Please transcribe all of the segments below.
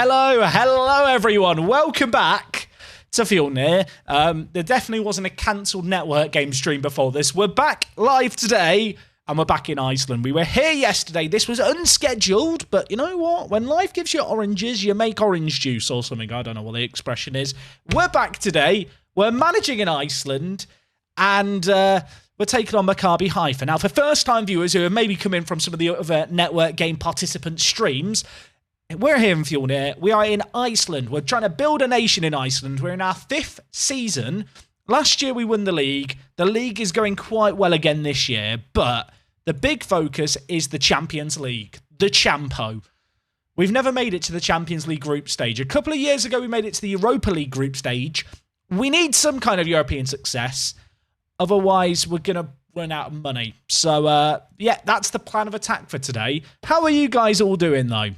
Hello everyone. Welcome back to Fjornir. There definitely wasn't a cancelled network game stream before this. We're back live today and we're back in Iceland. We were here yesterday. This was unscheduled, but you know what? When life gives you oranges, you make orange juice or something. I don't know what the expression is. We're back today. We're managing in Iceland and we're taking on Maccabi Haifa. Now, for first-time viewers who have maybe come in from some of the other network game participant streams, we're here in Fjornir. We are in Iceland. We're trying to build a nation in Iceland. We're in our 5th season. Last year we won the league. The league is going quite well again this year, but the big focus is the Champions League, the CHAMPO. We've never made it to the Champions League group stage. A couple of years ago we made it to the Europa League group stage. We need some kind of European success. Otherwise, we're going to run out of money. So, yeah, that's the plan of attack for today. How are you guys all doing, though?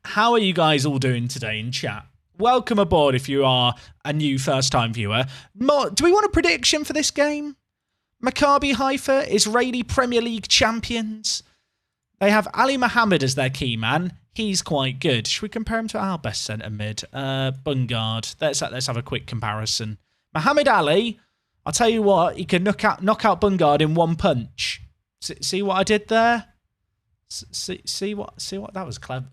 How are you guys all doing today in chat? Welcome aboard if you are a new first-time viewer. Do we want a prediction for this game? Maccabi Haifa, Israeli Premier League champions. They have Ali Mohammed as their key man. He's quite good. Should we compare him to our best centre mid? Bungard. Let's have a quick comparison. Mohammed Ali, I'll tell you what, he can knock out Bungard in one punch. See what I did there? See what? That was clever.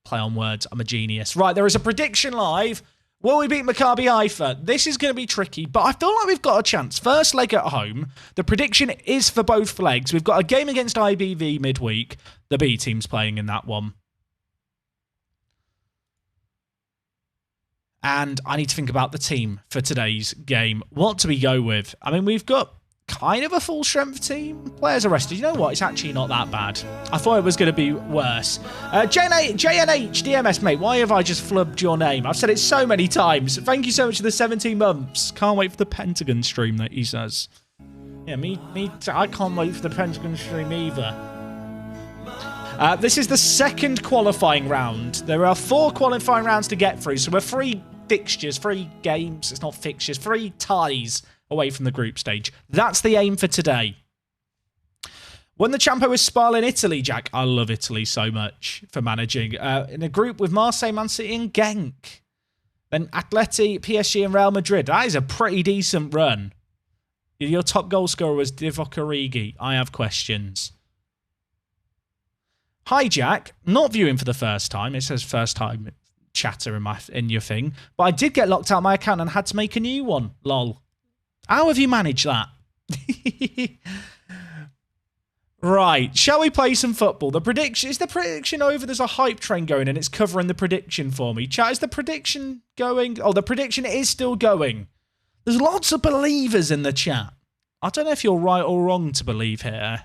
Play on words. I'm a genius. Right, there is a prediction live. Will we beat Maccabi Haifa? This is going to be tricky, but I feel like we've got a chance. First leg at home. The prediction is for both legs. We've got a game against IBV midweek. The B team's playing in that one. And I need to think about the team for today's game. What do we go with? I mean, we've got kind of a full strength team. Players arrested. You know what? It's actually not that bad. I thought it was going to be worse. JNH DMS, mate. Why have I just flubbed your name? I've said it so many times. Thank you so much for the 17 months. Can't wait for the Pentagon stream that he says. Yeah, me. I can't wait for the Pentagon stream either. This is the second qualifying round. There are 4 qualifying rounds to get through, so we're 3 fixtures, 3 games. It's not fixtures, 3 ties away from the group stage. That's the aim for today. Won the Champo with Spal in Italy, Jack. I love Italy so much for managing. In a group with Marseille, Man City and Genk. Then Atleti, PSG and Real Madrid. That is a pretty decent run. Your top goal scorer was Divock Origi. I have questions. Hi, Jack. Not viewing for the first time. It says first time chatter in your thing. But I did get locked out of my account and had to make a new one. Lol. How have you managed that? Right, shall we play some football? Is the prediction over? There's a hype train going and it's covering the prediction for me. Chat, is the prediction going? Oh, the prediction is still going. There's lots of believers in the chat. I don't know if you're right or wrong to believe here.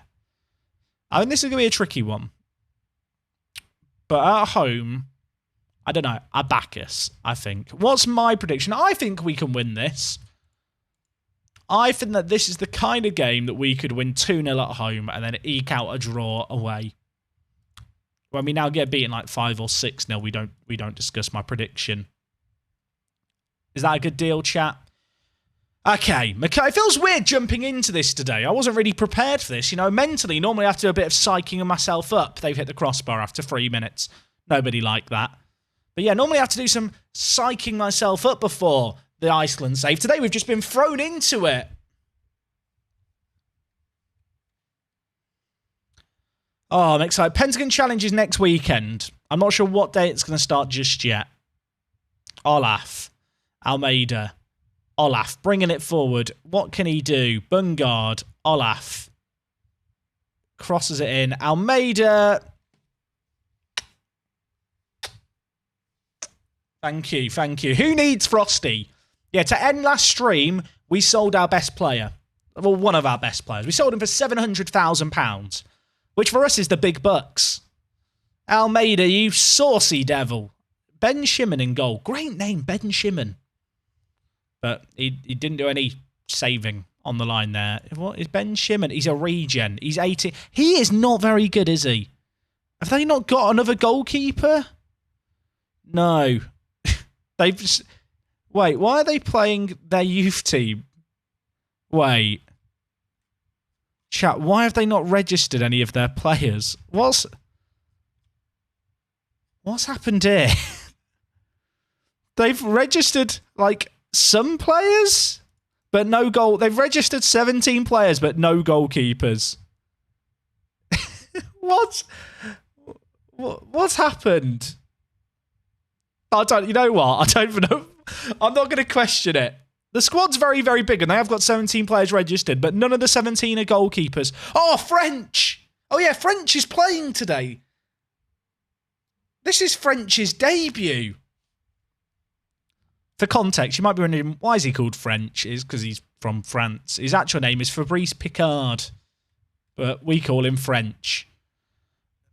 I think this is going to be a tricky one. But at home, I don't know. I back us, I think. What's my prediction? I think we can win this. I think that this is the kind of game that we could win 2-0 at home and then eke out a draw away. When we now get beaten like 5 or 6-0, we don't discuss my prediction. Is that a good deal, chat? Okay, it feels weird jumping into this today. I wasn't really prepared for this. You know, mentally, normally I have to do a bit of psyching myself up. They've hit the crossbar after 3 minutes. Nobody liked that. But yeah, normally I have to do some psyching myself up before the Iceland save. Today we've just been thrown into it. Oh, I'm excited. Pentagon Challenge is next weekend. I'm not sure what day it's going to start just yet. Olaf. Almeida. Olaf. Bringing it forward. What can he do? Bungard. Olaf. Crosses it in. Almeida. Thank you. Thank you. Who needs Frosty? Yeah, to end last stream, we sold our best player. Well, one of our best players. We sold him for £700,000, which for us is the big bucks. Almeida, you saucy devil. Ben Shimon in goal. Great name, Ben Shimon. But he didn't do any saving on the line there. What is Ben Shimon? He's a regen. He's 18. He is not very good, is he? Have they not got another goalkeeper? No. They've just... Wait, why are they playing their youth team? Wait. Chat, why have they not registered any of their players? What's What's happened here? They've registered, like, some players, but no goal. They've registered 17 players, but no goalkeepers. What's happened? You know what? I don't know. I'm not going to question it. The squad's very, very big, and they have got 17 players registered, but none of the 17 are goalkeepers. Oh, French! Oh, yeah, French is playing today. This is French's debut. For context, you might be wondering, why is he called French? It's because he's from France. His actual name is Fabrice Picard, but we call him French.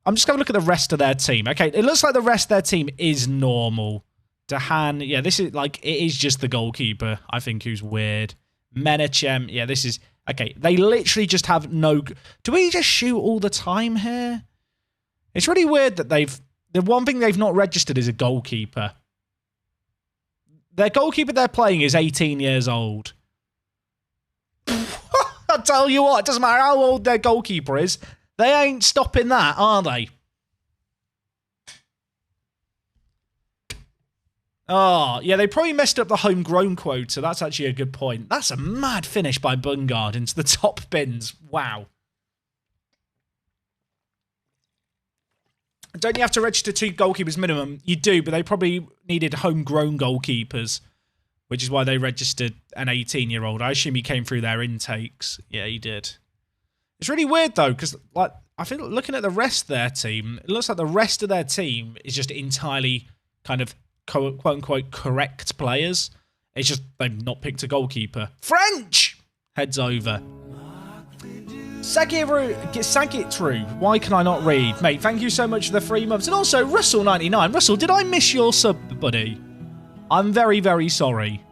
I'm just going to look at the rest of their team. Okay, it looks like the rest of their team is normal. Dahan, yeah, this is like, it is just the goalkeeper, I think, who's weird. Menachem, yeah, this is, okay, they literally just have no, do we just shoot all the time here? It's really weird that the one thing they've not registered is a goalkeeper. Their goalkeeper they're playing is 18 years old. I'll tell you what, it doesn't matter how old their goalkeeper is. They ain't stopping that, are they? Oh, yeah, they probably messed up the homegrown quota. That's actually a good point. That's a mad finish by Bungard into the top bins. Wow. Don't you have to register 2 goalkeepers minimum? You do, but they probably needed homegrown goalkeepers, which is why they registered an 18-year-old. I assume he came through their intakes. Yeah, he did. It's really weird, though, because like I feel looking at the rest of their team, it looks like the rest of their team is just entirely kind of quote-unquote correct players. It's just they've not picked a goalkeeper. French! Heads over. Sagitru, why can I not read? Mate, thank you so much for the 3 months. And also, Russell99. Russell, did I miss your sub, buddy? I'm very, very sorry.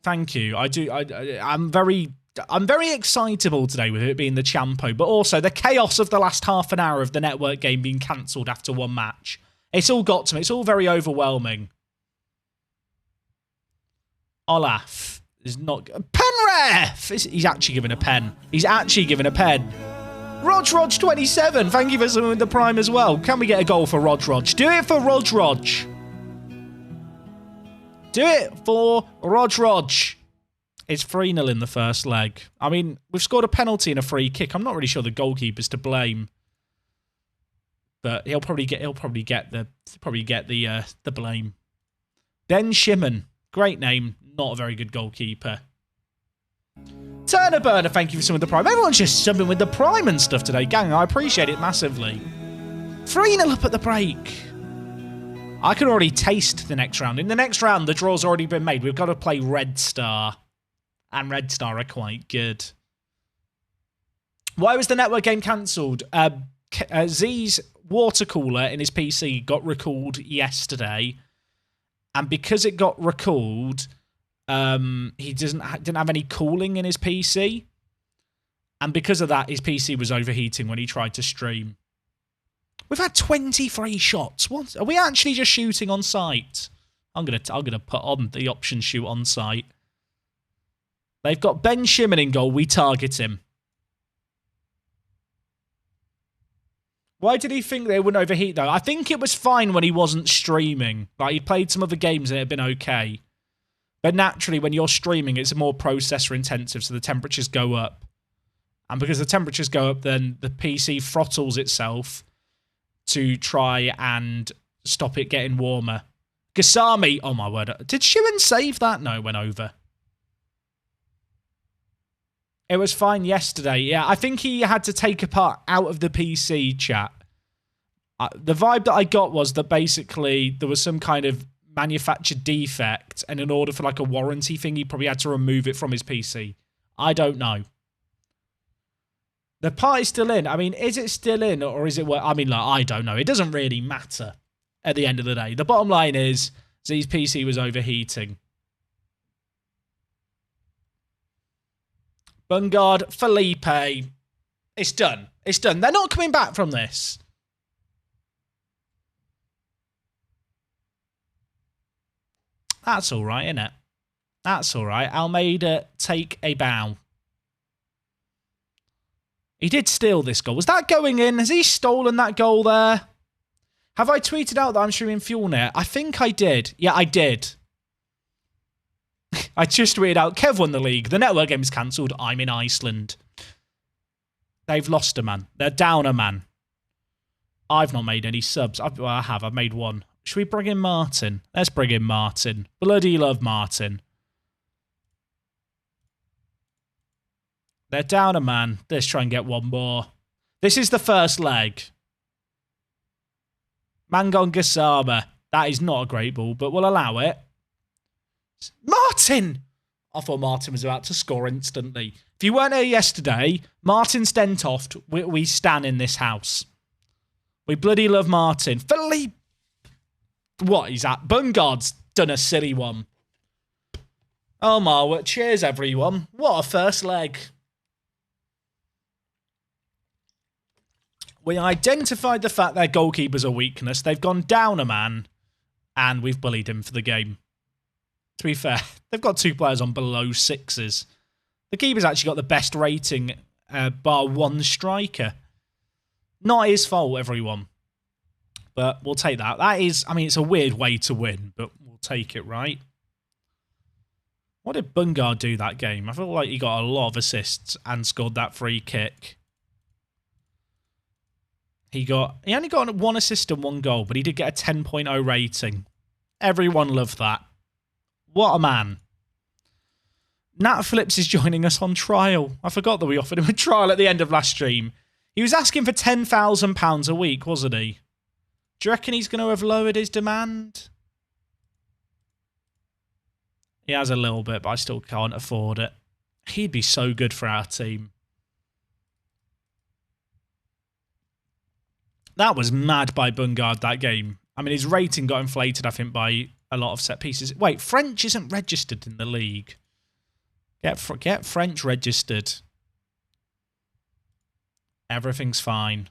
Thank you. I'm very excitable today with it being the Champo, but also the chaos of the last half an hour of the network game being cancelled after 1 match. It's all got to me. It's all very overwhelming. Olaf is not... Penref! He's actually given a pen. He's actually given a pen. Rog27, thank you for some with the prime as well. Can we get a goal for Rog? Do it for Rog. Do it for Rog. It's 3-0 in the first leg. I mean, we've scored a penalty and a free kick. I'm not really sure the goalkeeper's to blame. But he'll probably get the blame. Ben Shimon, great name, not a very good goalkeeper. Turner Burner, thank you for some of the prime. Everyone's just subbing with the prime and stuff today, gang. I appreciate it massively. 3-0 up at the break. I can already taste the next round. In the next round, the draw's already been made. We've got to play Red Star. And Red Star are quite good. Why was the network game cancelled? Z's water cooler in his PC got recalled yesterday. And because it got recalled, he didn't have any cooling in his PC. And because of that, his PC was overheating when he tried to stream. We've had 23 shots. What? Are we actually just shooting on sight? I'm gonna put on the option shoot on sight. They've got Ben Shimon in goal. We target him. Why did he think they wouldn't overheat, though? I think it was fine when he wasn't streaming. Like, he played some other games and it had been okay. But naturally, when you're streaming, it's more processor intensive, so the temperatures go up. And because the temperatures go up, then the PC throttles itself to try and stop it getting warmer. Gasami, oh my word. Did Shimon save that? No, it went over. It was fine yesterday. Yeah, I think he had to take a part out of the PC chat. The vibe that I got was that basically there was some kind of manufactured defect, and in order for like a warranty thing, he probably had to remove it from his PC. I don't know. The party's still in. I mean, is it still in, or is it... I mean, like, I don't know. It doesn't really matter at the end of the day. The bottom line is Z's PC was overheating. Bungard, Felipe. It's done. It's done. They're not coming back from this. That's all right, isn't it? That's all right. Almeida, take a bow. He did steal this goal. Was that going in? Has he stolen that goal there? Have I tweeted out that I'm streaming FuelNet? I think I did. Yeah, I did. I just tweeted out, Kev won the league. The network game is cancelled. I'm in Iceland. They've lost a man. They're down a man. I've not made any subs. Well, I have. I've made one. Should we bring in Martin? Let's bring in Martin. Bloody love Martin. They're down a man. Let's try and get one more. This is the first leg. Mangon Gasama. That is not a great ball, but we'll allow it. Martin! I thought Martin was about to score instantly. If you weren't here yesterday, Martin Stenthoff, we stan in this house. We bloody love Martin. Philippe! What is that? Bungard's done a silly one. Oh my word. Cheers, everyone. What a first leg. We identified the fact their goalkeeper's a weakness. They've gone down a man, and we've bullied him for the game. To be fair, they've got 2 players on below 6s. The keeper's actually got the best rating, bar 1 striker. Not his fault, everyone. But we'll take that. That is, I mean, it's a weird way to win, but we'll take it, right? What did Bungard do that game? I feel like he got a lot of assists and scored that free kick. He only got 1 assist and 1 goal, but he did get a 10.0 rating. Everyone loved that. What a man. Nat Phillips is joining us on trial. I forgot that we offered him a trial at the end of last stream. He was asking for £10,000 a week, wasn't he? Do you reckon he's going to have lowered his demand? He has a little bit, but I still can't afford it. He'd be so good for our team. That was mad by Bungard, that game. I mean, his rating got inflated, I think, by a lot of set pieces. Wait, French isn't registered in the league. Get French registered. Everything's fine.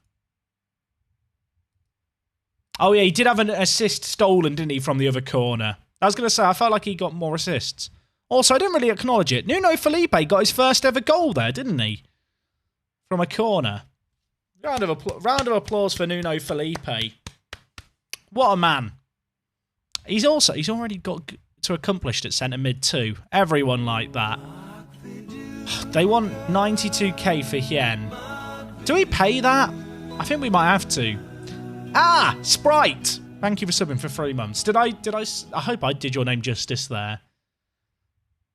Oh, yeah, he did have an assist stolen, didn't he, from the other corner. I was going to say, I felt like he got more assists. Also, I didn't really acknowledge it. Nuno Felipe got his first ever goal there, didn't he? From a corner. Round of applause for Nuno Felipe. What a man. He's already got to accomplished at centre mid too. Everyone like that. They want 92k for Hien. Do we pay that? I think we might have to. Ah, Sprite. Thank you for subbing for 3 months. I hope I did your name justice there.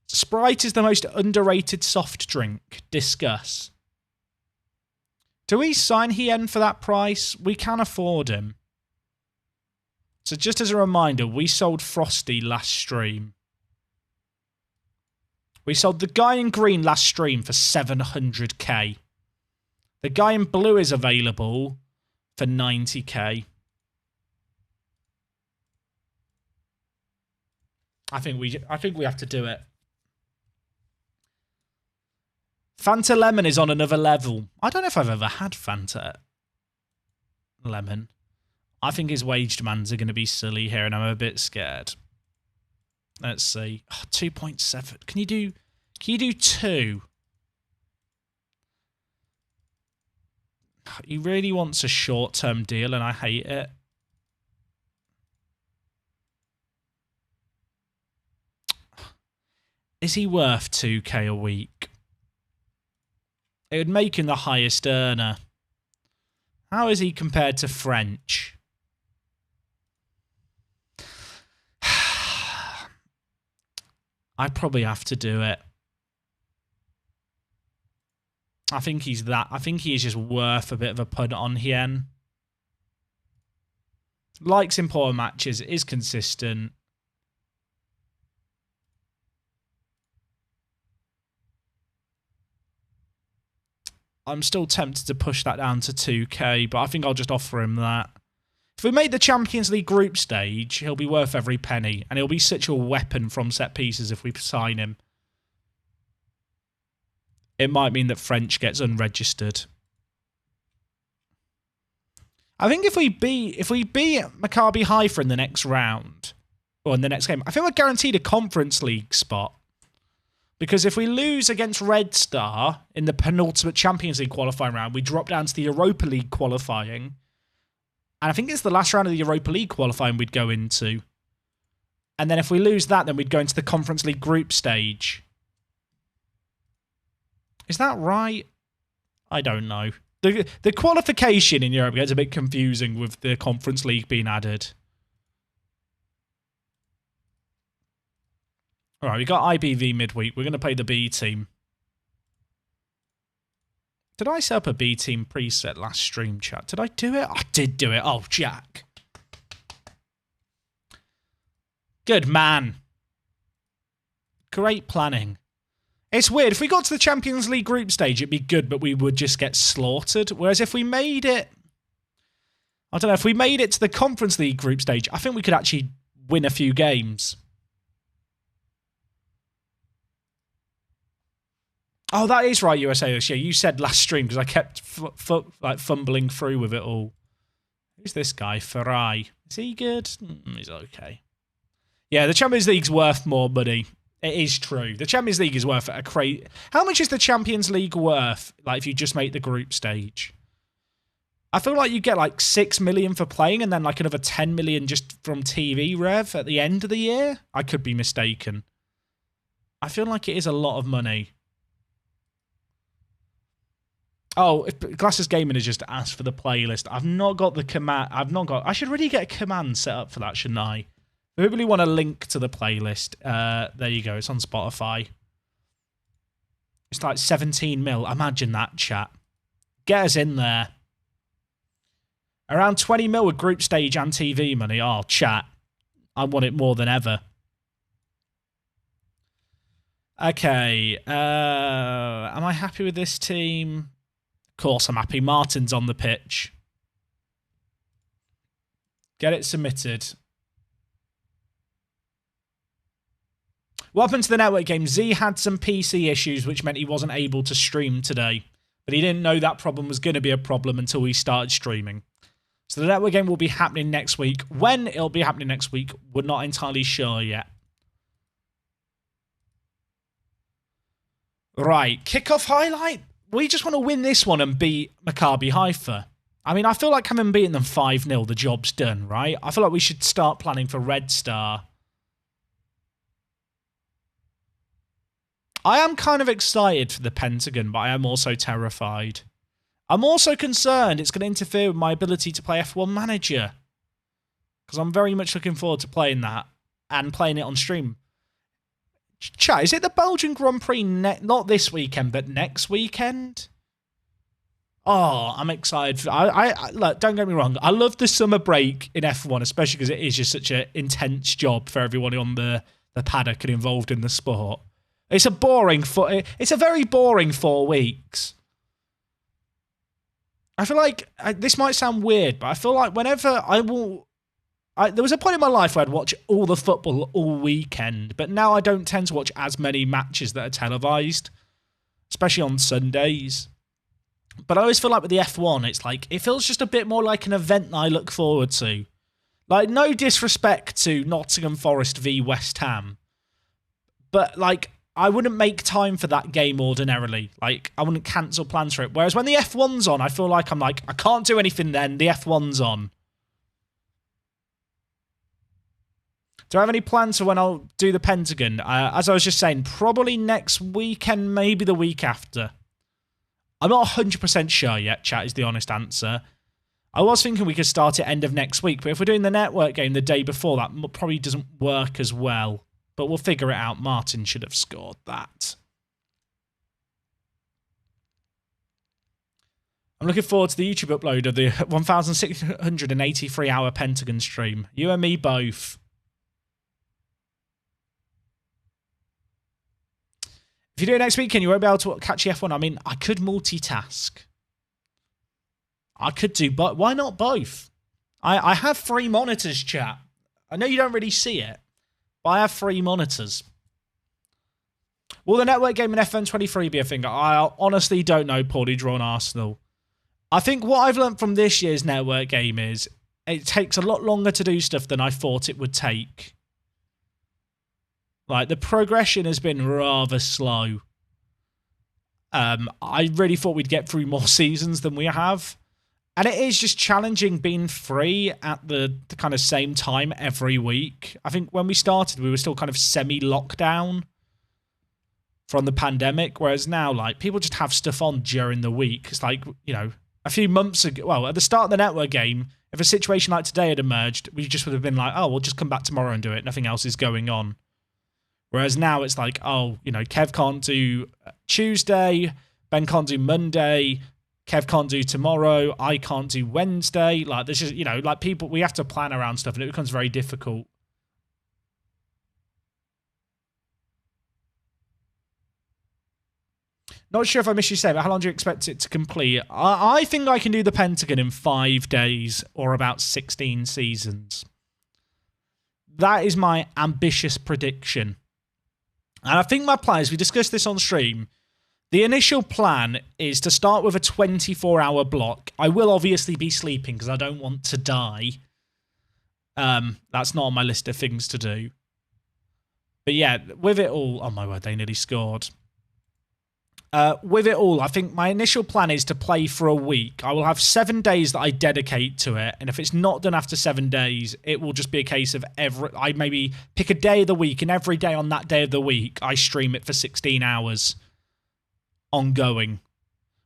Sprite is the most underrated soft drink. Discuss. Do we sign Hien for that price? We can afford him. So just as a reminder, we sold Frosty last stream. We sold the guy in green last stream for 700k. The guy in blue is available for 90k. I think we have to do it. Fanta Lemon is on another level. I don't know if I've ever had Fanta Lemon. I think his wage demands are going to be silly here, and I'm a bit scared. Let's see. Oh, 2.7. Can you do 2? He really wants a short-term deal, and I hate it. Is he worth 2k a week? It would make him the highest earner. How is he compared to French? I probably have to do it. I think he is just worth a bit of a punt on Hien. Likes important matches, is consistent. I'm still tempted to push that down to 2k, but I think I'll just offer him that. If we make the Champions League group stage, he'll be worth every penny, and he'll be such a weapon from set pieces if we sign him. It might mean that French gets unregistered. I think if we beat Maccabi Haifa in the next round, or in the next game, I think we're guaranteed a Conference League spot. Because if we lose against Red Star in the penultimate Champions League qualifying round, we drop down to the Europa League qualifying. And I think it's the last round of the Europa League qualifying we'd go into. And then if we lose that, then we'd go into the Conference League group stage. Is that right? I don't know. The qualification in Europe gets a bit confusing with the Conference League being added. All right, we got IBV midweek. We're going to play the B team. Did I set up a B team preset last stream, chat? Did I do it? I did do it. Oh, Jack. Good man. Great planning. It's weird. If we got to the Champions League group stage, it'd be good, but we would just get slaughtered. Whereas if we made it... I don't know. If we made it to the Conference League group stage, I think we could actually win a few games. Oh, that is right, USA this year. You said last stream because I kept fumbling through with it all. Who's this guy? Farai. Is he good? He's okay. Yeah, the Champions League's worth more money. It is true. The Champions League is worth a crazy... How much is the Champions League worth, like, if you just make the group stage? I feel like you get, like, 6 million for playing and then, like, another 10 million just from TV rev at the end of the year. I could be mistaken. I feel like it is a lot of money. Oh, if Glasses Gaming has just asked for the playlist. I've not got the command. I should really get a command set up for that, shouldn't I? If you really want a link to the playlist, there you go. It's on Spotify. It's like 17 mil. Imagine that, chat. Get us in there. Around 20 mil with group stage and TV money. Oh, chat. I want it more than ever. Okay. Am I happy with this team? Of course I'm happy. Martin's on the pitch. Get it submitted. What happened to the network game? Z had some PC issues, which meant he wasn't able to stream today. But he didn't know that problem was going to be a problem until we started streaming. So the network game will be happening next week. When it'll be happening next week, we're not entirely sure yet. Right, kickoff highlight. We just want to win this one and beat Maccabi Haifa. I mean, I feel like having beaten them 5-0, the job's done, right? I feel like we should start planning for Red Star. I am kind of excited for the Pentagon, but I am also terrified. I'm also concerned it's going to interfere with my ability to play F1 Manager. Because I'm very much looking forward to playing that and playing it on stream. Chat, is it the Belgian Grand Prix not this weekend, but next weekend? Oh, I'm excited. Look, don't get me wrong. I love the summer break in F1, especially because it is just such an intense job for everyone on the paddock and involved in the sport. It's a very boring 4 weeks. I feel like, this might sound weird, but I feel like whenever there was a point in my life where I'd watch all the football all weekend, but now I don't tend to watch as many matches that are televised, especially on Sundays. But I always feel like with the F1, it's like, it feels just a bit more like an event that I look forward to. Like, no disrespect to Nottingham Forest v West Ham, but, like, I wouldn't make time for that game ordinarily. Like, I wouldn't cancel plans for it. Whereas when the F1's on, I feel like I'm like, I can't do anything then, the F1's on. Do I have any plans for when I'll do the Pentagon? As I was just saying, probably next weekend, maybe the week after. I'm not 100% sure yet, chat, is the honest answer. I was thinking we could start it end of next week, but if we're doing the network game the day before, that probably doesn't work as well. But we'll figure it out. Martin should have scored that. I'm looking forward to the YouTube upload of the 1,683-hour Pentagon stream. You and me both. If you do it next weekend, you won't be able to catch the F1. I mean, I could multitask. I could do both. Why not both? I have 3 monitors, chat. I know you don't really see it, but I have 3 monitors. Will the network game in FN 23 be a thing? I honestly don't know, poorly drawn Arsenal. I think what I've learned from this year's network game is it takes a lot longer to do stuff than I thought it would take. Like, the progression has been rather slow. I really thought we'd get through more seasons than we have. And it is just challenging being free at the kind of same time every week. I think when we started, we were still kind of semi-lockdown from the pandemic, whereas now, like, people just have stuff on during the week. It's like, you know, a few months ago, well, at the start of the network game, if a situation like today had emerged, we just would have been like, oh, we'll just come back tomorrow and do it. Nothing else is going on. Whereas now it's like, oh, you know, Kev can't do Tuesday, Ben can't do Monday, Kev can't do tomorrow, I can't do Wednesday. Like, this is, you know, like people, we have to plan around stuff and it becomes very difficult. Not sure if I missed you say, but how long do you expect it to complete? I think I can do the Pentagon in 5 days or about 16 seasons. That is my ambitious prediction. And I think my plan is, we discussed this on stream, the initial plan is to start with a 24-hour block. I will obviously be sleeping because I don't want to die. That's not on my list of things to do. But yeah, with it all... Oh my word, they nearly scored. With it all, I think my initial plan is to play for a week. I will have 7 days that I dedicate to it, and if it's not done after 7 days, it will just be a case of I maybe pick a day of the week, and every day on that day of the week, I stream it for 16 hours ongoing,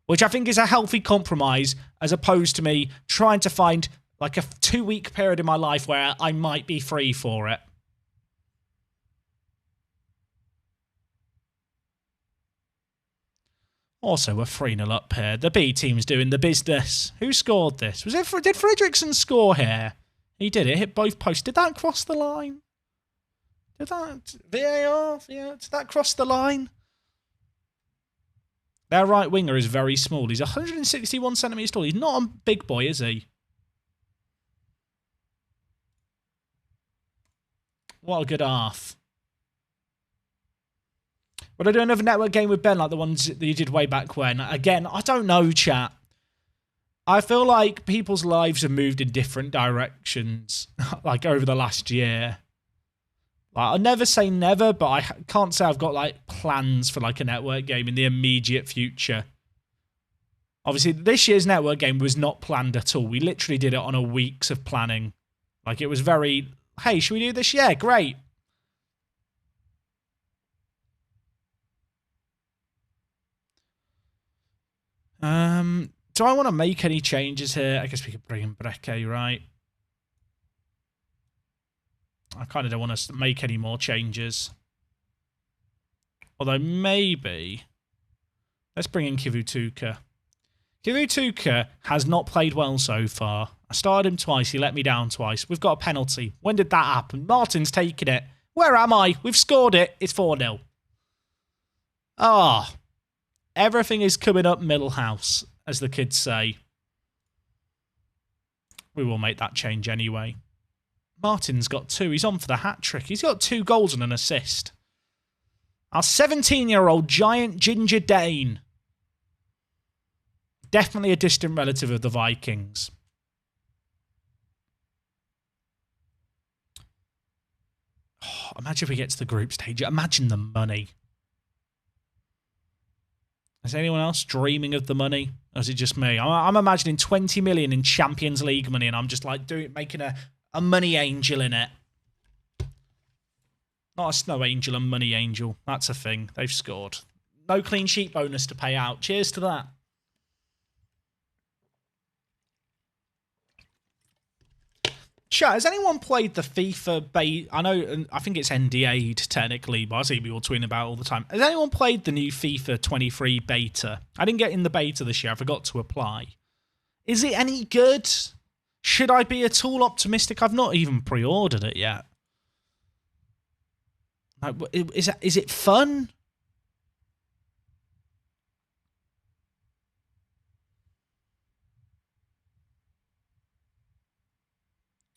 which I think is a healthy compromise, as opposed to me trying to find like a 2-week period in my life where I might be free for it. Also, we're 3-0 up here. The B team's doing the business. Who scored this? Did Fredrickson score here? He did. It hit both posts. Did that cross the line? Did that... VAR? Yeah, did that cross the line? Their right winger is very small. He's 161 centimetres tall. He's not a big boy, is he? What a good half. Would I do another network game with Ben like the ones that you did way back when? Again, I don't know, chat. I feel like people's lives have moved in different directions, like, over the last year. Like, I'll never say never, but I can't say I've got, like, plans for, like, a network game in the immediate future. Obviously, this year's network game was not planned at all. We literally did it on a weeks of planning. Like, it was very, hey, should we do this? Yeah, great. Do I want to make any changes here? I guess we could bring in Breke, right? I kind of don't want to make any more changes. Although maybe... Let's bring in Kivutuka. Kivutuka has not played well so far. I started him twice. He let me down twice. We've got a penalty. When did that happen? Martin's taking it. Where am I? We've scored it. It's 4-0. Ah. Everything is coming up Millhouse, as the kids say. We will make that change anyway. Martin's got 2. He's on for the hat-trick. He's got 2 goals and an assist. Our 17-year-old giant ginger Dane. Definitely a distant relative of the Vikings. Oh, imagine if we get to the group stage. Imagine the money. Is anyone else dreaming of the money? Or is it just me? I'm imagining 20 million in Champions League money, and I'm just like making a money angel in it. Not a snow angel, a money angel. That's a thing. They've scored. No clean sheet bonus to pay out. Cheers to that. Chat, has anyone played the FIFA beta? I know, I think it's NDA'd technically, but I see people tweeting about it all the time. Has anyone played the new FIFA 23 beta? I didn't get in the beta this year. I forgot to apply. Is it any good? Should I be at all optimistic? I've not even pre-ordered it yet. Like, is it fun?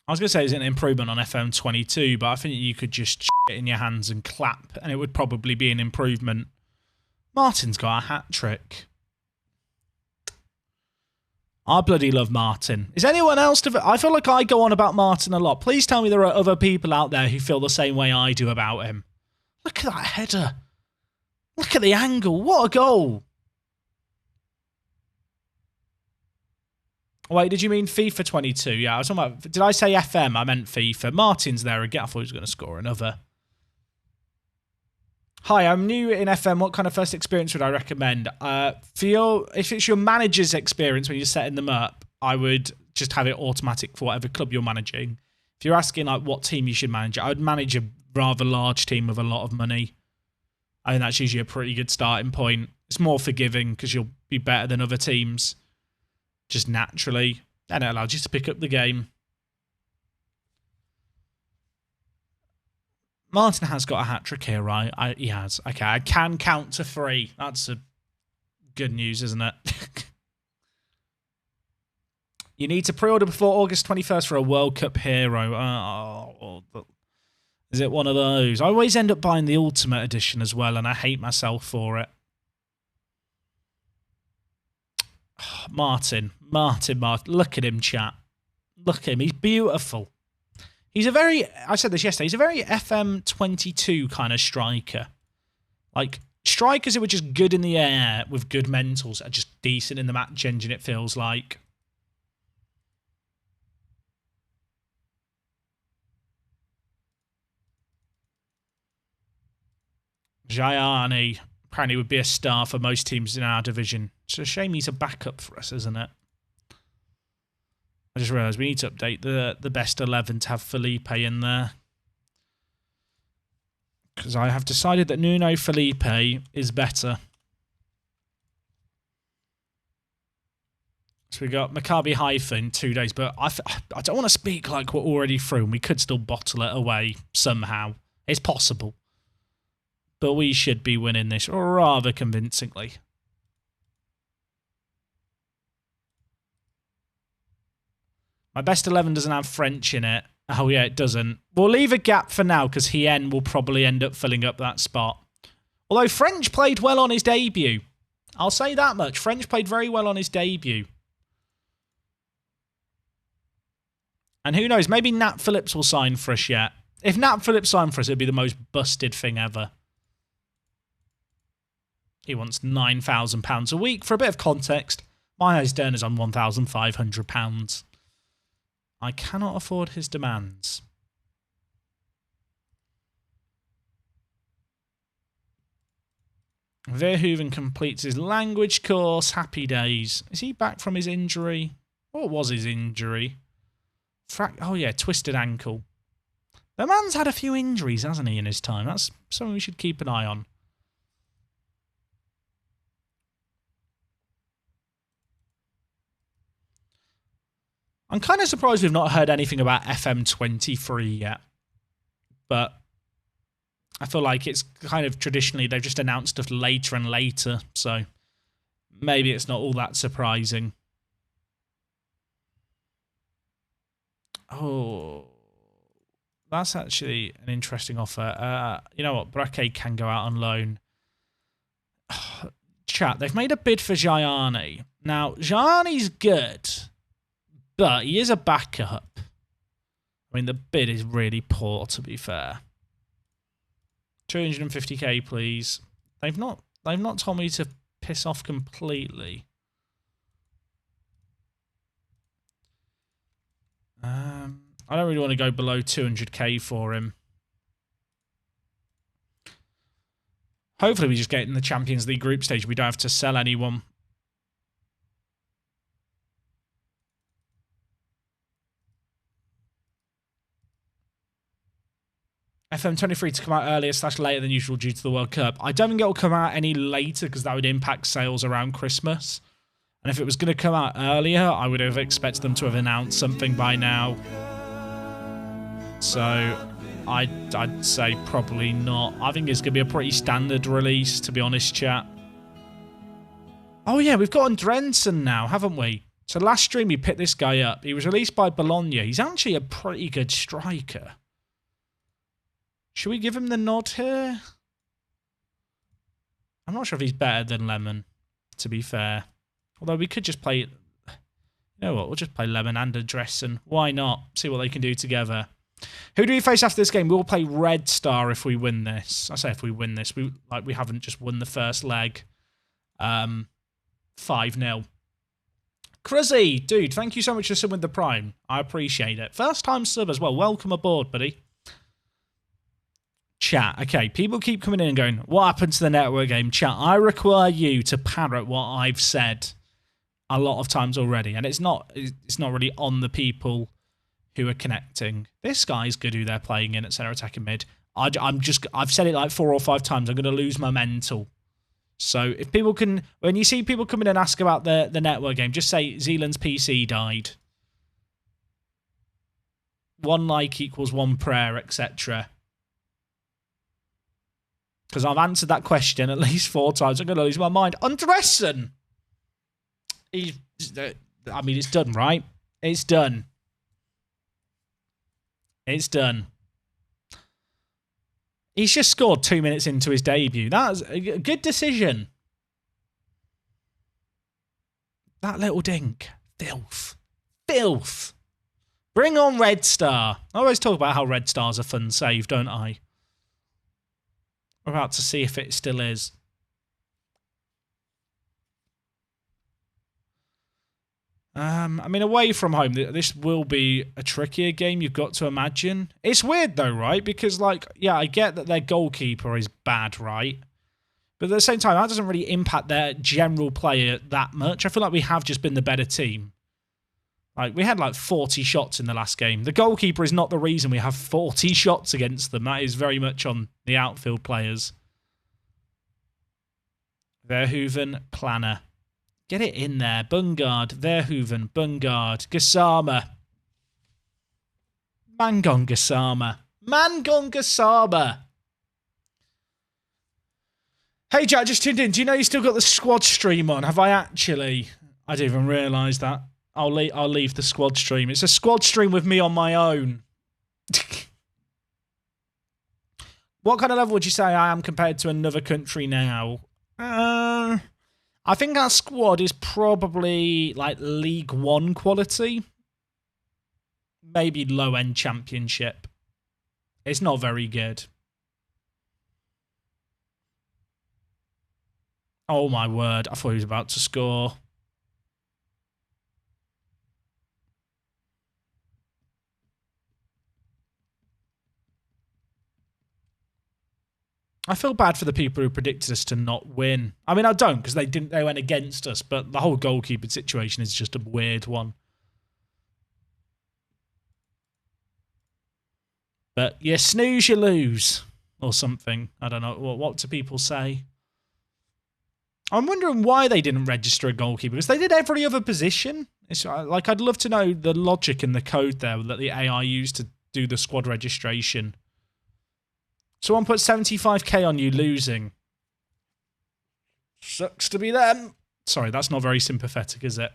I was going to say it's an improvement on FM22, but I think you could just shit it in your hands and clap, and it would probably be an improvement. Martin's got a hat-trick. I bloody love Martin. Is anyone else... I feel like I go on about Martin a lot. Please tell me there are other people out there who feel the same way I do about him. Look at that header. Look at the angle. What a goal. Wait, did you mean FIFA 22? Yeah, I was talking about... Did I say FM? I meant FIFA. Martin's there again. I thought he was going to score another. Hi, I'm new in FM. What kind of first experience would I recommend? If it's your manager's experience when you're setting them up, I would just have it automatic for whatever club you're managing. If you're asking like what team you should manage, I would manage a rather large team with a lot of money. I think that's usually a pretty good starting point. It's more forgiving because you'll be better than other teams, just naturally, and it allows you to pick up the game. Martin has got a hat-trick here, right? He has. Okay, I can count to 3. That's a good news, isn't it? You need to pre-order before August 21st for a World Cup hero. Is it one of those? I always end up buying the Ultimate Edition as well, and I hate myself for it. Martin. Look at him, chat. Look at him. He's beautiful. He's a very, I said this yesterday, he's a very FM22 kind of striker. Like, strikers who are just good in the air with good mentals are just decent in the match engine, it feels like. Gianni apparently would be a star for most teams in our division. It's a shame he's a backup for us, isn't it? I just realised we need to update the best 11 to have Felipe in there. Because I have decided that Nuno Felipe is better. So we got Maccabi Haifa in 2 days, but I don't want to speak like we're already through, and we could still bottle it away somehow. It's possible. But we should be winning this rather convincingly. My best 11 doesn't have French in it. Oh, yeah, it doesn't. We'll leave a gap for now because Hien will probably end up filling up that spot. Although French played well on his debut. I'll say that much. French played very well on his debut. And who knows, maybe Nat Phillips will sign for us yet. If Nat Phillips signed for us, it'd be the most busted thing ever. He wants £9,000 a week. For a bit of context, my highest earner is on £1,500. I cannot afford his demands. Verhoeven completes his language course. Happy days. Is he back from his injury? What was his injury? Oh, yeah, twisted ankle. The man's had a few injuries, hasn't he, in his time? That's something we should keep an eye on. I'm kind of surprised we've not heard anything about FM23 yet. But I feel like it's kind of traditionally they've just announced stuff later and later. So maybe it's not all that surprising. Oh, that's actually an interesting offer. You know what? Braque can go out on loan. Chat, they've made a bid for Gianni. Now, Gianni's good. But he is a backup. I mean, the bid is really poor, to be fair. 250k, please. They've not told me to piss off completely. I don't really want to go below 200k for him. Hopefully, we just get in the Champions League group stage. We don't have to sell anyone. FM23 to come out earlier / later than usual due to the World Cup. I don't think it will come out any later because that would impact sales around Christmas. And if it was going to come out earlier, I would have expected them to have announced something by now. So I'd say probably not. I think it's going to be a pretty standard release, to be honest, chat. Oh yeah, we've got Andrensen now, haven't we? So last stream we picked this guy up. He was released by Bologna. He's actually a pretty good striker. Should we give him the nod here? I'm not sure if he's better than Lemon, to be fair. Although we could just play... You know what? We'll just play Lemon and Andresson. Why not? See what they can do together. Who do we face after this game? We'll play Red Star if we win this. I say if we win this. We haven't just won the first leg. 5-0. Cruzzy, dude, thank you so much for subbing with the Prime. I appreciate it. First time sub as well. Welcome aboard, buddy. Chat. Okay, people keep coming in and going, what happened to the network game? Chat, I require you to parrot what I've said a lot of times already. And it's not really on the people who are connecting. This guy's good who they're playing in at center attacking mid. I've said it like 4 or 5 times. I'm going to lose my mental. So if people can, when you see people come in and ask about the network game, just say Zealand's PC died. 1 like equals 1 prayer, etc. Because I've answered that question at least 4 times. I'm going to lose my mind. Undressen. I mean, it's done, right? It's done. It's done. He's just scored 2 minutes into his debut. That's a good decision. That little dink. Filth. Filth. Bring on Red Star. I always talk about how Red Star's a fun save, don't I? We're about to see if it still is. I mean, away from home, this will be a trickier game, you've got to imagine. It's weird, though, right? Because, like, yeah, I get that their goalkeeper is bad, right? But at the same time, that doesn't really impact their general player that much. I feel like we have just been the better team. Like, we had, like, 40 shots in the last game. The goalkeeper is not the reason we have 40 shots against them. That is very much on the outfield players. Verhoeven, Planner. Get it in there. Bungard, Verhoeven, Bungard, Gassama. Mangon Gassama. Mangon Gassama. Hey, Jack, just tuned in. Do you know you still got the squad stream on? Have I actually? I didn't even realise that. I'll leave the squad stream. It's a squad stream with me on my own. What kind of level would you say I am compared to another country now? I think our squad is probably like League 1 quality. Maybe low-end championship. It's not very good. Oh my word, I thought he was about to score. I feel bad for the people who predicted us to not win. I mean, I don't, because they went against us, but the whole goalkeeping situation is just a weird one. But you snooze, you lose. Or something. I don't know. What do people say? I'm wondering why they didn't register a goalkeeper, because they did every other position. It's like, I'd love to know the logic and the code there that the AI used to do the squad registration. Someone put 75k on you losing. Sucks to be them. Sorry, that's not very sympathetic, is it?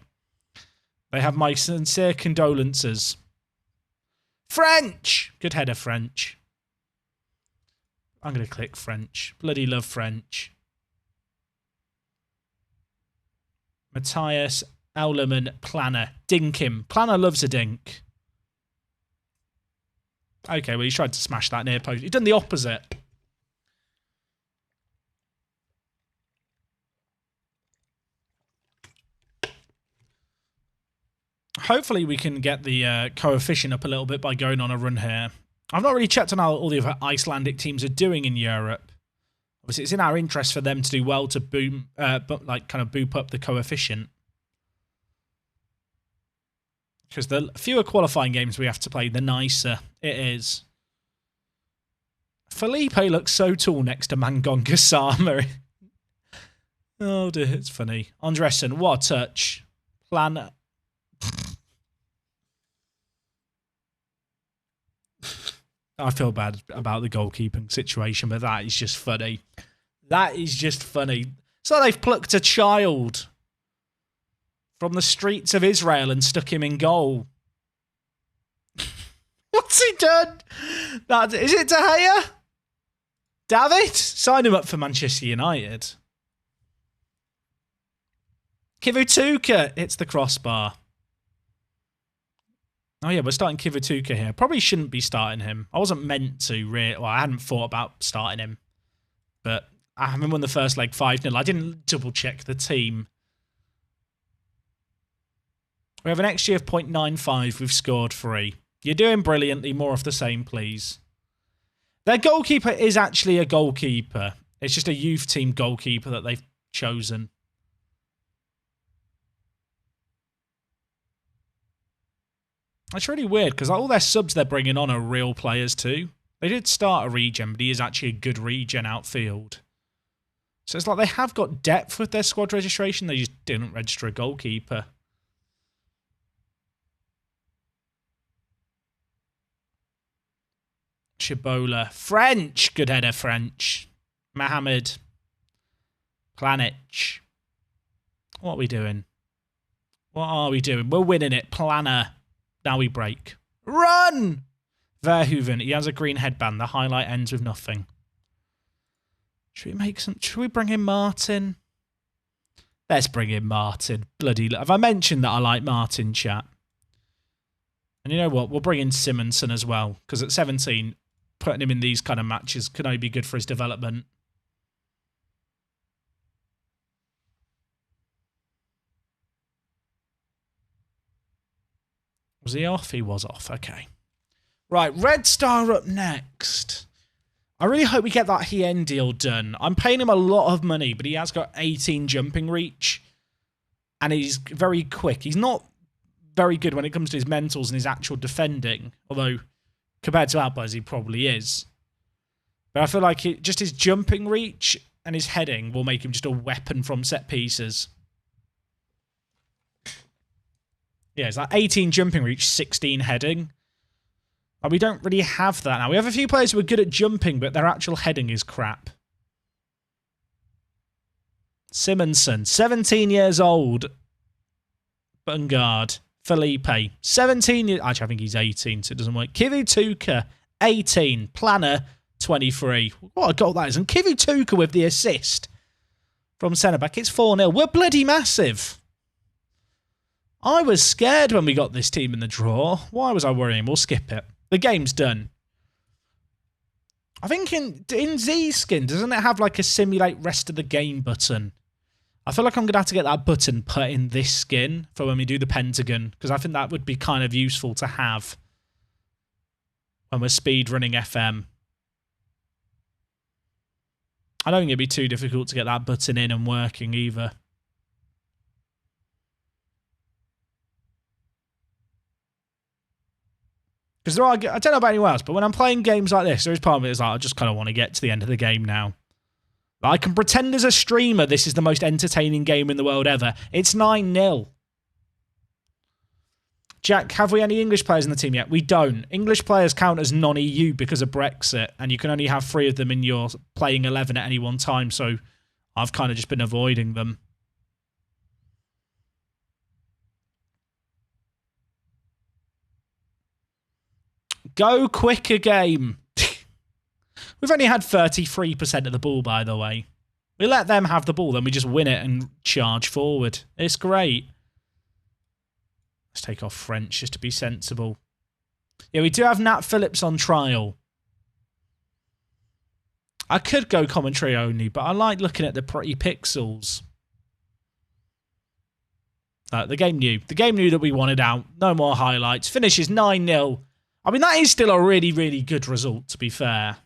They have my sincere condolences. French! Good header, French. I'm going to click French. Bloody love French. Matthias, Owlerman, Planner. Dink him. Planner loves a dink. Okay, well, he's tried to smash that near post. He's done the opposite. Hopefully we can get the coefficient up a little bit by going on a run here. I've not really checked on how all the other Icelandic teams are doing in Europe. Obviously, it's in our interest for them to do well to boom, kind of boop up the coefficient. Because the fewer qualifying games we have to play, the nicer it is. Felipe looks so tall next to Mangon Gassama. Oh dear, it's funny. Andressen, what a touch. Plan. I feel bad about the goalkeeping situation, but that is just funny. That is just funny. So they've plucked a child from the streets of Israel and stuck him in goal. What's he done? Is it De Gea? David? Sign him up for Manchester United. Kivutuka hits the crossbar. Oh yeah, we're starting Kivutuka here. Probably shouldn't be starting him. I wasn't meant to, really. Well, I hadn't thought about starting him. But I haven't won the first leg 5-0. I didn't double check the team. We have an XG of 0.95. We've scored 3. You're doing brilliantly. More of the same, please. Their goalkeeper is actually a goalkeeper. It's just a youth team goalkeeper that they've chosen. That's really weird because all their subs they're bringing on are real players too. They did start a regen, but he is actually a good regen outfield. So it's like they have got depth with their squad registration. They just didn't register a goalkeeper. Chibola. French. Good header, French. Mohamed. Planic. What are we doing? What are we doing? We're winning it. Planner. Now we break. Run! Verhoeven. He has a green headband. The highlight ends with nothing. Should we bring in Martin? Let's bring in Martin. Bloody... Have I mentioned that I like Martin, chat? And you know what? We'll bring in Simonson as well. Because at 17, putting him in these kind of matches can only be good for his development. Was he off? He was off. Okay. Right, Red Star up next. I really hope we get that Hien deal done. I'm paying him a lot of money, but he has got 18 jumping reach. And he's very quick. He's not very good when it comes to his mentals and his actual defending. Although, compared to our players, he probably is. But I feel like just his jumping reach and his heading will make him just a weapon from set pieces. Yeah, it's like 18 jumping reach, 16 heading. But we don't really have that now. We have a few players who are good at jumping, but their actual heading is crap. Simonson, 17 years old. Bungard. Felipe, 17 years... Actually, I think he's 18, so it doesn't work. Kivituka, 18. Planner, 23. What a goal that is. And Kivituka with the assist from centre-back. It's 4-0. We're bloody massive. I was scared when we got this team in the draw. Why was I worrying? We'll skip it. The game's done. I think in Z skin, doesn't it have like a simulate rest of the game button? I feel like I'm going to have to get that button put in this skin for when we do the Pentagon, because I think that would be kind of useful to have when we're speed running FM. I don't think it'd be too difficult to get that button in and working either. Because I don't know about anyone else, but when I'm playing games like this, there is part of it that's like, I just kind of want to get to the end of the game now. I can pretend as a streamer this is the most entertaining game in the world ever. It's 9-0. Jack, have we any English players in the team yet? We don't. English players count as non-EU because of Brexit, and you can only have 3 of them in your playing 11 at any one time, so I've kind of just been avoiding them. Go quicker game. We've only had 33% of the ball, by the way. We let them have the ball, then we just win it and charge forward. It's great. Let's take off French just to be sensible. Yeah, we do have Nat Phillips on trial. I could go commentary only, but I like looking at the pretty pixels. The game knew. The game knew that we wanted out. No more highlights. Finishes 9-0. I mean, that is still a really, really good result, to be fair.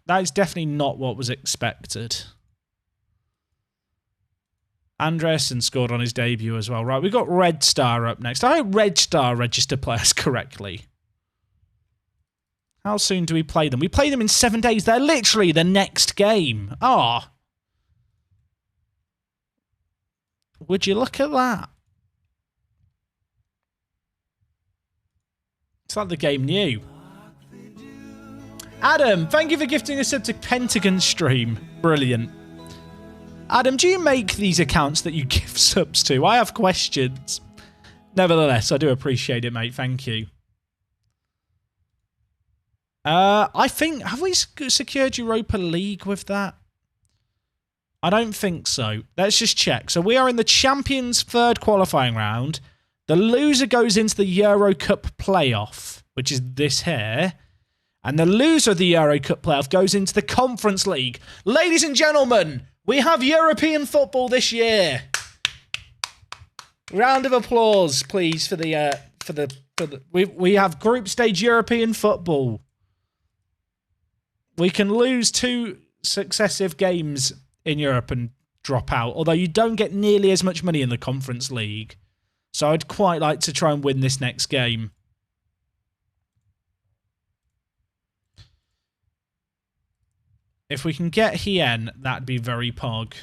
That is definitely not what was expected. Andresen scored on his debut as well. Right, we've got Red Star up next. I hope Red Star register players correctly. How soon do we play them? We play them in 7 days. They're literally the next game. Ah. Oh. Would you look at that? It's like the game knew. Adam, thank you for gifting a sub to Pentagon stream. Brilliant. Adam, do you make these accounts that you give subs to? I have questions. Nevertheless, I do appreciate it, mate. Thank you. I think... Have we secured Europa League with that? I don't think so. Let's just check. So we are in the Champions 3rd qualifying round. The loser goes into the Euro Cup playoff, which is this here. And the loser of the Euro Cup playoff goes into the Conference League. Ladies and gentlemen, We have European football this year. Round of applause, please, for the we have group stage European football. We can lose 2 successive games in Europe and drop out, although you don't get nearly as much money in the Conference League. So I'd quite like to try and win this next game. If we can get Hien, that'd be very pog.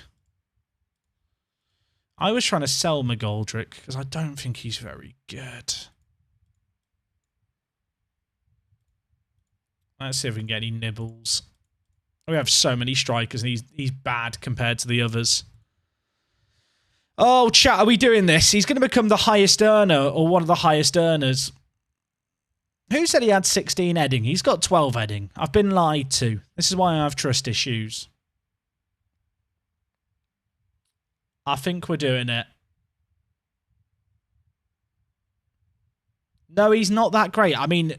I was trying to sell McGoldrick because I don't think he's very good. Let's see if we can get any nibbles. We have so many strikers and he's bad compared to the others. Oh, chat, are we doing this? He's going to become the highest earner or one of the highest earners. Who said he had 16 heading? He's got 12 heading. I've been lied to. This is why I have trust issues. I think we're doing it. No, he's not that great. I mean,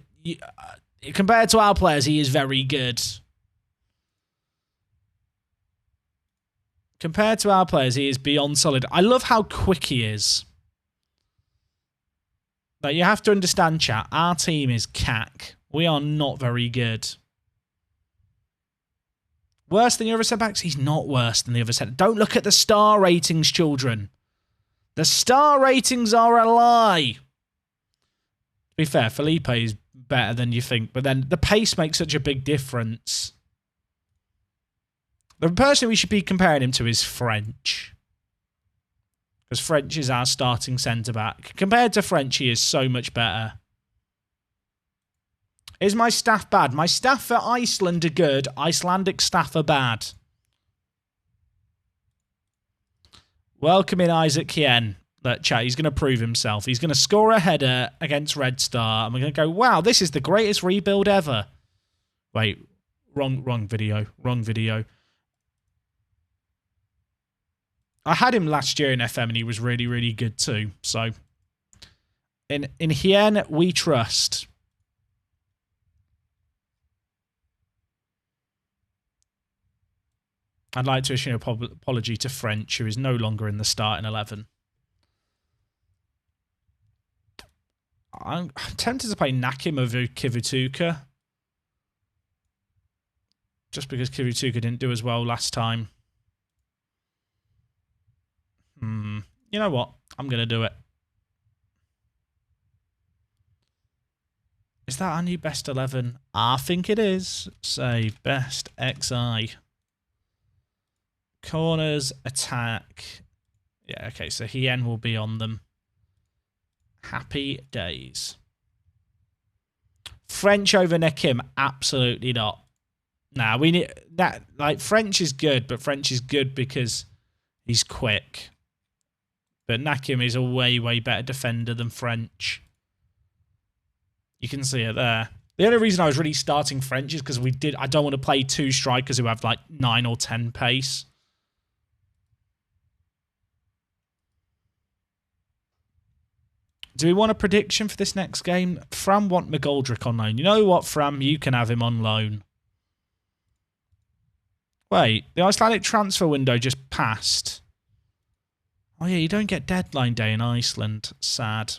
compared to our players, he is very good. Compared to our players, he is beyond solid. I love how quick he is. But you have to understand, chat, our team is cack. We are not very good. Worse than the other centre-backs? He's not worse than the other centre. Don't look at the star ratings, children. The star ratings are a lie. To be fair, Felipe is better than you think, but then the pace makes such a big difference. The person we should be comparing him to is French. Because French is our starting centre-back. Compared to French, he is so much better. Is my staff bad? My staff for Iceland are good. Icelandic staff are bad. Welcome in Isaac Hien. Look, chat, he's going to prove himself. He's going to score a header against Red Star. And we're going to go, wow, this is the greatest rebuild ever. Wait, wrong video. Wrong video. I had him last year in FM and he was really, really good too. So, in Hien, we trust. I'd like to issue an apology to French, who is no longer in the starting 11. I'm tempted to play Nakim over Kivutuka. Just because Kivutuka didn't do as well last time. You know what? I'm going to do it. Is that our new best 11? I think it is. Say best XI. Corners, attack. Yeah, okay, so Hien will be on them. Happy days. French over Nakim? Absolutely not. Nah, we need that. Like, French is good, but French is good because he's quick. But Nakim is a way, way better defender than French. You can see it there. The only reason I was really starting French is because I don't want to play 2 strikers who have like 9 or 10 pace. Do we want a prediction for this next game? Fram want McGoldrick on loan. You know what, Fram? You can have him on loan. Wait, the Icelandic transfer window just passed. Oh yeah, you don't get deadline day in Iceland. Sad.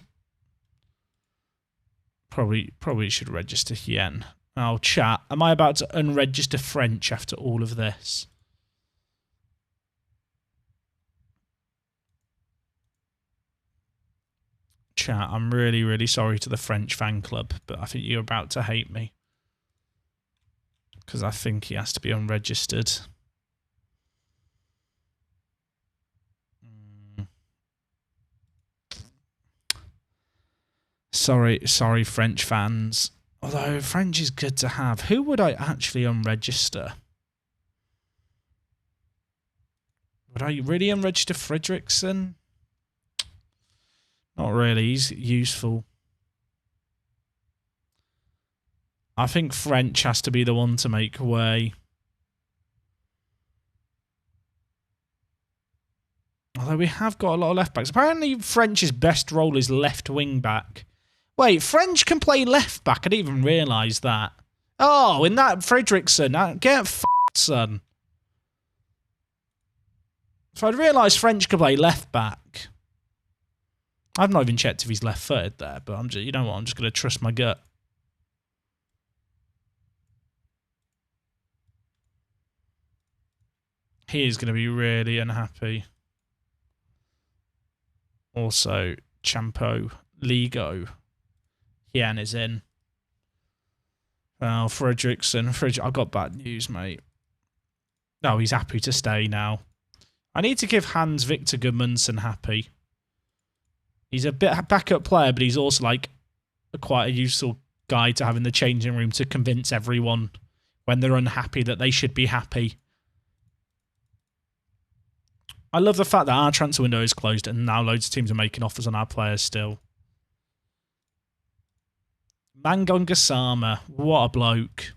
Probably should register Hien. Oh, chat. Am I about to unregister French after all of this? Chat, I'm really, really sorry to the French fan club, but I think you're about to hate me. Because I think he has to be unregistered. Sorry, French fans. Although French is good to have. Who would I actually unregister? Would I really unregister Fredrickson? Not really. He's useful. I think French has to be the one to make way. Although we have got a lot of left backs. Apparently French's best role is left wing back. Wait, French can play left back. I didn't even realise that. Oh, in that Fredrickson. Get f***ed, son. So I'd realised French could play left back. I've not even checked if he's left-footed there, but I'm just, you know what? I'm just going to trust my gut. He is going to be really unhappy. Also, Champo Ligo. Jan is in. Well, Fredrickson. I've got bad news, mate. No, he's happy to stay now. I need to give Hans Victor Gudmundsson happy. He's a bit backup player, but he's also like quite a useful guy to have in the changing room to convince everyone when they're unhappy that they should be happy. I love the fact that our transfer window is closed and now loads of teams are making offers on our players still. Mangongasama, what a bloke.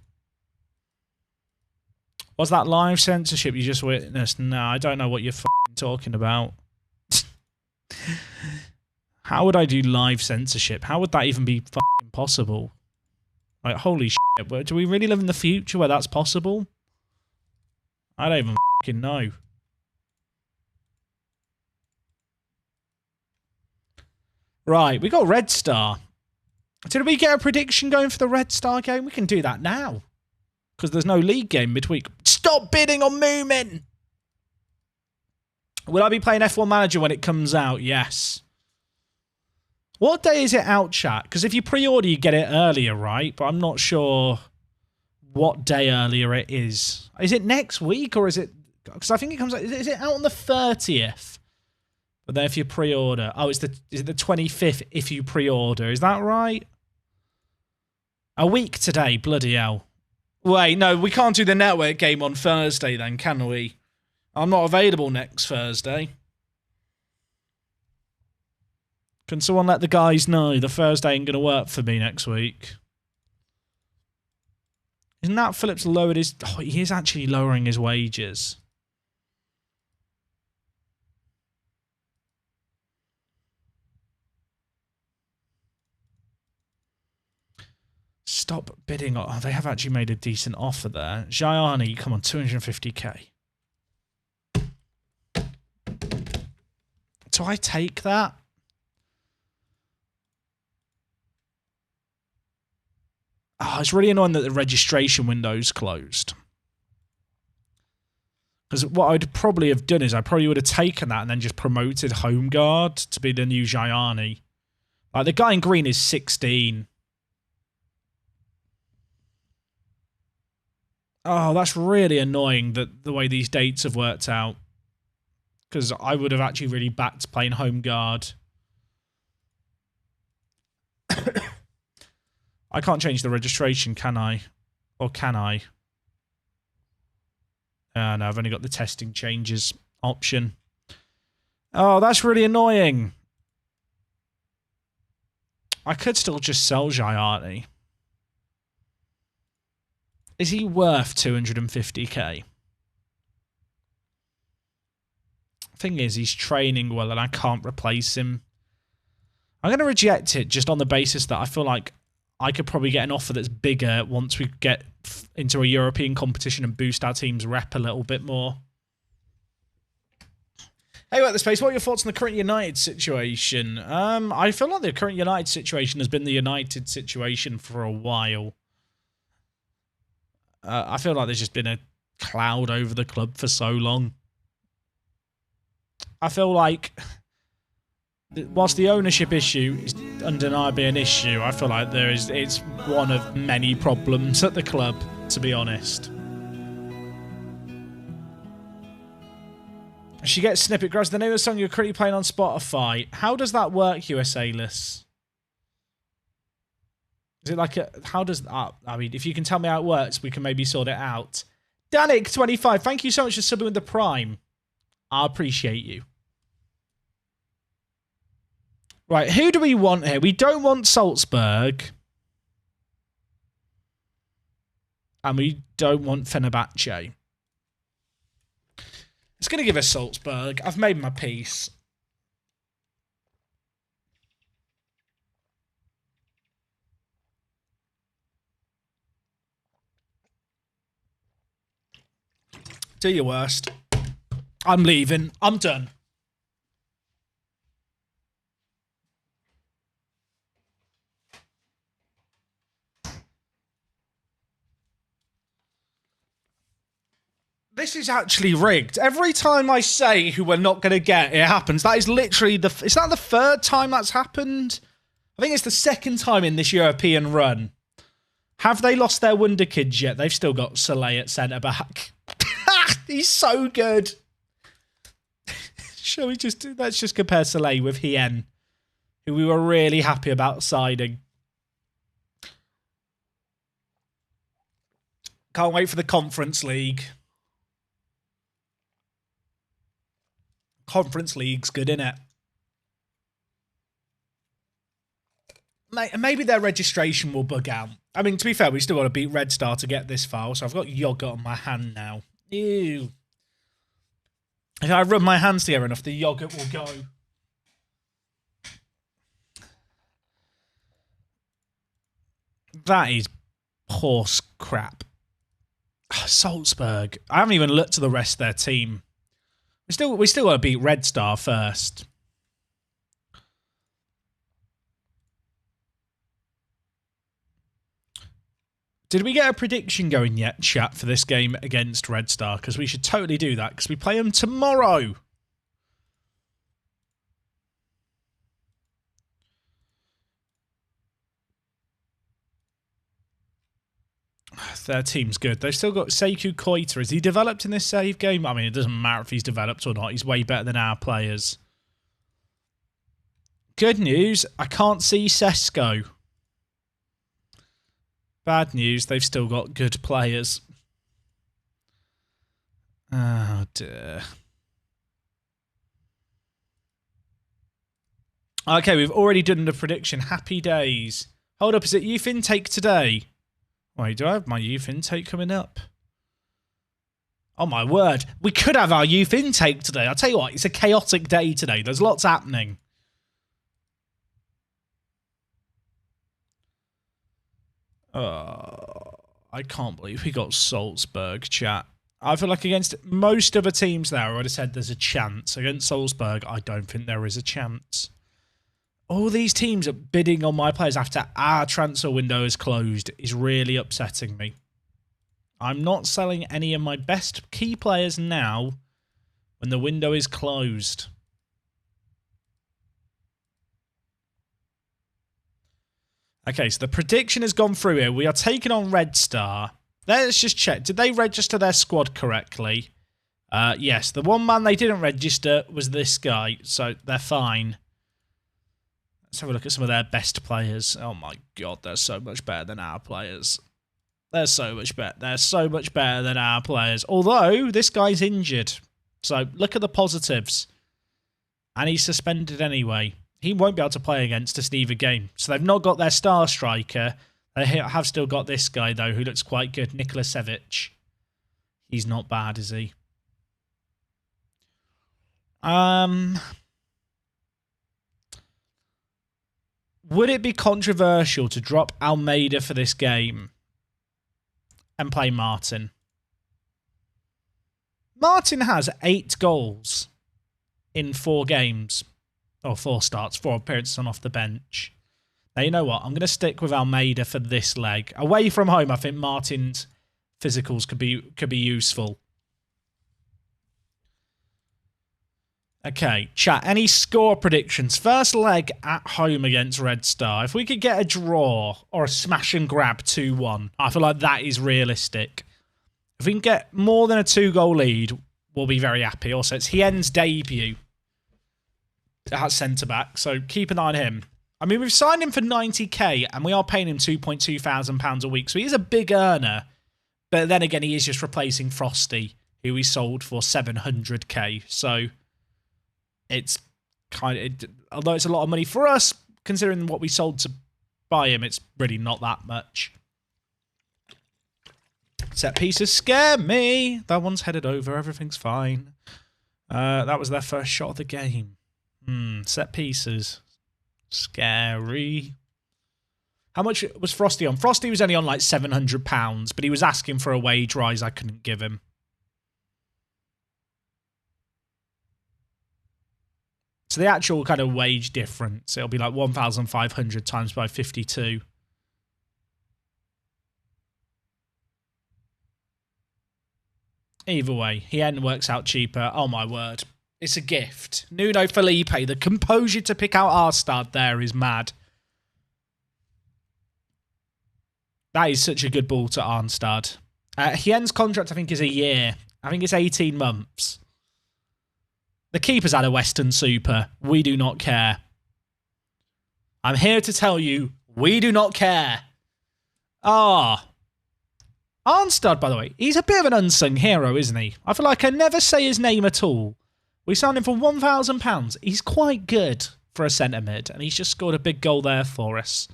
Was that live censorship you just witnessed? No, I don't know what you're talking about. How would I do live censorship? How would that even be possible? Like, holy shit, do we really live in the future where that's possible? I don't even know. Right, we got Red Star. Did we get a prediction going for the Red Star game? We can do that now. Because there's no league game midweek. Stop bidding on Moomin! Will I be playing F1 Manager when it comes out? Yes. What day is it out, chat? Because if you pre-order, you get it earlier, right? But I'm not sure what day earlier it is. Is it next week or is it... Because I think it comes out... Is it out on the 30th? But then if you pre-order... Oh, is it the 25th if you pre-order? Is that right? A week today, bloody hell. Wait, no, we can't do the network game on Thursday then, can we? I'm not available next Thursday. Can someone let the guys know the Thursday ain't going to work for me next week? Isn't that Phillips lowered his... Oh, he is actually lowering his wages. Stop bidding. Oh, they have actually made a decent offer there. Gianni, come on, 250k. Do I take that? Oh, it's really annoying that the registration window's closed. Because what I'd probably have done is I probably would have taken that and then just promoted Homeguard to be the new Gianni. Like, the guy in green is 16. Oh, that's really annoying that the way these dates have worked out. Because I would have actually really backed playing Homeguard. I can't change the registration, can I? Or can I? No, I've only got the testing changes option. Oh, that's really annoying. I could still just sell Gianni. Is he worth 250k? Thing is, he's training well and I can't replace him. I'm going to reject it just on the basis that I feel like I could probably get an offer that's bigger once we get into a European competition and boost our team's rep a little bit more. Hey, what the space? What are your thoughts on the current United situation? I feel like the current United situation has been the United situation for a while. I feel like there's just been a cloud over the club for so long. I feel like whilst the ownership issue is undeniably an issue, I feel like it's one of many problems at the club, to be honest. She gets snippet grabs the name of the song you're currently playing on Spotify. How does that work, USA-less? Is it like a... How does... I mean, if you can tell me how it works, we can maybe sort it out. Danik25, thank you so much for subbing with the Prime. I appreciate you. Right, who do we want here? We don't want Salzburg. And we don't want Fenerbahce. It's going to give us Salzburg. I've made my peace. Do your worst. I'm leaving. I'm done. This is actually rigged. Every time I say who we're not going to get, it happens. That is literally is that the third time that's happened? I think it's the second time in this European run. Have they lost their wonder kids yet? They've still got Soleil at centre-back. He's so good. Shall we let's just compare Soleil with Hien, who we were really happy about signing. Can't wait for the Conference League. Conference League's good, innit? Maybe their registration will bug out. I mean, to be fair, we still got to beat Red Star to get this far, so I've got yogurt on my hand now. Ew. If I rub my hands together enough, the yogurt will go. That is horse crap. Salzburg. I haven't even looked at the rest of their team. We still got to beat Red Star first. Did we get a prediction going yet, chat, for this game against Red Star? Because we should totally do that, because we play them tomorrow. Their team's good. They've still got Sekou Koita. Is he developed in this save game? I mean, it doesn't matter if he's developed or not. He's way better than our players. Good news, I can't see Sesko. Bad news, they've still got good players. Oh, dear. Okay, we've already done the prediction. Happy days. Hold up, is it youth intake today? Wait, do I have my youth intake coming up? Oh, my word. We could have our youth intake today. I'll tell you what, it's a chaotic day today. There's lots happening. I can't believe we got Salzburg, chat. I feel like against most other teams there, I would have said there's a chance. Against Salzburg, I don't think there is a chance. All these teams are bidding on my players after our transfer window is closed is really upsetting me. I'm not selling any of my best key players now when the window is closed. Okay, so the prediction has gone through here. We are taking on Red Star. Let's just check. Did they register their squad correctly? Yes, the one man they didn't register was this guy, so they're fine. Let's have a look at some of their best players. Oh my god, they're so much better than our players. They're so much better. They're so much better than our players. Although, this guy's injured. So, look at the positives. And he's suspended anyway. He won't be able to play against us in either game. So they've not got their star striker. They have still got this guy, though, who looks quite good. Nikolasevic. He's not bad, is he? Would it be controversial to drop Almeida for this game and play Martin? Martin has 8 goals in 4 games. Or 4 starts, 4 appearances on off the bench. Now, you know what? I'm going to stick with Almeida for this leg. Away from home, I think Martin's physicals could be useful. Okay, chat. Any score predictions? First leg at home against Red Star. If we could get a draw or a smash and grab 2-1, I feel like that is realistic. If we can get more than a 2-goal lead, we'll be very happy. Also, it's Hien's debut at centre-back, so keep an eye on him. I mean, we've signed him for 90k, and we are paying him £2,200 a week, so he is a big earner. But then again, he is just replacing Frosty, who we sold for 700k. So it's although it's a lot of money for us, considering what we sold to buy him, it's really not that much. Set pieces scare me. That one's headed over. Everything's fine. That was their first shot of the game. Set pieces. Scary. How much was Frosty on? Frosty was only on like £700, but he was asking for a wage rise I couldn't give him. So the actual kind of wage difference, it'll be like 1,500 times by 52. Either way, Hien works out cheaper. Oh my word. It's a gift. Nuno Felipe, the composure to pick out Arstad there is mad. That is such a good ball to Arnstad. Hien's contract, I think, is a year. I think it's 18 months. The keeper's had a Western Super. We do not care. I'm here to tell you, we do not care. Arnstad, by the way, he's a bit of an unsung hero, isn't he? I feel like I never say his name at all. We signed him for £1,000. He's quite good for a centre mid, and he's just scored a big goal there for us.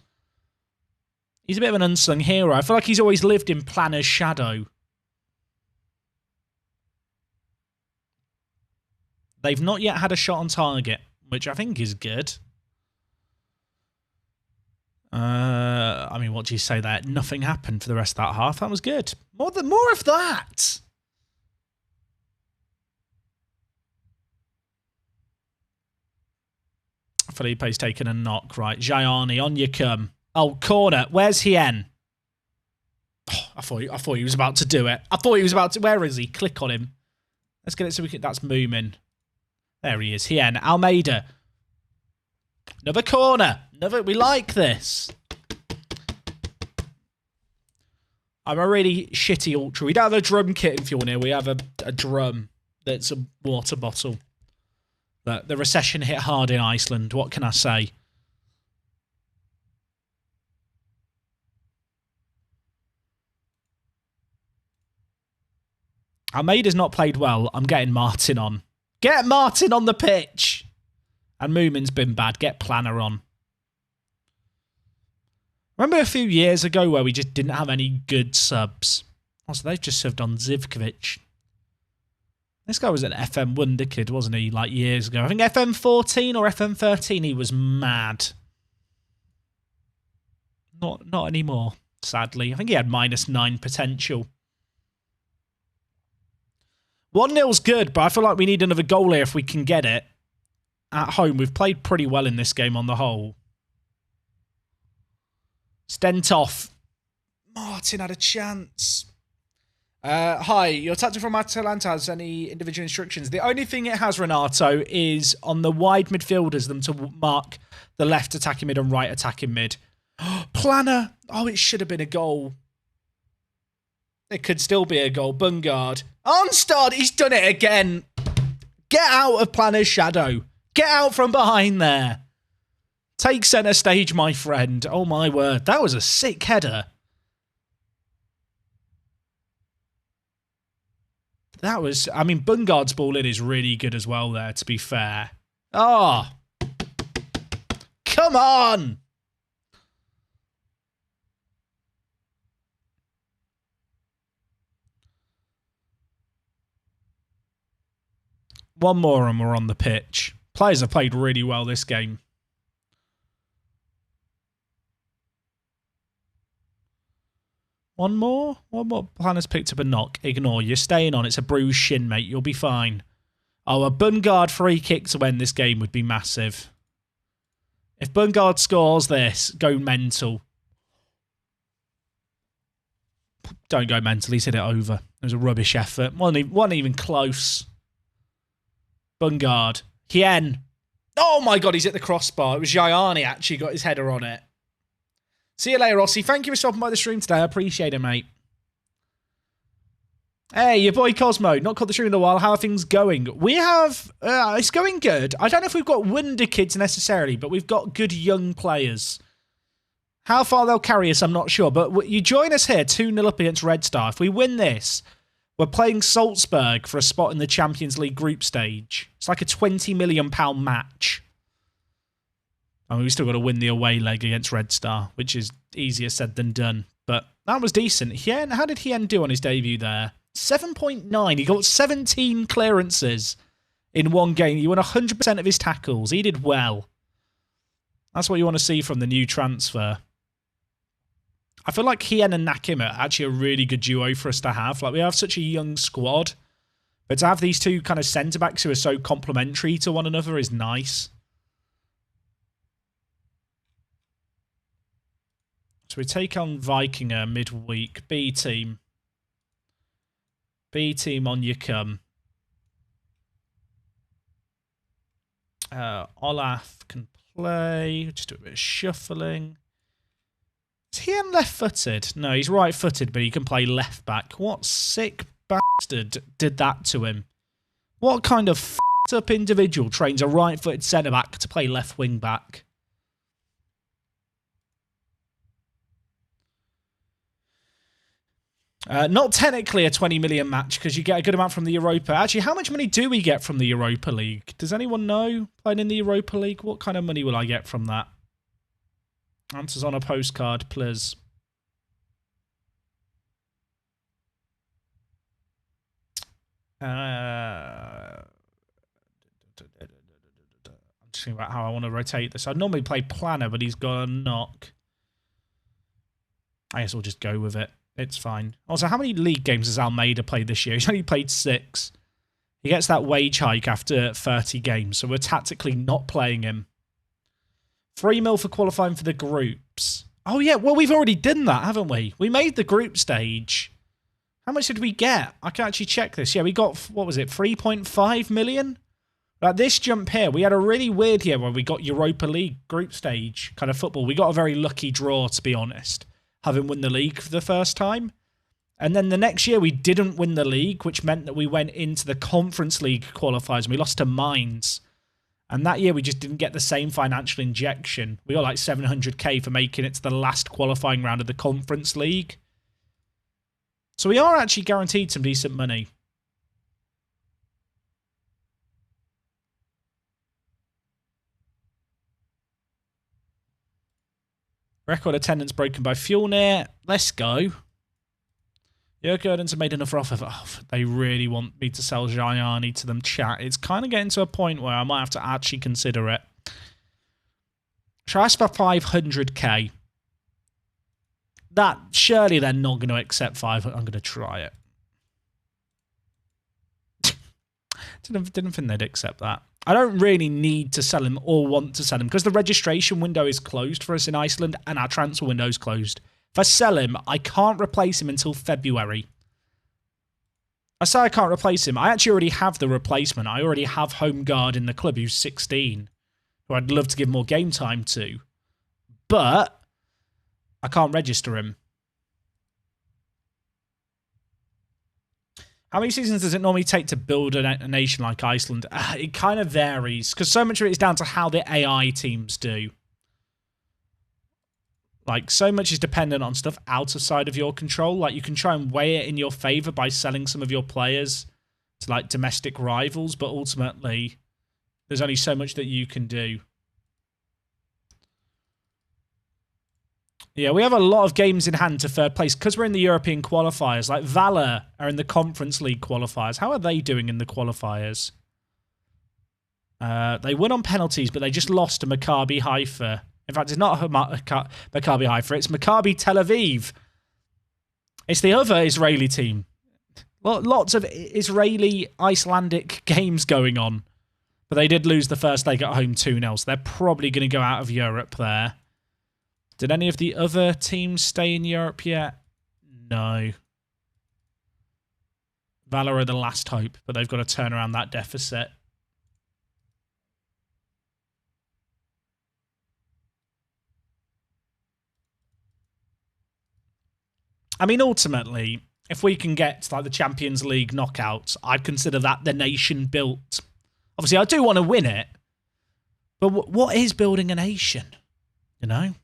He's a bit of an unsung hero. I feel like he's always lived in Planner's shadow. They've not yet had a shot on target, which I think is good. I mean, what do you say there? Nothing happened for the rest of that half. That was good. More of that. Felipe's taken a knock, right? Gianni, on you come. Oh, corner. Where's Hien? Oh, I thought he was about to do it. I thought he was about to. Where is he? Click on him. Let's get it so we can. That's Moomin. There he is. Hien. Almeida. Another corner. We like this. I'm a really shitty ultra. We don't have a drum kit if you're near. We have a drum that's a water bottle. But the recession hit hard in Iceland. What can I say? Almeida's not played well. I'm getting Martin on. Get Martin on the pitch. And Moomin's been bad. Get Planner on. Remember a few years ago where we just didn't have any good subs? Oh, so they've just subbed on Zivkovic. This guy was an FM wonder kid, wasn't he? Like years ago. I think FM 14 or FM 13, he was mad. Not anymore, sadly. I think he had -9 potential. 1-0's good, but I feel like we need another goal here if we can get it. At home, we've played pretty well in this game on the whole. Stenthoff. Martin had a chance. Hi, your tactic from Atalanta has any individual instructions? The only thing it has, Renato, is on the wide midfielders, them to mark the left attacking mid and right attacking mid. Planner. Oh, it should have been a goal. It could still be a goal. Bungard. Arnstad, he's done it again. Get out of Planner's shadow. Get out from behind there. Take centre stage, my friend. Oh, my word. That was a sick header. That was... I mean, Bungard's ball in is really good as well there, to be fair. Oh. Come on. One more and we're on the pitch. Players have played really well this game. One more? Planner's picked up a knock. Ignore. You're staying on. It's a bruised shin, mate. You'll be fine. Oh, a Bungard free kick to win this game would be massive. If Bungard scores this, go mental. Don't go mental. He's hit it over. It was a rubbish effort. Wasn't even close. Bungard. Hien. Oh my God, he's at the crossbar. It was Gianni actually got his header on it. See you later, Rossi. Thank you for stopping by the stream today. I appreciate it, mate. Hey, your boy Cosmo. Not caught the stream in a while. How are things going? We have... it's going good. I don't know if we've got wonder kids necessarily, but we've got good young players. How far they'll carry us, I'm not sure. But you join us here 2-0 up against Red Star. If we win this... We're playing Salzburg for a spot in the Champions League group stage. It's like a £20 million match. I mean, we still got to win the away leg against Red Star, which is easier said than done. But that was decent. Hien, how did Hien do on his debut there? 7.9. He got 17 clearances in one game. He won 100% of his tackles. He did well. That's what you want to see from the new transfer. I feel like Hien and Nakim are actually a really good duo for us to have. Like, we have such a young squad. But to have these two kind of centre-backs who are so complementary to one another is nice. So we take on Vikinger midweek. B team. B team on you come. Olaf can play. Just do a bit of shuffling. Is he left-footed? No, he's right-footed, but he can play left-back. What sick bastard did that to him? What kind of f***ed-up individual trains a right-footed centre-back to play left wing-back? Not technically a 20 million match because you get a good amount from the Europa. Actually, how much money do we get from the Europa League? Does anyone know? Playing in the Europa League, what kind of money will I get from that? Answers on a postcard, please. I'm just thinking about how I want to rotate this. I'd normally play Planner, but he's got a knock. I guess we'll just go with it. It's fine. Also, how many league games has Almeida played this year? He's only played 6. He gets that wage hike after 30 games, so we're tactically not playing him. 3 mil for qualifying for the groups. Oh, yeah. Well, we've already done that, haven't we? We made the group stage. How much did we get? I can actually check this. Yeah, we got, what was it, 3.5 million? Like this jump here, we had a really weird year where we got Europa League group stage kind of football. We got a very lucky draw, to be honest, having won the league for the first time. And then the next year we didn't win the league, which meant that we went into the Conference League qualifiers and we lost to Mainz. And that year we just didn't get the same financial injection. We got like 700k for making it to the last qualifying round of the Conference League. So we are actually guaranteed some decent money. Record attendance broken by Fjolnir. Let's go. Jörg Addons have made another offer. Oh, they really want me to sell Gianni to them, chat. It's kind of getting to a point where I might have to actually consider it. Shall I ask for 500k? That, surely they're not going to accept 500. I'm going to try it. Didn't think they'd accept that. I don't really need to sell him or want to sell him because the registration window is closed for us in Iceland and our transfer window is closed. If I sell him, I can't replace him until February. I say I can't replace him. I actually already have the replacement. I already have home guard in the club who's 16, who I'd love to give more game time to. But I can't register him. How many seasons does it normally take to build a nation like Iceland? It kind of varies, because so much of it is down to how the AI teams do. Like, so much is dependent on stuff outside of your control. Like, you can try and weigh it in your favour by selling some of your players to, like, domestic rivals, but ultimately, there's only so much that you can do. Yeah, we have a lot of games in hand to third place because we're in the European qualifiers. Like, Valor are in the Conference League qualifiers. How are they doing in the qualifiers? They won on penalties, but they just lost to Maccabi Haifa. In fact, it's not Maccabi Haifa, it's Maccabi Tel Aviv. It's the other Israeli team. Lots of Israeli, Icelandic games going on. But they did lose the first leg at home 2-0, so they're probably going to go out of Europe there. Did any of the other teams stay in Europe yet? No. Valor are the last hope, but they've got to turn around that deficit. I mean, ultimately, if we can get to, like, the Champions League knockouts, I'd consider that the nation built. Obviously, I do want to win it, but what is building a nation? You know?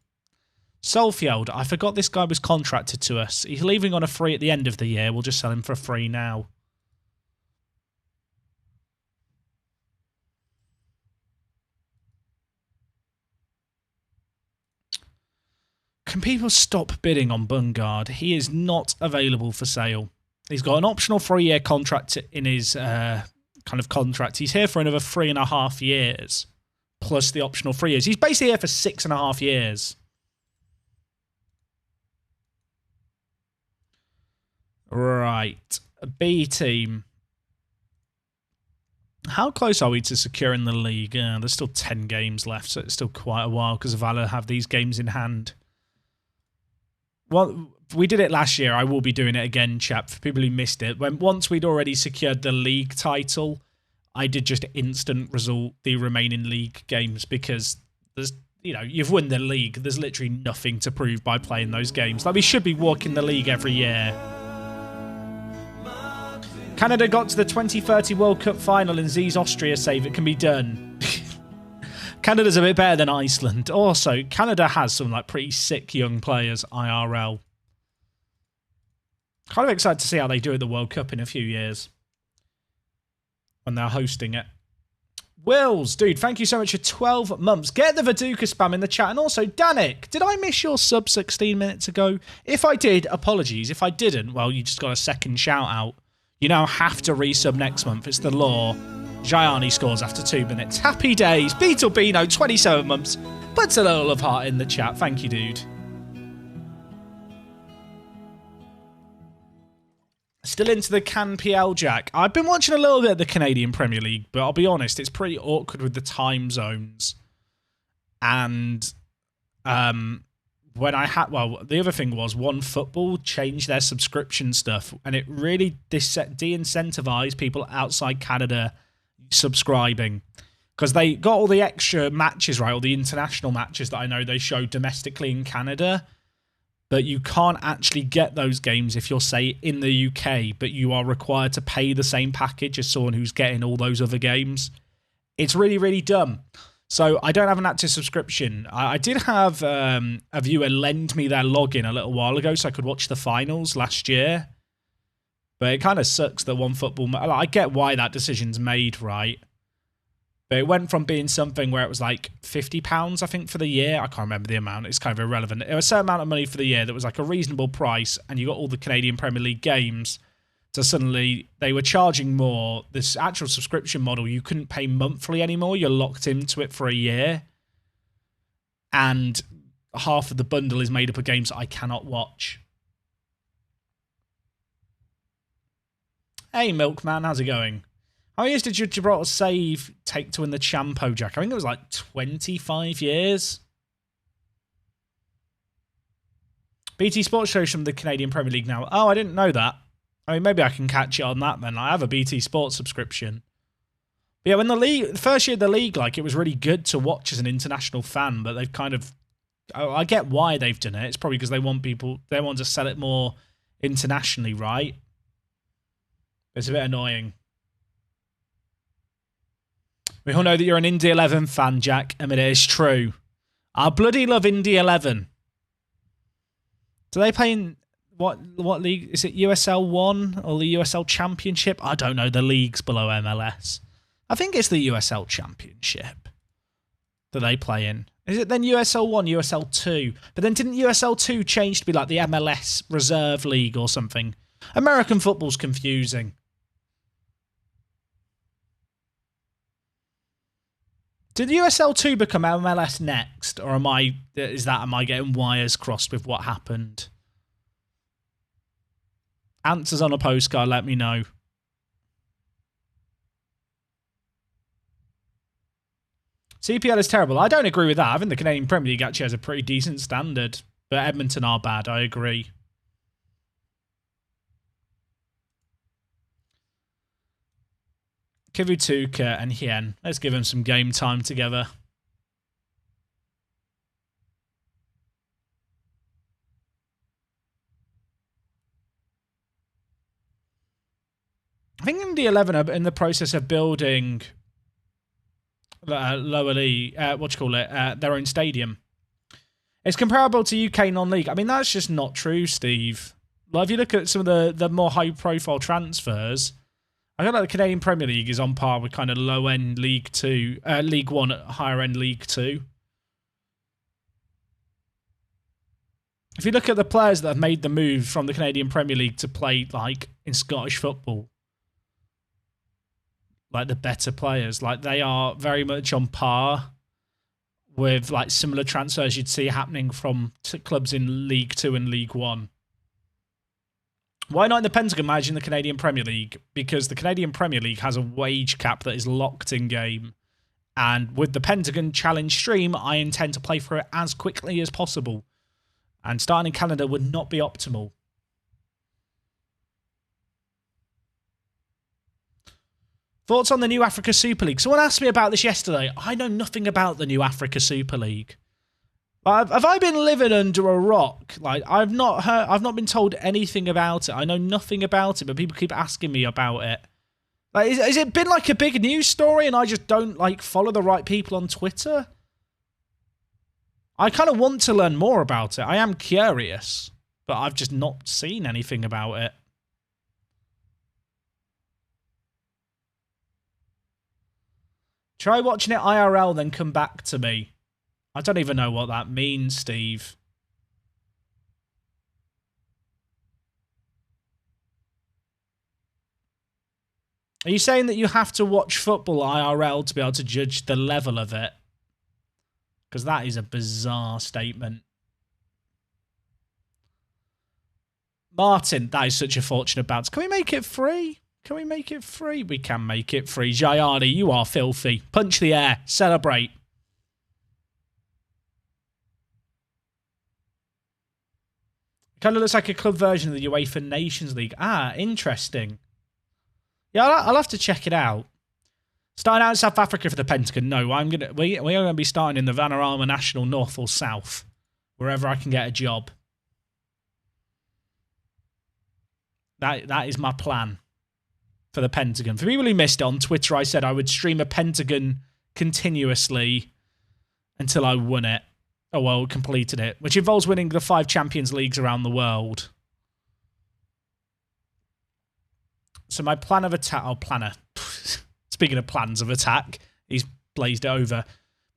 Solfjeld, I forgot this guy was contracted to us. He's leaving on a free at the end of the year. We'll just sell him for a free now. Can people stop bidding on Bungard? He is not available for sale. He's got an optional 3-year contract in his kind of contract. He's here for another 3.5 years, plus the optional 3 years. He's basically here for 6.5 years. Right. B team. How close are we to securing the league? There's still 10 games left, so it's still quite a while because Valor have these games in hand. Well, we did it last year. I will be doing it again, chap, for people who missed it. Once we'd already secured the league title, I did just instant result the remaining league games because there's, you know, you've won the league. There's literally nothing to prove by playing those games. Like, we should be walking the league every year. Canada got to the 2030 World Cup final and Z's Austria save. It can be done. Canada's a bit better than Iceland. Also, Canada has some like pretty sick young players, IRL. Kind of excited to see how they do at the World Cup in a few years when they're hosting it. Wills, dude, thank you so much for 12 months. Get the Viduka spam in the chat. And also, Danik, did I miss your sub 16 minutes ago? If I did, apologies. If I didn't, well, you just got a second shout out. You now have to resub next month. It's the law. Gianni scores after 2 minutes. Happy days. Beetlebino, 27 months. Puts a little love heart in the chat. Thank you, dude. Still into the CanPL, Jack. I've been watching a little bit of the Canadian Premier League, but I'll be honest, it's pretty awkward with the time zones. And when I had, well, the other thing was OneFootball changed their subscription stuff, and it really de-incentivized people outside Canada subscribing because they got all the extra matches, right? All the international matches that I know they show domestically in Canada. But you can't actually get those games if you're, say, in the UK, but you are required to pay the same package as someone who's getting all those other games. It's really, really dumb. So I don't have an active subscription. I did have a viewer lend me their login a little while ago so I could watch the finals last year. But it kind of sucks that OneFootball... I get why that decision's made, right? But it went from being something where it was like £50, I think, for the year. I can't remember the amount. It's kind of irrelevant. It was a certain amount of money for the year that was like a reasonable price, and you got all the Canadian Premier League games. So suddenly they were charging more. This actual subscription model, you couldn't pay monthly anymore. You're locked into it for a year. And half of the bundle is made up of games that I cannot watch. Hey, Milkman, how's it going? How many years did your Gibraltar save take to win the CHAMPO, Jack? I think it was like 25 years. BT Sports shows from the Canadian Premier League now. Oh, I didn't know that. I mean, maybe I can catch it on that then. I have a BT Sports subscription. But yeah, when the first year of the league, like, it was really good to watch as an international fan, but they've kind of... I get why they've done it. It's probably because they want to sell it more internationally, right? It's a bit annoying. We all know that you're an Indy 11 fan, Jack. I mean, it is true. I bloody love Indy 11. Do they play in what league? Is it USL 1 or the USL Championship? I don't know. The leagues below MLS. I think it's the USL Championship that they play in. Is it then USL 1, USL 2? But then didn't USL 2 change to be like the MLS Reserve League or something? American football's confusing. Did USL 2 become MLS next? Or am I getting wires crossed with what happened? Answers on a postcard, let me know. CPL is terrible. I don't agree with that. I think the Canadian Premier League actually has a pretty decent standard. But Edmonton are bad, I agree. Kivutuka and Hien. Let's give them some game time together. I think Indy 11 are in the process of building lower league, their own stadium. It's comparable to UK non-league. I mean, that's just not true, Steve. Like, if you look at some of the more high-profile transfers, I feel like the Canadian Premier League is on par with kind of low-end League 2, League 1 at higher-end League 2. If you look at the players that have made the move from the Canadian Premier League to play, like, in Scottish football, like, the better players, like, they are very much on par with, like, similar transfers you'd see happening from clubs in League 2 and League 1. Why not in the Pentagon managing the Canadian Premier League? Because the Canadian Premier League has a wage cap that is locked in game. And with the Pentagon Challenge stream, I intend to play for it as quickly as possible. And starting in Canada would not be optimal. Thoughts on the new Africa Super League? Someone asked me about this yesterday. I know nothing about the new Africa Super League. Have I been living under a rock? Like, I've not been told anything about it. I know nothing about it, but people keep asking me about it. Like, has it been like a big news story and I just don't like follow the right people on Twitter? I kind of want to learn more about it. I am curious, but I've just not seen anything about it. Try watching it IRL, then come back to me. I don't even know what that means, Steve. Are you saying that you have to watch football IRL to be able to judge the level of it? Because that is a bizarre statement. Martin, that is such a fortunate bounce. Can we make it free? Can we make it free? We can make it free. Jayani, you are filthy. Punch the air. Celebrate. Kind of looks like a club version of the UEFA Nations League. Ah, interesting. Yeah, I'll have to check it out. Starting out in South Africa for the Pentagon. No, we are going to be starting in the Vanarama National North or South, wherever I can get a job. That is my plan for the Pentagon. For people who missed it, on Twitter, I said I would stream a Pentagon continuously until I won it. Oh, well, completed it, which involves winning the 5 Champions Leagues around the world. So my plan of attack... Oh, planner. Speaking of plans of attack, he's blazed it over.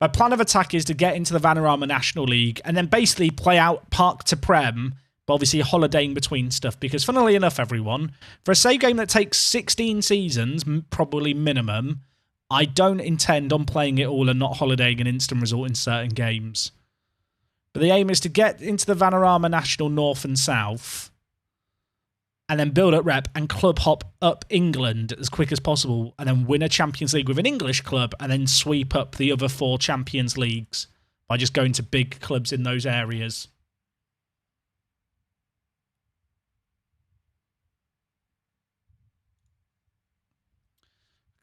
My plan of attack is to get into the Vanarama National League and then basically play out Park to Prem, but obviously holidaying between stuff. Because funnily enough, everyone, for a save game that takes 16 seasons, probably minimum, I don't intend on playing it all and not holidaying an instant result in certain games. But the aim is to get into the Vanarama National North and South and then build up rep and club hop up England as quick as possible and then win a Champions League with an English club and then sweep up the other 4 Champions Leagues by just going to big clubs in those areas.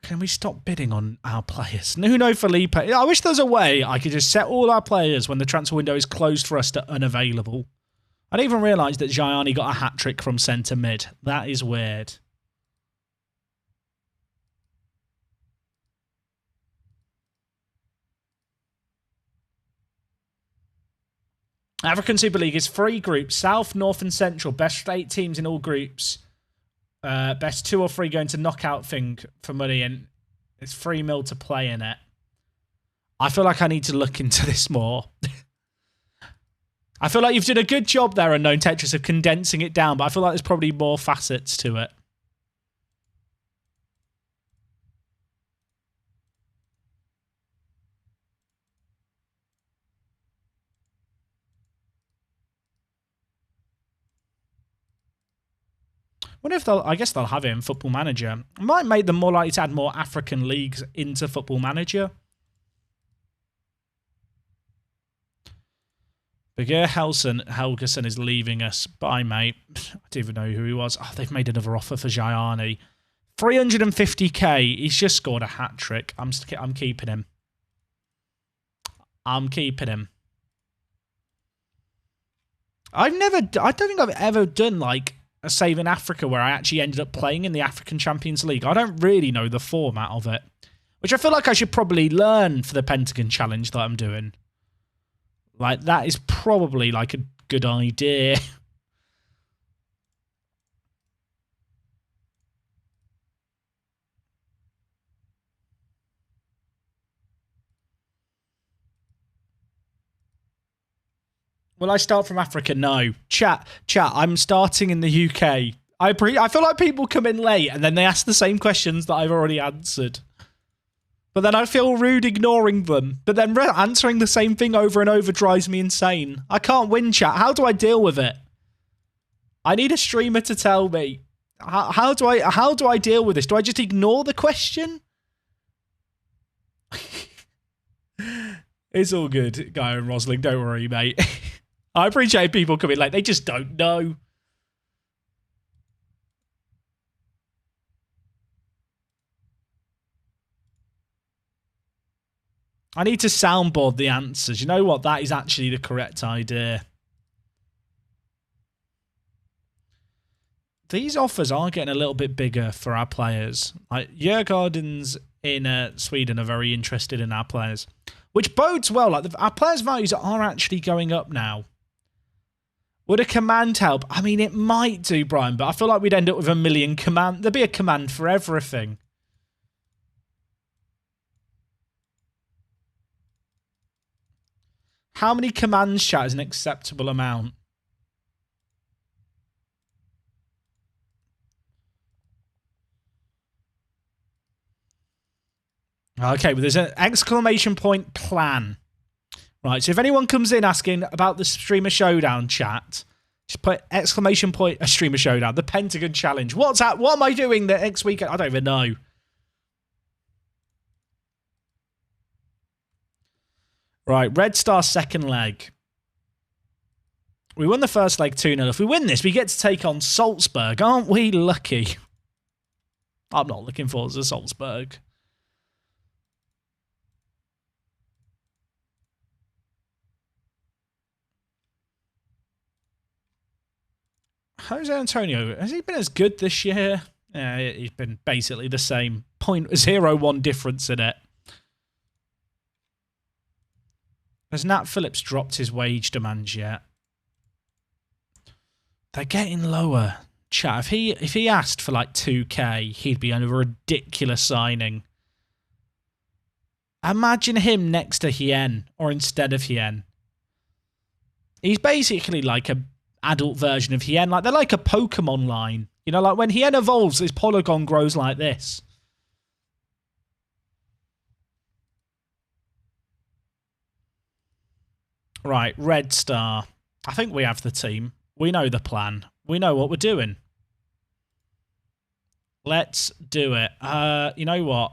Can we stop bidding on our players? Nuno Felipe. I wish there was a way I could just set all our players when the transfer window is closed for us to unavailable. I didn't even realise that Gianni got a hat-trick from centre mid. That is weird. African Super League is 3 groups. South, North and Central. Best 8 teams in all groups. Best 2 or 3 going to knockout thing for money, and it's 3 mil to play in it. I feel like I need to look into this more. I feel like you've done a good job there, Unknown Tetris, of condensing it down, but I feel like there's probably more facets to it. I wonder if I guess they'll have it in Football Manager. It might make them more likely to add more African leagues into Football Manager. Birger Helgeson is leaving us. Bye, mate. I don't even know who he was. Oh, they've made another offer for Gianni. 350k. He's just scored a hat-trick. I'm keeping him. I'm keeping him. I don't think I've ever done, like, a save in Africa where I actually ended up playing in the African Champions League. I don't really know the format of it, which I feel like I should probably learn for the Pentagon Challenge that I'm doing. Like, that is probably, like, a good idea. Will I start from Africa? No. Chat, I'm starting in the UK. I feel like people come in late and then they ask the same questions that I've already answered. But then I feel rude ignoring them. But then answering the same thing over and over drives me insane. I can't win, chat. How do I deal with it? I need a streamer to tell me. How do I deal with this? Do I just ignore the question? It's all good, Guy and Rosling. Don't worry, mate. I appreciate people coming late. They just don't know. I need to soundboard the answers. You know what? That is actually the correct idea. These offers are getting a little bit bigger for our players. Like Addons in Sweden are very interested in our players, which bodes well. Like our players' values are actually going up now. Would a command help? I mean, it might do, Brian, but I feel like we'd end up with a million command. There'd be a command for everything. How many commands, chat, is an acceptable amount? Okay, well, there's an exclamation point plan. Right, so if anyone comes in asking about the Streamer Showdown chat, just put exclamation point, a Streamer Showdown, the Pentagon Challenge. What's that? What am I doing the next week? I don't even know. Right, Red Star second leg. We won the first leg 2-0. If we win this, we get to take on Salzburg. Aren't we lucky? I'm not looking forward to Salzburg. Jose Antonio, has he been as good this year? Yeah, he's been basically the same. 0.01 difference in it. Has Nat Phillips dropped his wage demands yet? They're getting lower. Chat, if he asked for like 2k, he'd be on a ridiculous signing. Imagine him next to Hien, or instead of Hien. He's basically like a adult version of Hien. Like, they're like a Pokemon line. You know, like when Hien evolves, his polygon grows like this. Right, Red Star. I think we have the team. We know the plan. We know what we're doing. Let's do it. You know what?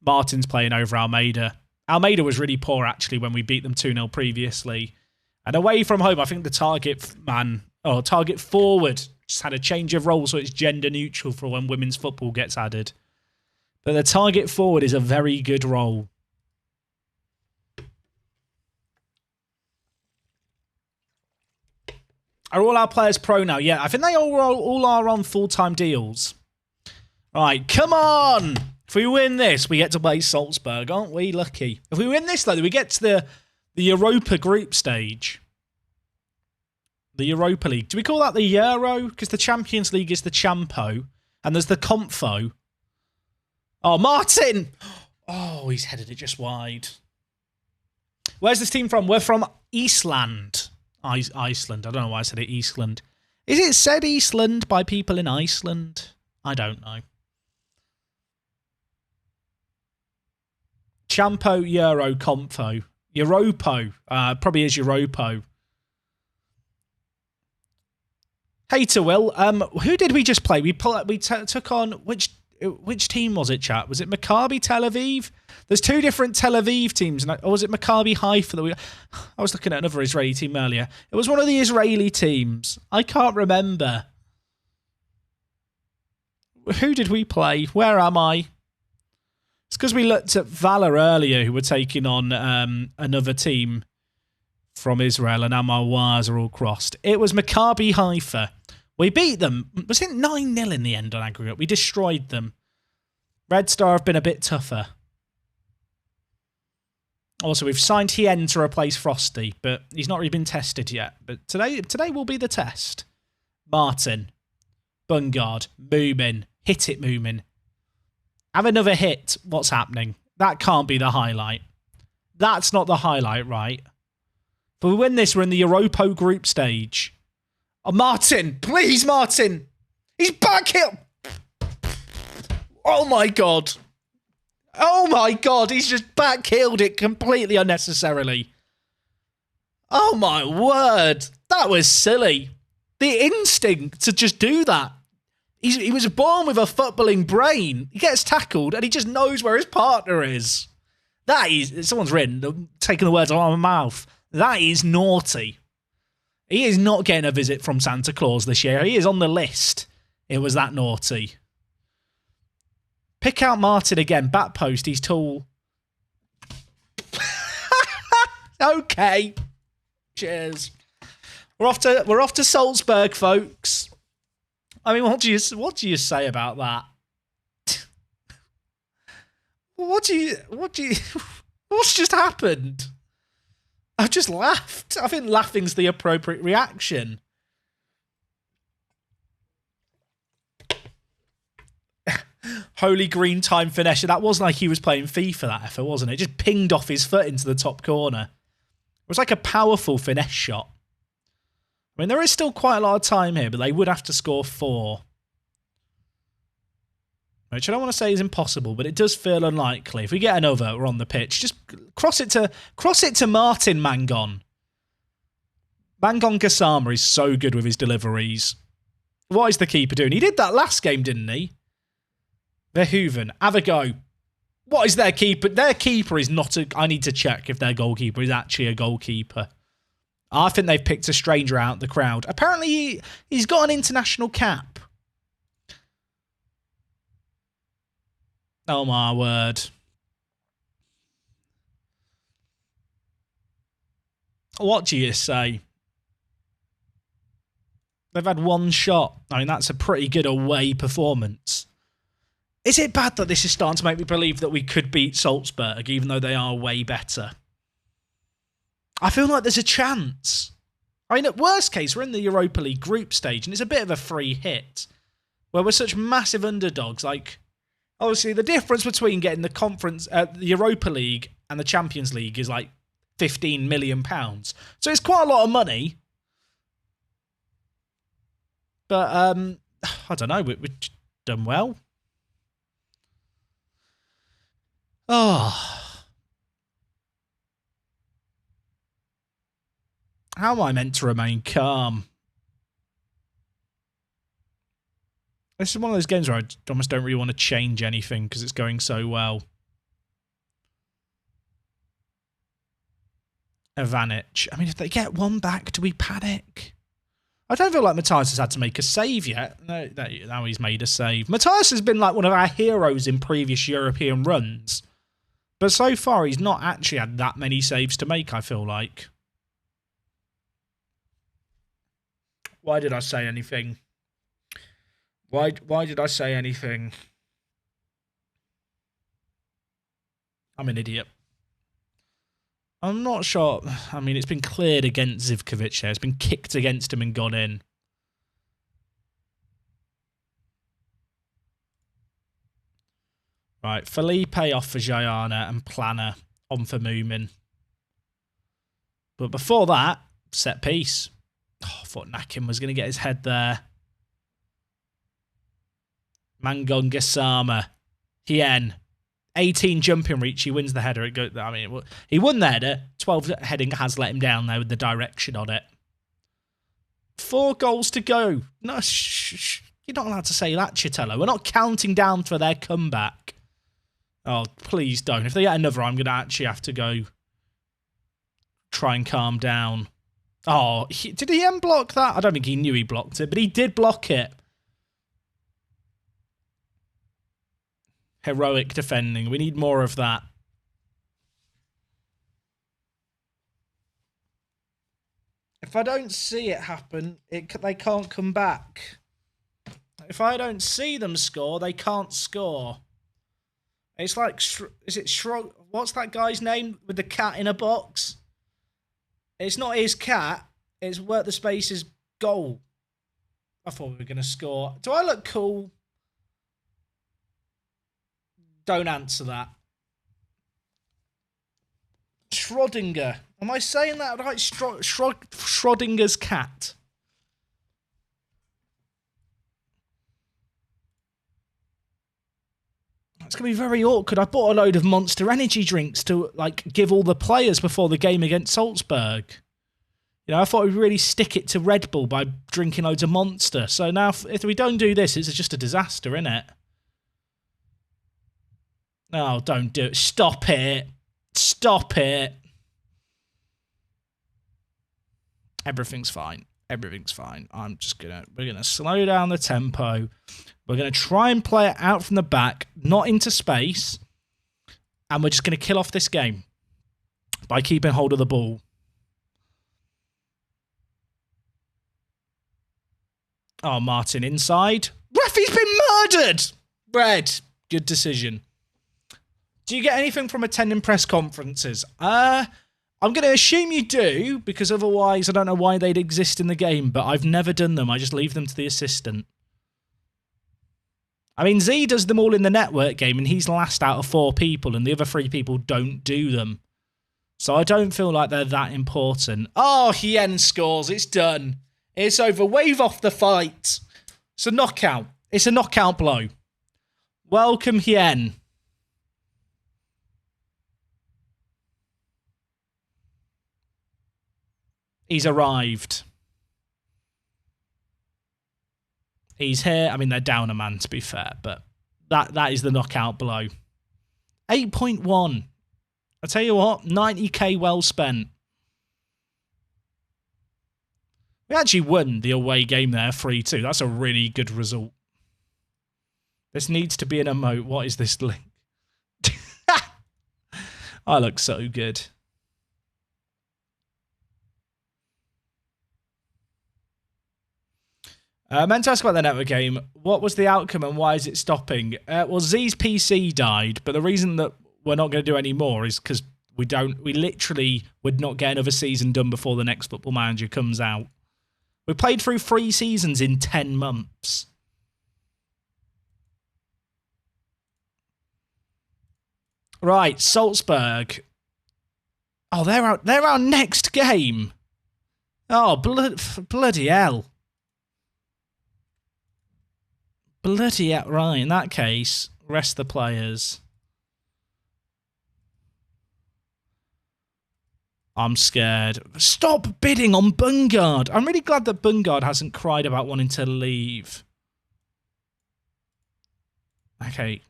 Martin's playing over Almeida. Almeida was really poor, actually, when we beat them 2-0 previously. And away from home, I think the target man, or target forward, just had a change of role, so it's gender neutral for when women's football gets added. But the target forward is a very good role. Are all our players pro now? Yeah, I think they all are on full-time deals. Right, come on! If we win this, we get to play Salzburg. Aren't we lucky? If we win this, though, we get to the Europa group stage. The Europa League. Do we call that the Euro? Because the Champions League is the Champo. And there's the Confo. Oh, Martin! Oh, he's headed it just wide. Where's this team from? We're from Iceland. Iceland. I don't know why I said it Eastland. Is it said Eastland by people in Iceland? I don't know. Champo, Euro, Confo. Europo. Probably is Europo. Hey to Will. Who did we just play? We took on which team was it, chat? Was it Maccabi Tel Aviv? There's two different Tel Aviv teams, or was it Maccabi Haifa? I was looking at another Israeli team earlier. It was one of the Israeli teams. I can't remember. Who did we play? Where am I? It's because we looked at Valor earlier, who were taking on another team from Israel, and now my wires are all crossed. It was Maccabi Haifa. We beat them. Was it 9-0 in the end on aggregate? We destroyed them. Red Star have been a bit tougher. Also, we've signed Hien to replace Frosty, but he's not really been tested yet. But today will be the test. Martin. Bungard. Moomin. Hit it, Moomin. Have another hit. What's happening? That can't be the highlight. That's not the highlight, right? If we win this, we're in the Europa group stage. Oh, Martin! Please, Martin! He's back here! Oh, my God. Oh, my God. He's just back-heeled it completely unnecessarily. Oh, my word. That was silly. The instinct to just do that. He was born with a footballing brain. He gets tackled and he just knows where his partner is. That is, someone's written, taking the words out of my mouth. That is naughty. He is not getting a visit from Santa Claus this year. He is on the list. It was that naughty. Pick out Martin again. Back post. He's tall. Okay. Cheers. We're off to Salzburg, folks. I mean, what do you say about that? What's just happened? I've just laughed. I think laughing's the appropriate reaction. Holy green time finisher. That wasn't like he was playing FIFA, that effort, wasn't it? Just pinged off his foot into the top corner. It was like a powerful finesse shot. I mean, there is still quite a lot of time here, but they would have to score 4. Which I don't want to say is impossible, but it does feel unlikely. If we get another, we're on the pitch. Just cross it to Martin Mangon. Mangon Gassama is so good with his deliveries. What is the keeper doing? He did that last game, didn't he? Verhoeven, have a go. What is their keeper? Their keeper is not a... I need to check if their goalkeeper is actually a goalkeeper. I think they've picked a stranger out the crowd. Apparently, he's got an international cap. Oh, my word. What do you say? They've had one shot. I mean, that's a pretty good away performance. Is it bad that this is starting to make me believe that we could beat Salzburg, even though they are way better? I feel like there's a chance. I mean, at worst case, we're in the Europa League group stage, and it's a bit of a free hit, where we're such massive underdogs. Like, obviously, the difference between getting the the Europa League and the Champions League is like £15 million. So it's quite a lot of money. But, I don't know, we've done well. Oh. How am I meant to remain calm? This is one of those games where I almost don't really want to change anything because it's going so well. Ivanic. I mean, if they get one back, do we panic? I don't feel like Matthias has had to make a save yet. No, now he's made a save. Matthias has been like one of our heroes in previous European runs. But so far, he's not actually had that many saves to make, I feel like. Why did I say anything? Why did I say anything? I'm an idiot. I'm not sure. I mean, it's been cleared against Zivkovic there. It's been kicked against him and gone in. Right, Felipe off for Jayana and Planner on for Moomin. But before that, set piece. Oh, I thought Nakin was going to get his head there. Mangon Gassama. Hien. 18 jumping reach. He wins the header. He won the header. 12 heading has let him down there with the direction on it. 4 goals to go. No, you're not allowed to say that, Chitello. We're not counting down for their comeback. Oh, please don't. If they get another, I'm going to actually have to go try and calm down. Oh, did he unblock that? I don't think he knew he blocked it, but he did block it. Heroic defending. We need more of that. If I don't see it happen, they can't come back. If I don't see them score, they can't score. It's like, is it Shrug? What's that guy's name with the cat in a box? It's not his cat. It's where the space is goal. I thought we were going to score. Do I look cool? Don't answer that. Schrodinger. Am I saying that right? Schrodinger's cat. It's going to be very awkward. I bought a load of Monster Energy drinks to like give all the players before the game against Salzburg. You know, I thought we'd really stick it to Red Bull by drinking loads of Monster. So now, if we don't do this, it's just a disaster, isn't it? Oh, don't do it. Stop it. Stop it. Everything's fine. Everything's fine. We're gonna slow down the tempo. We're gonna try and play it out from the back, not into space. And we're just gonna kill off this game by keeping hold of the ball. Oh, Martin inside. Referee's been murdered! Red, good decision. Do you get anything from attending press conferences? I'm going to assume you do, because otherwise I don't know why they'd exist in the game, but I've never done them. I just leave them to the assistant. I mean, Z does them all in the network game, and he's last out of 4 people, and the other 3 people don't do them. So I don't feel like they're that important. Oh, Hien scores. It's done. It's over. Wave off the fight. It's a knockout. It's a knockout blow. Welcome, Hien. He's arrived. He's here. I mean, they're down a man, to be fair, but that is the knockout blow. 8.1. I tell you what, 90k well spent. We actually won the away game there, 3-2. That's a really good result. This needs to be an emote. What is this link? I look so good. Meant to ask about the network game. What was the outcome and why is it stopping? Well, Z's PC died, but the reason that we're not going to do any more is because we literally would not get another season done before the next Football Manager comes out. We played through 3 seasons in 10 months. Right, Salzburg. Oh, they're our next game. Oh, bloody hell. Bloody hell. Right, in that case, rest the players. I'm scared. Stop bidding on Bungard. I'm really glad that Bungard hasn't cried about wanting to leave. Okay.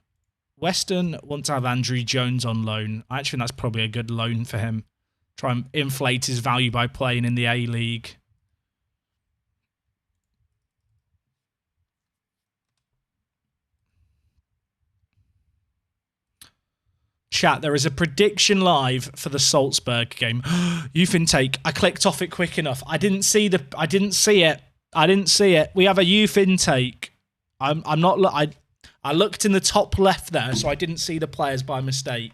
Western want to have Andrew Jones on loan. I actually think that's probably a good loan for him. Try and inflate his value by playing in the A-League. Chat, there is a prediction live for the Salzburg game. Youth intake. I clicked off it quick enough. I didn't see it. We have a youth intake. I looked in the top left there, so I didn't see the players by mistake.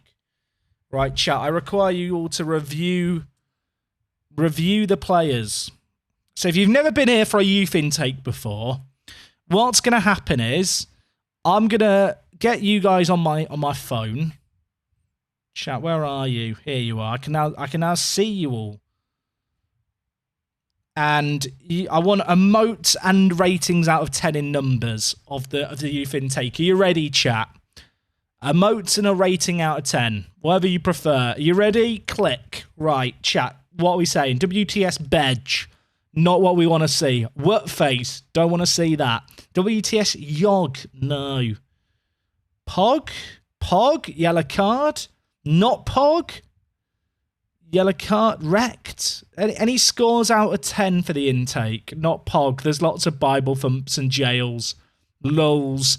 Right, chat. I require you all to review the players. So if you've never been here for a youth intake before, what's going to happen is I'm going to get you guys on my phone. Chat, where are you? Here you are. I can now see you all. And I want emotes and ratings out of 10 in numbers of the youth intake. Are you ready, chat? Emotes and a rating out of 10. Whatever you prefer. Are you ready? Click. Right, chat. What are we saying? WTS Bedge. Not what we want to see. What face? Don't want to see that. WTS Yog. No. Pog? Pog? Yellow card? Not Pog? Yellow card? Wrecked? Any scores out of 10 for the intake? Not Pog. There's lots of Bible thumps and jails. Lulz.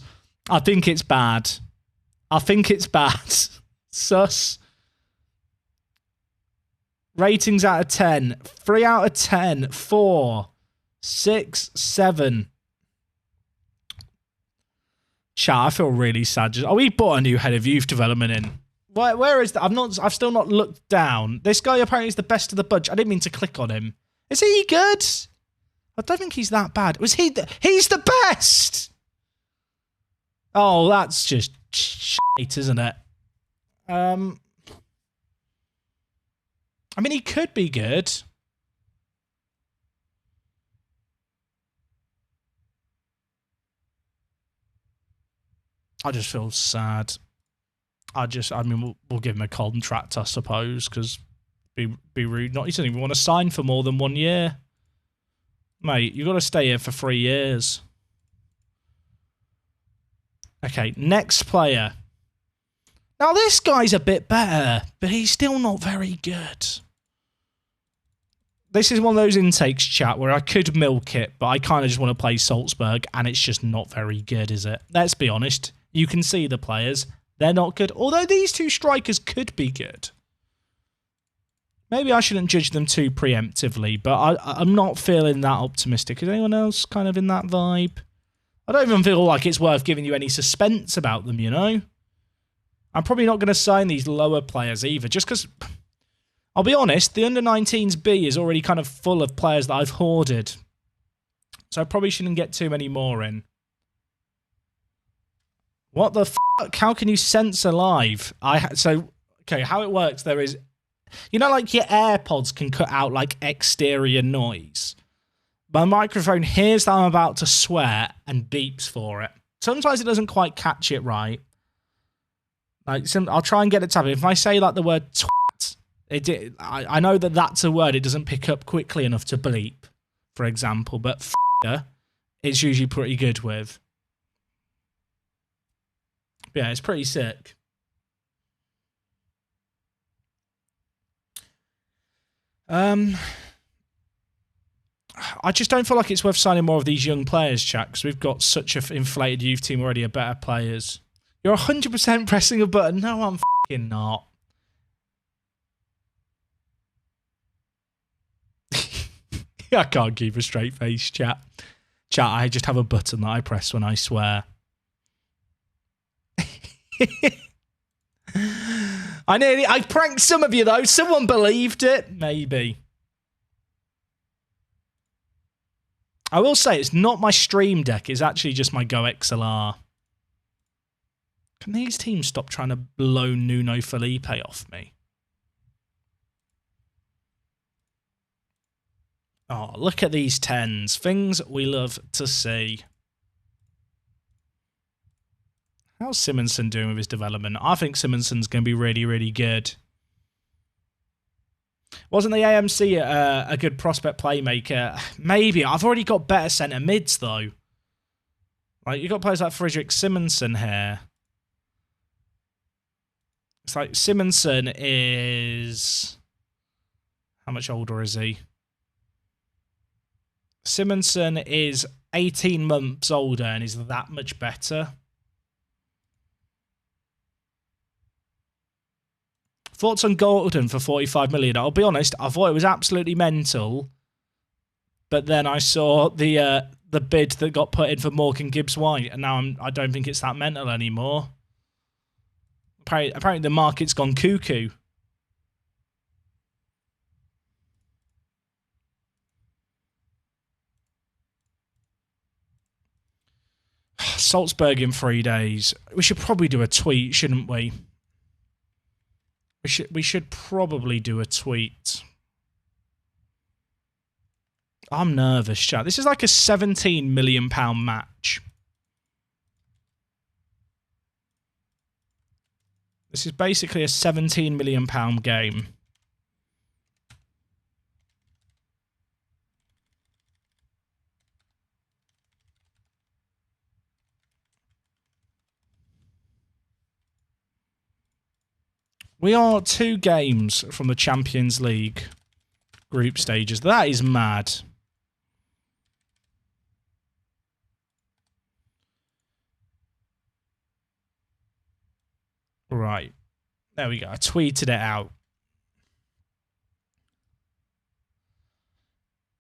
I think it's bad. I think it's bad. Sus. Ratings out of 10. 3 out of 10. 4. 6. 7. Chat, I feel really sad. Oh, we bought a new head of youth development in. Where is that? I've still not looked down. This guy apparently is the best of the bunch. I didn't mean to click on him. Is he good? I don't think he's that bad. He's the best! Oh, that's just shit, isn't it? I mean, he could be good. I just feel sad. I mean, we'll give him a contract, I suppose, because be rude. Not, he doesn't even want to sign for more than 1 year. Mate, you've got to stay here for 3 years. Okay, next player. Now, this guy's a bit better, but he's still not very good. This is one of those intakes, chat, where I could milk it, but I kind of just want to play Salzburg, and it's just not very good, is it? Let's be honest. You can see the players. They're not good. Although these two strikers could be good. Maybe I shouldn't judge them too preemptively, but I'm not feeling that optimistic. Is anyone else kind of in that vibe? I don't even feel like it's worth giving you any suspense about them, you know? I'm probably not going to sign these lower players either, just because, I'll be honest, the under-19s B is already kind of full of players that I've hoarded. So I probably shouldn't get too many more in. What the fuck? How can you censor live? Okay, how it works there is, you know, like your AirPods can cut out like exterior noise. My microphone hears that I'm about to swear and beeps for it. Sometimes it doesn't quite catch it right. Like, I'll try and get it to happen. If I say like the word twat, I know that that's a word it doesn't pick up quickly enough to bleep, for example, but f***er, it's usually pretty good with. Yeah, it's pretty sick. I just don't feel like it's worth signing more of these young players, chat, because we've got such an inflated youth team already of better players. You're 100% pressing a button. No, I'm f***ing not. I can't keep a straight face, chat. Chat, I just have a button that I press when I swear. I pranked some of you, though. Someone believed it. Maybe. I will say it's not my Stream Deck. It's actually just my Go XLR. Can these teams stop trying to blow Nuno Felipe off me? Oh, look at these 10s. Things we love to see. How's Simonson doing with his development? I think Simonson's going to be really, really good. Wasn't the AMC a good prospect playmaker? Maybe. I've already got better centre mids, though. Like, you've got players like Frederick Simonson here. It's like Simonson is... How much older is he? Simonson is 18 months older and is that much better. Thoughts on Gordon for 45 million? I'll be honest, I thought it was absolutely mental. But then I saw the bid that got put in for Morgan Gibbs-White, and now I don't think it's that mental anymore. Apparently the market's gone cuckoo. Salzburg in 3 days. We should probably do a tweet, shouldn't we? We should probably do a tweet. I'm nervous, chat. This is like a £17 million match. This is basically a £17 million game. We are 2 games from the Champions League group stages. That is mad. Right. There we go. I tweeted it out.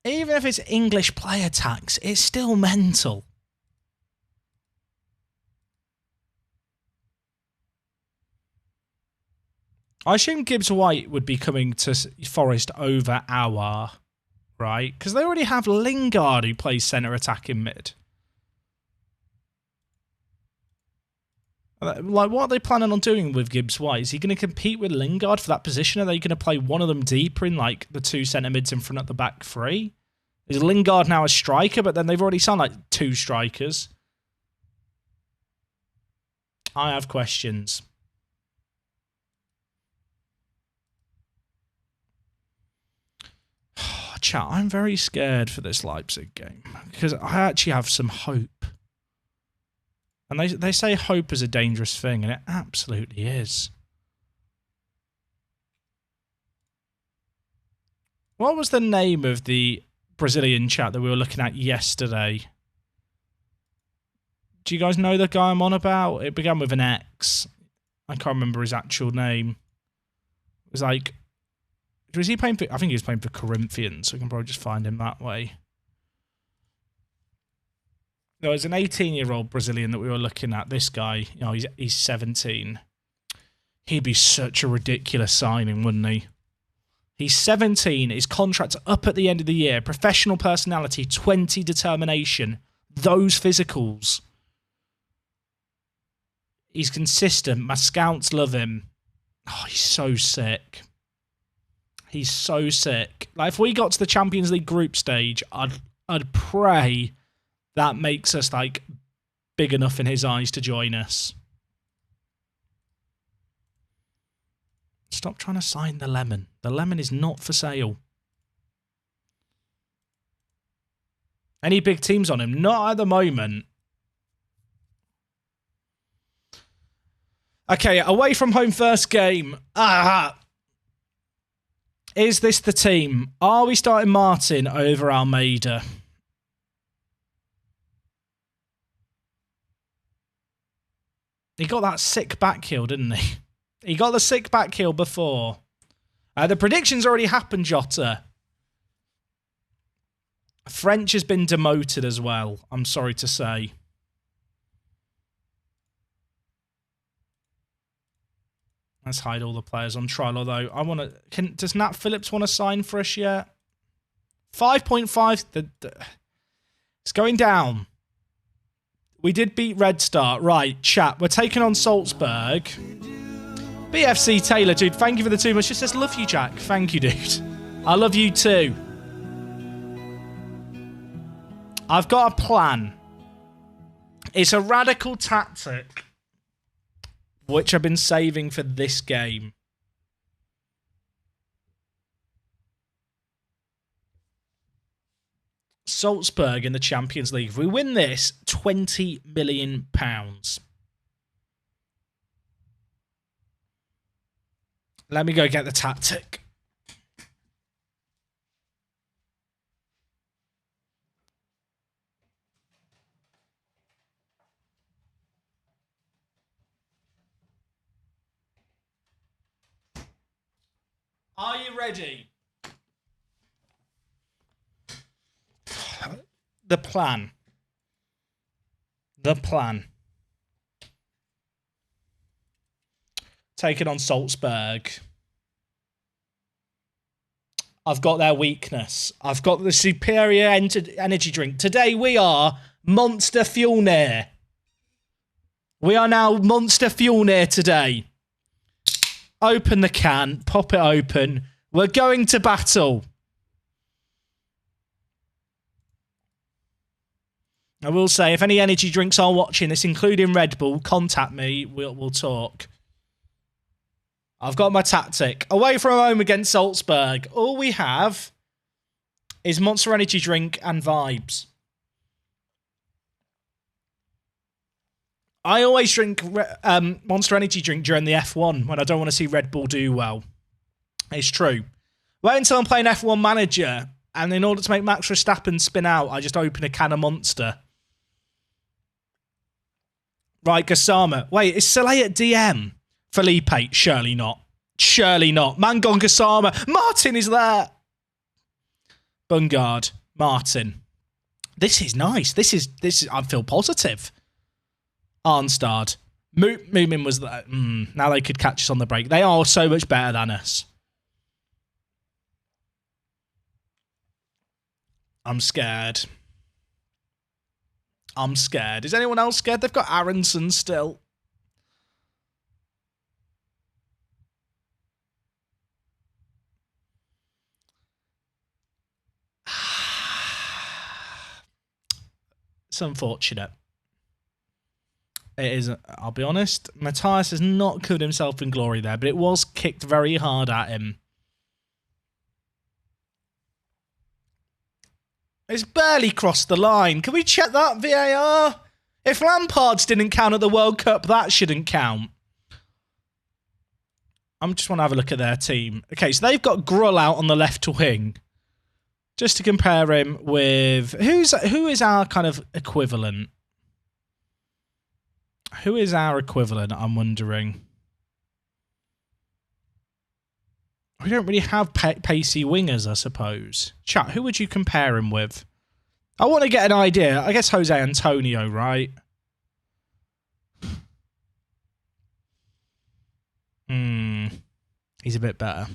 Even if it's English player tax, it's still mental. I assume Gibbs-White would be coming to Forest over Aouar, right? Because they already have Lingard who plays centre attack in mid. Like, what are they planning on doing with Gibbs-White? Is he going to compete with Lingard for that position? Are they going to play one of them deeper in, like, the 2 centre mids in front of the back 3? Is Lingard now a striker? But then they've already signed, like, 2 strikers. I have questions. chat, I'm very scared for this Leipzig game because I actually have some hope. And they say hope is a dangerous thing, and it absolutely is. What was the name of the Brazilian chat that we were looking at yesterday? Do you guys know the guy I'm on about? It began with an X. I can't remember his actual name. It was like... Was he playing for... I think he was playing for Corinthians, so we can probably just find him that way. There was an 18-year-old Brazilian that we were looking at. This guy, you know, he's 17. He'd be such a ridiculous signing, wouldn't he? He's 17. His contract's up at the end of the year. Professional personality, 20 determination. Those physicals. He's consistent. My scouts love him. Oh, he's so sick. He's so sick. Like, if we got to the Champions League group stage, I'd pray that makes us, like, big enough in his eyes to join us. Stop trying to sign the lemon. The lemon is not for sale. Any big teams on him? Not at the moment. Okay, away from home first game. Is this the team? Are we starting Martin over Almeida? He got that sick back heel, didn't he? He got the sick back heel before. The predictions already happened, Jota. French has been demoted as well, I'm sorry to say. Let's hide all the players on trial, although I want to... Does Nat Phillips want to sign for us yet? 5.5... It's going down. We did beat Red Star. Right, chat. We're taking on Salzburg. BFC Taylor, dude. Thank you for the 2 months. Just says, love you, Jack. Thank you, dude. I love you too. I've got a plan. It's a radical tactic, which I've been saving for this game. Salzburg in the Champions League. If we win this, £20 million. Let me go get the tactic. Are you ready? The plan. The plan. Taking on Salzburg. I've got their weakness. I've got the superior energy drink. Today we are Monster Fjolnir. We are now Monster Fjolnir today. Open the can. Pop it open. We're going to battle. I will say, if any energy drinks are watching this, including Red Bull, contact me. We'll talk. I've got my tactic. Away from home against Salzburg. All we have is Monster Energy Drink and vibes. I always drink Monster Energy Drink during the F1 when I don't want to see Red Bull do well. It's true. Wait until I'm playing F1 Manager, and in order to make Max Verstappen spin out, I just open a can of Monster. Right, Gassama. Wait, is Soleil at DM? Felipe? Surely not. Surely not. Mangon Gassama. Martin is there. Bungard. Martin. This is nice. This is. I feel positive. Arnstad. Moomin was there. Now they could catch us on the break. They are so much better than us. I'm scared. I'm scared. Is anyone else scared? They've got Aronson still. It's unfortunate. It is, I'll be honest, Matthias has not killed himself in glory there, but it was kicked very hard at him. It's barely crossed the line. Can we check that, VAR? If Lampard's didn't count at the World Cup, that shouldn't count. I just want to have a look at their team. Okay, so they've got Grull out on the left wing. Just to compare him with... Who is our kind of equivalent? Who is our equivalent, I'm wondering? We don't really have pacey wingers, I suppose. Chat, who would you compare him with? I want to get an idea. I guess Jose Antonio, right? He's a bit better.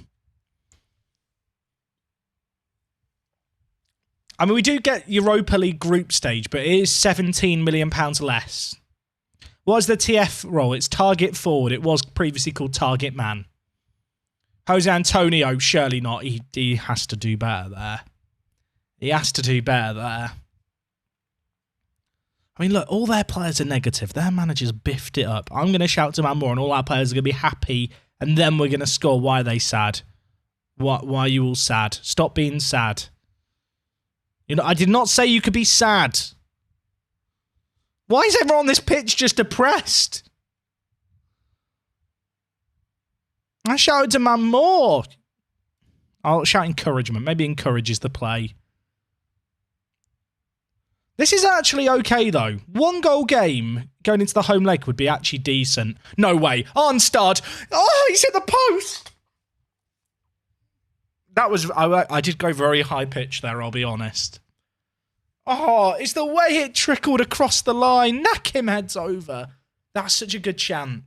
I mean, we do get Europa League group stage, but it is £17 million less. What is the TF role? It's target forward. It was previously called target man. Jose Antonio, surely not. He has to do better there. He has to do better there. I mean, look, all their players are negative. Their managers biffed it up. I'm going to shout to man more and all our players are going to be happy and then we're going to score. Why are they sad? Why are you all sad? Stop being sad. You know, I did not say you could be sad. Why is everyone on this pitch just depressed? I shouted to man more. I'll shout encouragement. Maybe encourages the play. This is actually okay, though. 1 goal game going into the home leg would be actually decent. No way. Arnstad. Oh, he's hit the post. That was... I did go very high pitch there, I'll be honest. Oh, it's the way it trickled across the line. Knack him heads over. That's such a good chance.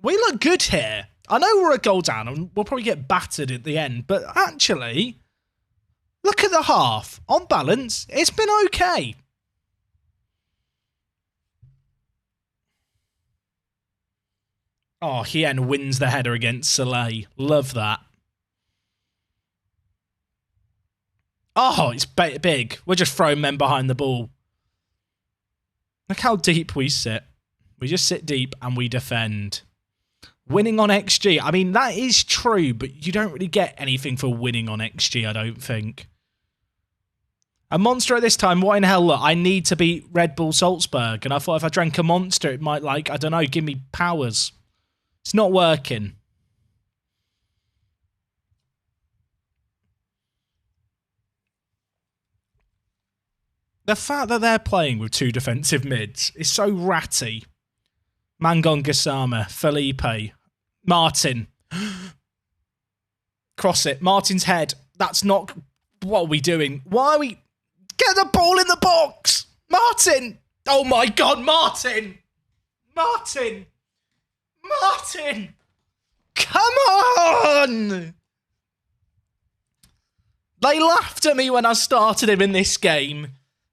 We look good here. I know we're a goal down and we'll probably get battered at the end, but actually, look at the half. On balance, it's been okay. Oh, Hien wins the header against Soleil. Love that. Oh, it's big. We're just throwing men behind the ball. Look how deep we sit. We just sit deep and we defend. Winning on XG. I mean, that is true, but you don't really get anything for winning on XG, I don't think. A Monster at this time, what in hell? Look, I need to beat Red Bull Salzburg, and I thought if I drank a Monster, it might, like, I don't know, give me powers. It's not working. The fact that they're playing with 2 defensive mids is so ratty. Mangon Gassama, Felipe, Martin. Cross it. Martin's head. That's not... What are we doing? Why are we... Get the ball in the box! Martin! Oh my God, Martin! Martin! Martin! Come on! They laughed at me when I started him in this game.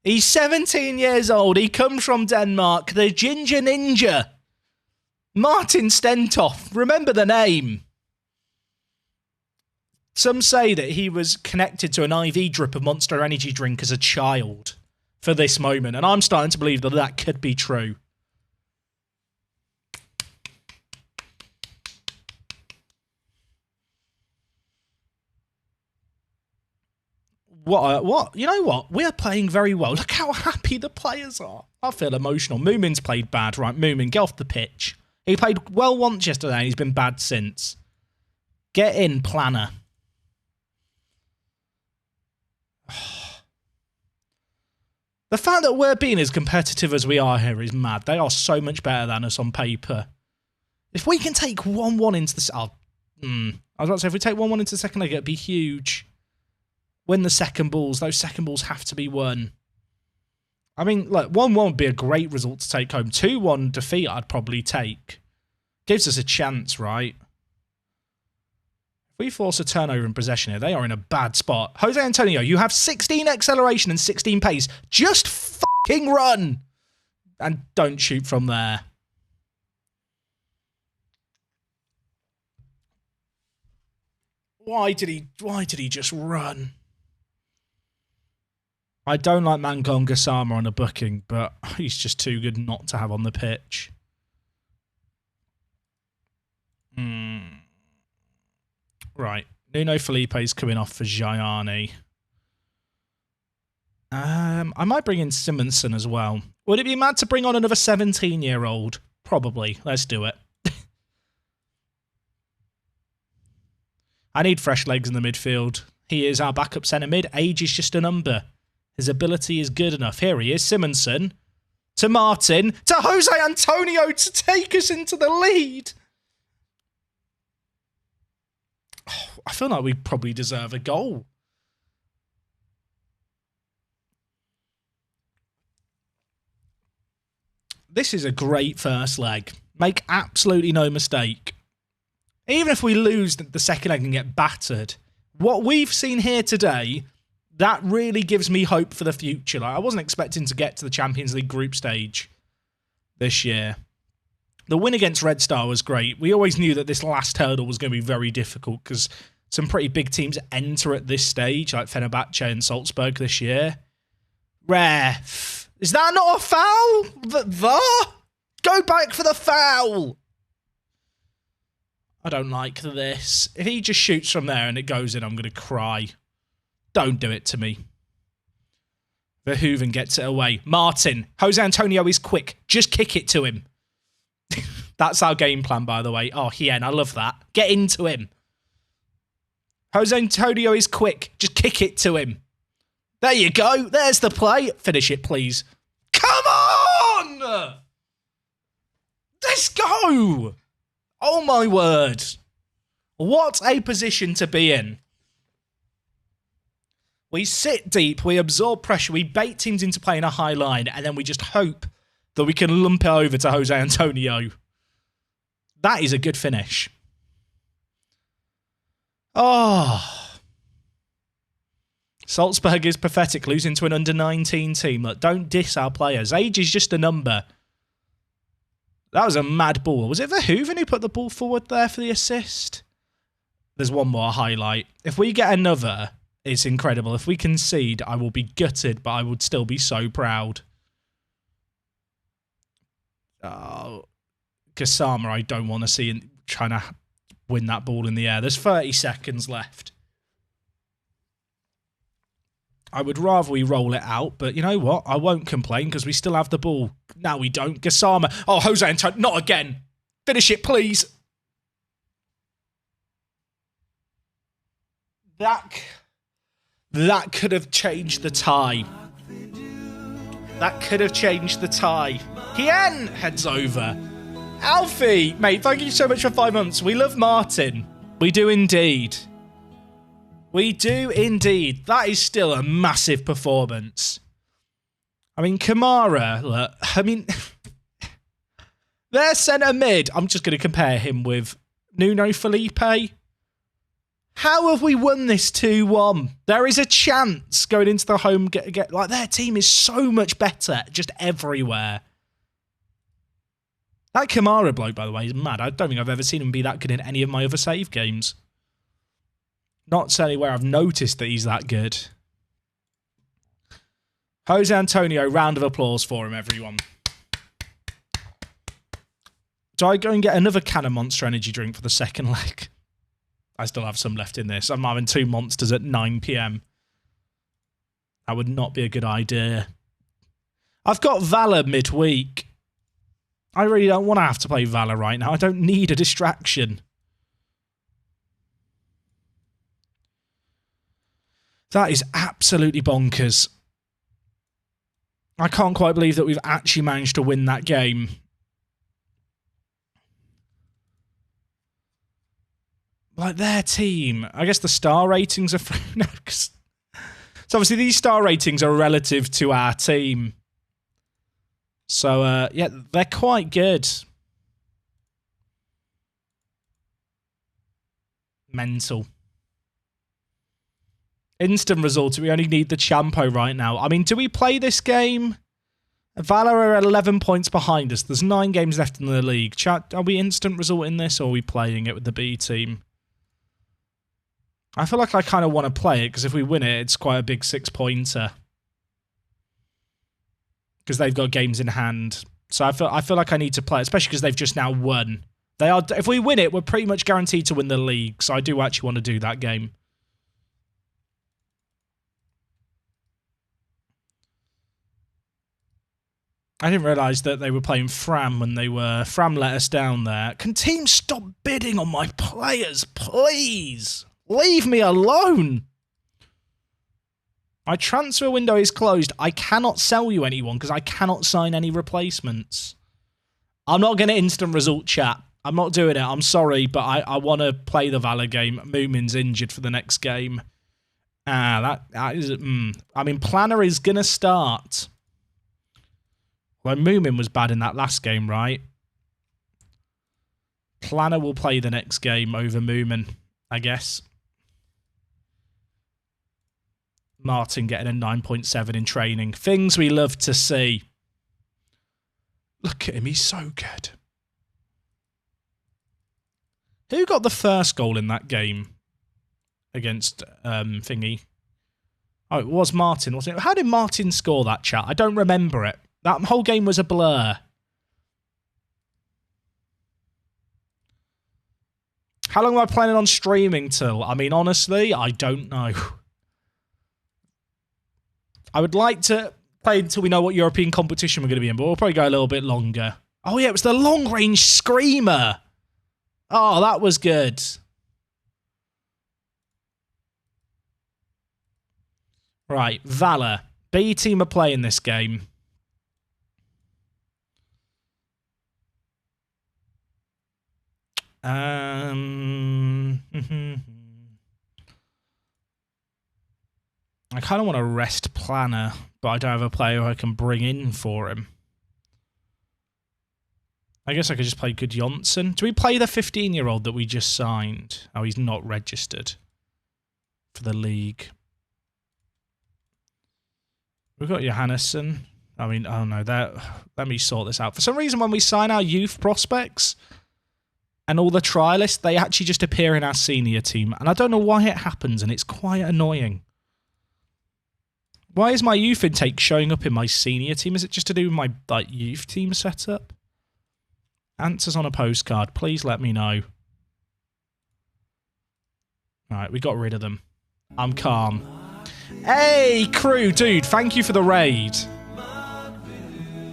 He's 17 years old. He comes from Denmark. The Ginger Ninja. Martin Stenthoff. Remember the name. Some say that he was connected to an IV drip of Monster Energy drink as a child for this moment. And I'm starting to believe that that could be true. What? You know what? We're playing very well. Look how happy the players are. I feel emotional. Moomin's played bad. Right, Moomin, get off the pitch. He played well once yesterday and he's been bad since. Get in, Planner. The fact that we're being as competitive as we are here is mad. They are so much better than us on paper. If we can take 1-1 into the... I was about to say, if we take 1-1 into the second leg, it'd be huge. Win the second balls. Those second balls have to be won. I mean, look, 1-1 would be a great result to take home. 2-1 defeat I'd probably take. Gives us a chance, right? If we force a turnover in possession here, they are in a bad spot. Jose Antonio, you have 16 acceleration and 16 pace. Just fucking run! And don't shoot from there. Why did he just run? I don't like Mangon Gassama on a booking, but he's just too good not to have on the pitch. Right. Nuno Felipe's coming off for Gianni. I might bring in Simonson as well. Would it be mad to bring on another 17-year-old? Probably. Let's do it. I need fresh legs in the midfield. He is our backup centre mid. Age is just a number. His ability is good enough. Here he is, Simonson. To Martin. To Jose Antonio to take us into the lead. Oh, I feel like we probably deserve a goal. This is a great first leg. Make absolutely no mistake. Even if we lose the second leg and get battered, what we've seen here today, that really gives me hope for the future. Like, I wasn't expecting to get to the Champions League group stage this year. The win against Red Star was great. We always knew that this last hurdle was going to be very difficult because some pretty big teams enter at this stage, like Fenerbahce and Salzburg this year. Ref. Is that not a foul? Go back for the foul. I don't like this. If he just shoots from there and it goes in, I'm going to cry. Don't do it to me. Verhoeven gets it away. Martin. Jose Antonio is quick. Just kick it to him. That's our game plan, by the way. Oh, Hien, I love that. Get into him. Jose Antonio is quick. Just kick it to him. There you go. There's the play. Finish it, please. Come on! Let's go! Oh, my word. What a position to be in. We sit deep, we absorb pressure, we bait teams into playing a high line, and then we just hope that we can lump it over to Jose Antonio. That is a good finish. Oh. Salzburg is pathetic, losing to an under-19 team. Look, don't diss our players. Age is just a number. That was a mad ball. Was it Verhoeven who put the ball forward there for the assist? There's one more highlight. If we get another, it's incredible. If we concede, I will be gutted, but I would still be so proud. Oh, Gassama, I don't want to see trying to win that ball in the air. There's 30 seconds left. I would rather we roll it out, but you know what? I won't complain because we still have the ball. No, we don't. Gassama. Oh, Jose Antonio. Not again. Finish it, please. That could have changed the tie. That could have changed the tie. Hien heads over. Alfie, mate, thank you so much for 5 months. We love Martin. We do indeed. We do indeed. That is still a massive performance. I mean, Kamara, look, I mean, their centre mid, I'm just going to compare him with Nuno Felipe. How have we won this 2-1? There is a chance going into the home, like their team is so much better just everywhere. That Kamara bloke, by the way, is mad. I don't think I've ever seen him be that good in any of my other save games. Not certainly where I've noticed that he's that good. Jose Antonio, round of applause for him, everyone. Do I go and get another can of Monster Energy drink for the second leg? I still have some left in this. I'm having 2 monsters at 9 PM. That would not be a good idea. I've got Valor midweek. I really don't want to have to play Valor right now. I don't need a distraction. That is absolutely bonkers. I can't quite believe that we've actually managed to win that game. Like their team. I guess the star ratings are... No, so obviously these star ratings are relative to our team. So, yeah, they're quite good. Mental. Instant result. We only need the Champo right now. I mean, do we play this game? Valor are 11 points behind us. There's 9 games left in the league. Chat, are we instant result in this, or are we playing it with the B team? I feel like I kind of want to play it, because if we win it, it's quite a big 6-pointer. Because they've got games in hand. So I feel like I need to play it, especially because they've just now won They are. If we win it, we're pretty much guaranteed to win the league. So I do actually want to do that game. I didn't realise that they were playing Fram when they were. Fram let us down there. Can teams stop bidding on my players, please? Leave me alone. My transfer window is closed. I cannot sell you anyone because I cannot sign any replacements. I'm not going to instant result chat. I'm not doing it. I'm sorry, but I want to play the Valor game. Moomin's injured for the next game. That is... I mean, Planner is going to start. Well, Moomin was bad in that last game, right? Planner will play the next game over Moomin, I guess. Martin getting a 9.7 in training. Things we love to see. Look at him, he's so good. Who got the first goal in that game against Thingy? Oh, it was Martin, wasn't it? How did Martin score that, chat? I don't remember it. That whole game was a blur. How long am I planning on streaming till? I mean, honestly, I don't know. I would like to play until we know what European competition we're going to be in, but we'll probably go a little bit longer. Oh, yeah, it was the long-range screamer. Oh, that was good. Right, Valor. B team are playing this game. I kind of want to rest Planner, but I don't have a player I can bring in for him. I guess I could just play Good Johnson. Do we play the 15-year-old that we just signed? Oh, he's not registered for the league. We've got Johannesson. I mean, oh no, let me sort this out. For some reason, when we sign our youth prospects and all the trialists, they actually just appear in our senior team. And I don't know why it happens, and it's quite annoying. Why is my youth intake showing up in my senior team? Is it just to do with my youth team setup? Answers on a postcard. Please let me know. Alright, we got rid of them. I'm calm. Hey, crew, dude, thank you for the raid.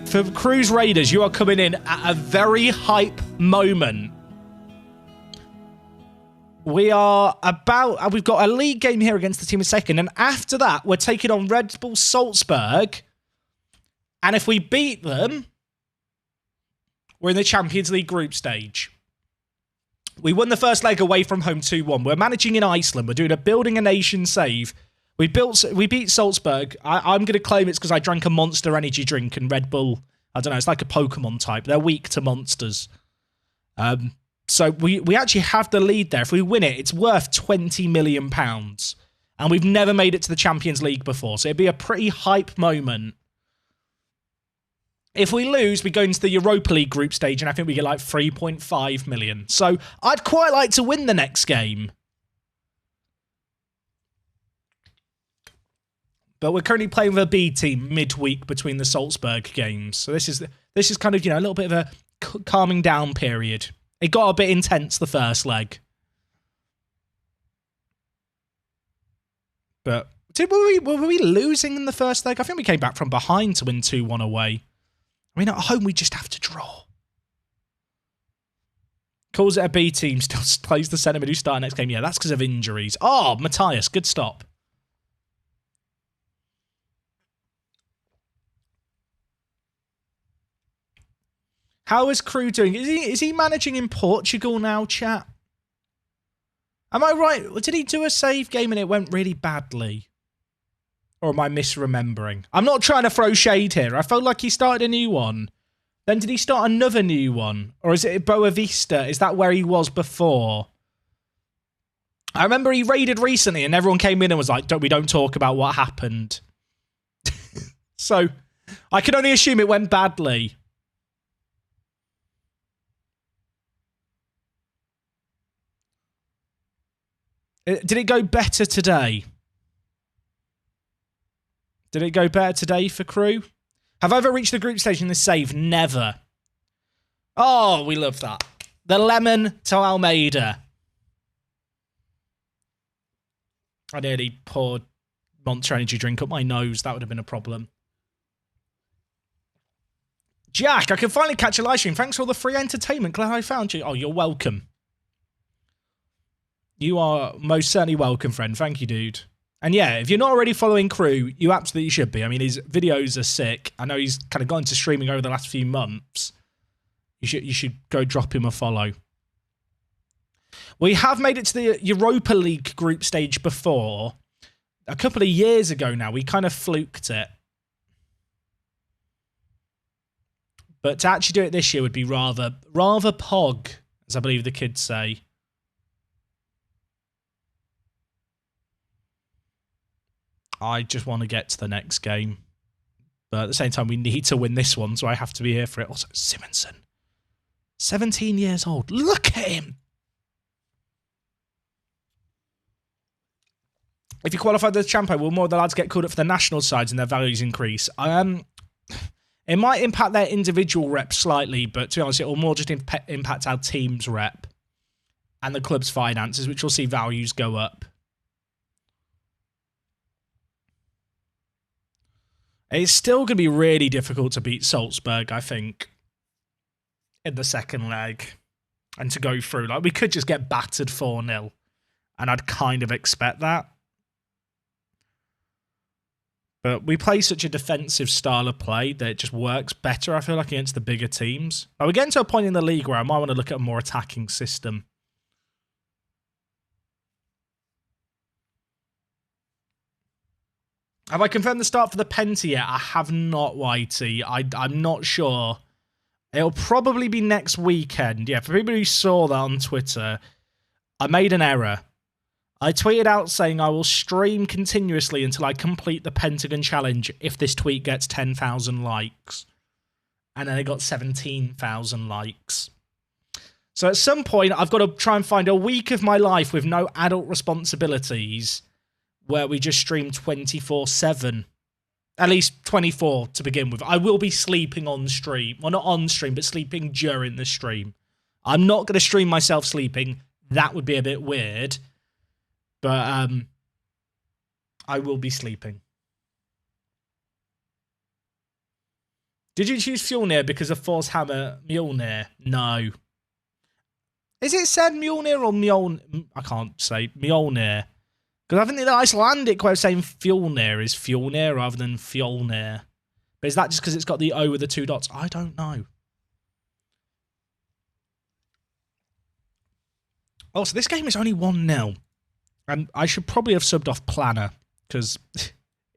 For Crew's Raiders, you are coming in at a very hype moment. We've got a league game here against the team in second, and after that, we're taking on Red Bull Salzburg. And if we beat them, we're in the Champions League group stage. We won the first leg away from home 2-1. We're managing in Iceland. We're doing a building a nation save. We beat Salzburg. I'm going to claim it's because I drank a Monster energy drink and Red Bull, I don't know, it's like a Pokemon type. They're weak to monsters. So we actually have the lead there. If we win it, it's worth £20 million. And we've never made it to the Champions League before. So it'd be a pretty hype moment. If we lose, we go into the Europa League group stage, and I think we get like 3.5 million. So I'd quite like to win the next game. But we're currently playing with a B team midweek between the Salzburg games. So this is kind of, you know, a little bit of a calming down period. It got a bit intense the first leg. But were we losing in the first leg? I think we came back from behind to win 2-1 away. I mean, at home, we just have to draw. Calls it a B team, still plays the centre mid who start next game. Yeah, that's because of injuries. Oh, Matthias, good stop. How is Crew doing? Is he managing in Portugal now, chat? Am I right? Did he do a save game and it went really badly? Or am I misremembering? I'm not trying to throw shade here. I felt like he started a new one. Then did he start another new one? Or is it Boa Vista? Is that where he was before? I remember he raided recently and everyone came in and was like, we don't talk about what happened. So I can only assume it went badly. Did it go better today? Did it go better today for Crew? Have I ever reached the group stage in this save? Never. Oh, we love that. The lemon to Almeida. I nearly poured Monster Energy drink up my nose. That would have been a problem. Jack, I can finally catch a live stream. Thanks for all the free entertainment. Glad I found you. Oh, you're welcome. You are most certainly welcome, friend. Thank you, dude. And yeah, if you're not already following Crew, you absolutely should be. I mean, his videos are sick. I know he's kind of gone into streaming over the last few months. You should go drop him a follow. We have made it to the Europa League group stage before. A couple of years ago now. We kind of fluked it. But to actually do it this year would be rather pog, as I believe the kids say. I just want to get to the next game. But at the same time, we need to win this one, so I have to be here for it. Also, Simonson. 17 years old. Look at him! If you qualify the CHAMPO, will more of the lads get called up for the national sides and their values increase? It might impact their individual rep slightly, but to be honest, it will more just impact our team's rep and the club's finances, which will see values go up. It's still going to be really difficult to beat Salzburg, I think, in the second leg and to go through. Like, we could just get battered 4-0, and I'd kind of expect that. But we play such a defensive style of play that it just works better, I feel like, against the bigger teams. Now, we're getting to a point in the league where I might want to look at a more attacking system. Have I confirmed the start for the Penta yet? I have not, Whitey. I'm not sure. It'll probably be next weekend. Yeah, for people who saw that on Twitter, I made an error. I tweeted out saying I will stream continuously until I complete the Pentagon Challenge if this tweet gets 10,000 likes. And then it got 17,000 likes. So at some point, I've got to try and find a week of my life with no adult responsibilities where we just stream 24/7. At least 24 to begin with. I will be sleeping on stream. Well, not on stream, but sleeping during the stream. I'm not going to stream myself sleeping. That would be a bit weird. But I will be sleeping. Did you choose Fjolnir because of Force Hammer Mjolnir? No. Is it said Mjolnir or Mjolnir? I can't say Mjolnir. Because I think the Icelandic way of saying Fjolnir is Fjolnir rather than Fjolnir. But is that just because it's got the O with the 2 dots? I don't know. Also, this game is only 1-0. And I should probably have subbed off Planner. Because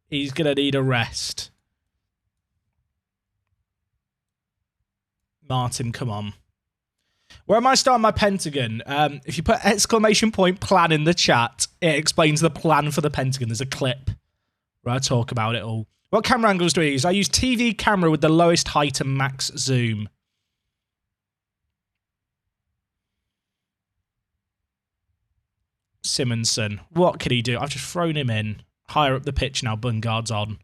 he's going to need a rest. Martin, come on. Where am I starting my Pentagon? If you put !plan in the chat, it explains the plan for the Pentagon. There's a clip where I talk about it all. What camera angles do I use? I use TV camera with the lowest height and max zoom. Simonson. What could he do? I've just thrown him in. Higher up the pitch now, Bungard's on.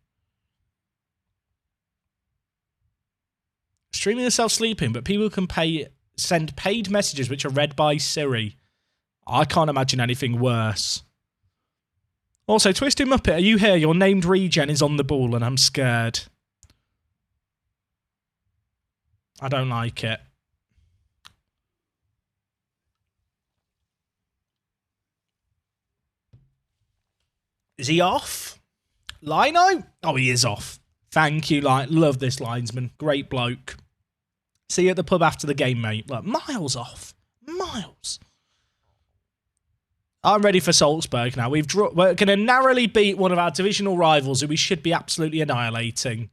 Streaming yourself sleeping, but people can send paid messages which are read by Siri. I can't imagine anything worse. Also, Twisted Muppet, are you here? Your named regen is on the ball and I'm scared. I don't like it. Is he off? Lino? Oh, he is off. Thank you, love this linesman. Great bloke. See you at the pub after the game, mate. Look, miles off. Miles. I'm ready for Salzburg now. We're going to narrowly beat one of our divisional rivals who we should be absolutely annihilating.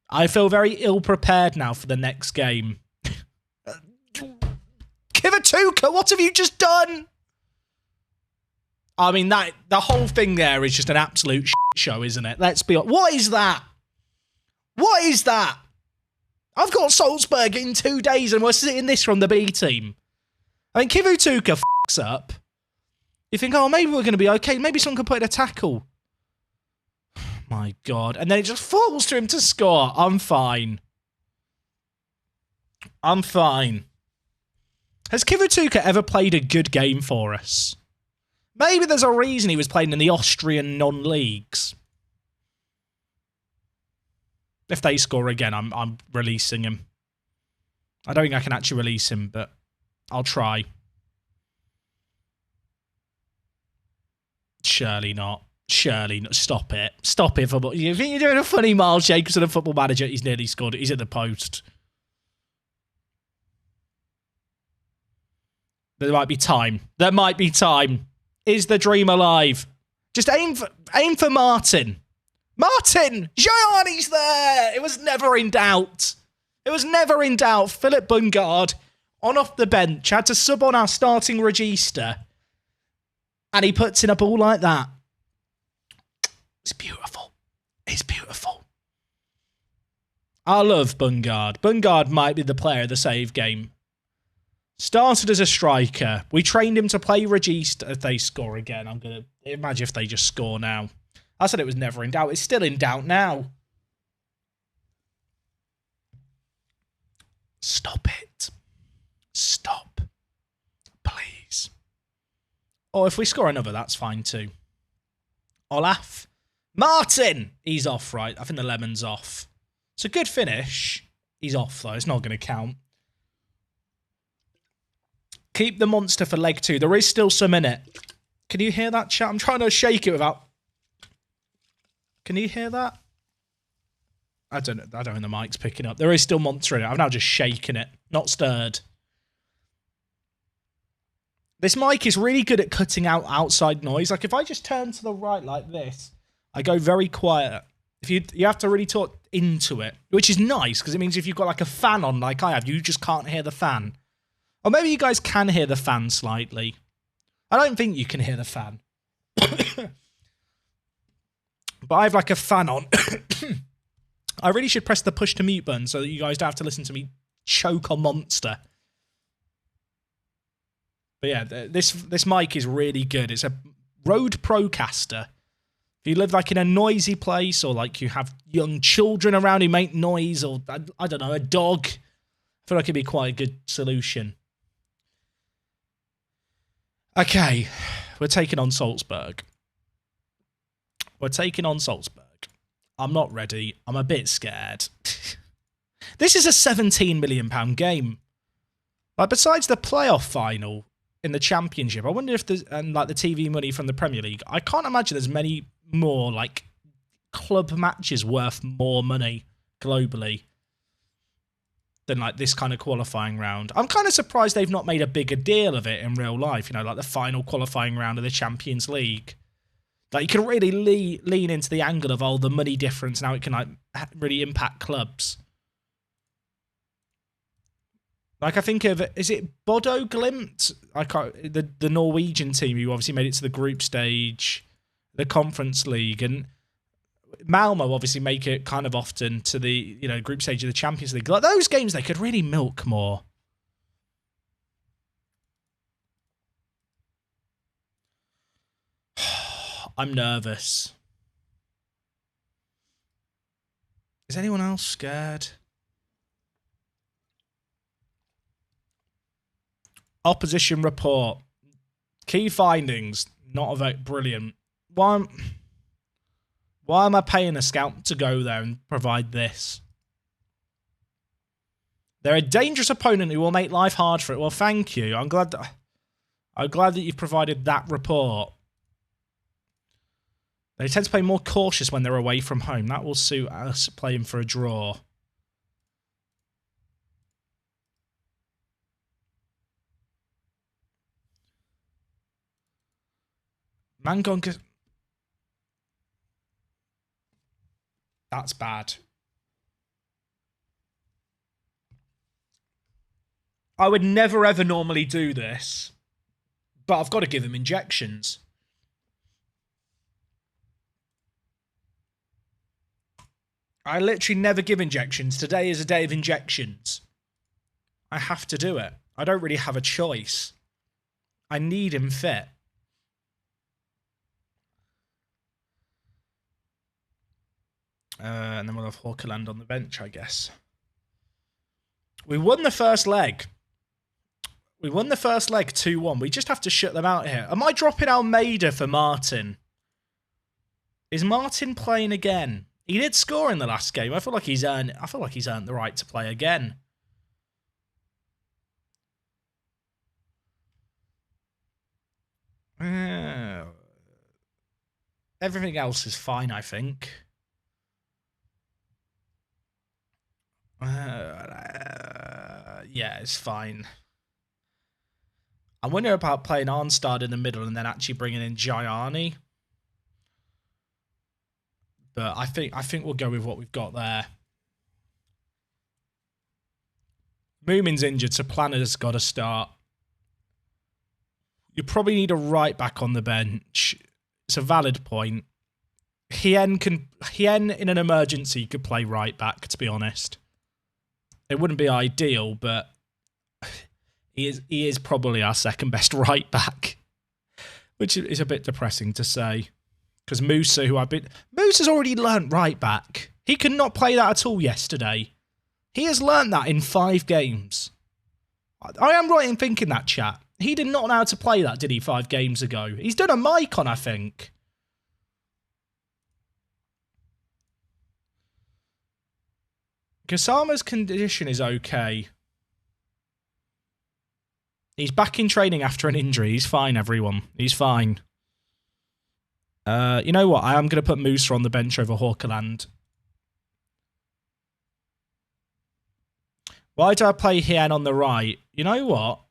I feel very ill-prepared now for the next game. Kivatuka, what have you just done? I mean, the whole thing there is just an absolute shit show, isn't it? Let's be honest. What is that? What is that? I've got Salzburg in 2 days and we're sitting this from the B team. I mean, Kivatuka f***s up. You think, oh, maybe we're going to be okay. Maybe someone can put in a tackle. My God. And then it just falls to him to score. I'm fine. I'm fine. Has Kivutuka ever played a good game for us? Maybe there's a reason he was playing in the Austrian non-leagues. If they score again, I'm releasing him. I don't think I can actually release him, but I'll try. Surely not. Surely not. Stop it. Stop it. Football. You think you're doing a funny Miles Jacobson, a Football Manager? He's nearly scored. He's at the post. There might be time. There might be time. Is the dream alive? Just aim for Martin. Martin! Gianni's there! It was never in doubt. It was never in doubt. Philip Bungard, on off the bench, had to sub on our starting register. And he puts in a ball like that. It's beautiful. It's beautiful. I love Bungard. Bungard might be the player of the save game. Started as a striker. We trained him to play Regista. If they score again, I'm going to imagine if they just score now. I said it was never in doubt. It's still in doubt now. Stop it. Stop. Please. Or if we score another, that's fine too. Olaf. Martin! He's off, right? I think the lemon's off. It's a good finish. He's off, though. It's not going to count. Keep the monster for leg 2. There is still some in it. Can you hear that, chat? I'm trying to shake it without... Can you hear that? I don't know. I don't think the mic's picking up. There is still monster in it. I've now just shaken it. Not stirred. This mic is really good at cutting out outside noise. Like, if I just turn to the right like this, I go very quiet. If you have to really talk into it, which is nice, because it means if you've got like a fan on like I have, you just can't hear the fan. Or maybe you guys can hear the fan slightly. I don't think you can hear the fan. But I have like a fan on. I really should press the push to mute button so that you guys don't have to listen to me choke on Monster. But yeah, this mic is really good. It's a Rode Procaster. If you live like in a noisy place or like you have young children around who make noise or, I don't know, a dog, I feel like it'd be quite a good solution. Okay, we're taking on Salzburg. We're taking on Salzburg. I'm not ready. I'm a bit scared. This is a £17 million game. Like, besides the playoff final in the Championship, I wonder if there's, and like the TV money from the Premier League, I can't imagine there's many more like club matches worth more money globally than like this kind of qualifying round. I'm kind of surprised they've not made a bigger deal of it in real life, you know, like the final qualifying round of the Champions League. Like, you can really lean into the angle of, oh, the money difference, now it can like really impact clubs. Like, I think of, is it Bodo Glimt? I can't, the Norwegian team who obviously made it to the group stage, the Conference League, and Malmo obviously make it kind of often to the, you know, group stage of the Champions League. Like, those games they could really milk more. I'm nervous. Is anyone else scared? Opposition report. Key findings. Not a very brilliant. Why am I paying a scout to go there and provide this? They're a dangerous opponent who will make life hard for it. Well, thank you. I'm glad that you've provided that report. They tend to play more cautious when they're away from home. That will suit us playing for a draw. Mangonga. That's bad. I would never ever normally do this, but I've got to give him injections. I literally never give injections. Today is a day of injections. I have to do it. I don't really have a choice. I need him fit. And then we'll have Hawkerland on the bench, I guess. We won the first leg. We won the first leg 2-1. We just have to shut them out here. Am I dropping Almeida for Martin? Is Martin playing again? He did score in the last game. I feel like he's earned the right to play again. Everything else is fine, I think. Yeah, it's fine. I wonder about playing Arnstad in the middle and then actually bringing in Gianni. But I think we'll go with what we've got there. Moomin's injured, so Planner's got to start. You probably need a right back on the bench. It's a valid point. Hien in an emergency could play right back, to be honest. It wouldn't be ideal, but he is probably our second best right back, which is a bit depressing to say. Because Musa's already learnt right back. He could not play that at all yesterday. He has learnt that in 5 games. I am right in thinking that, chat. He did not know how to play that, did he, 5 games ago? He's done a mic on, I think. Kasama's condition is okay. He's back in training after an injury. He's fine, everyone. He's fine. You know what? I am going to put Musa on the bench over Hawkerland. Why do I play Hien on the right? You know what?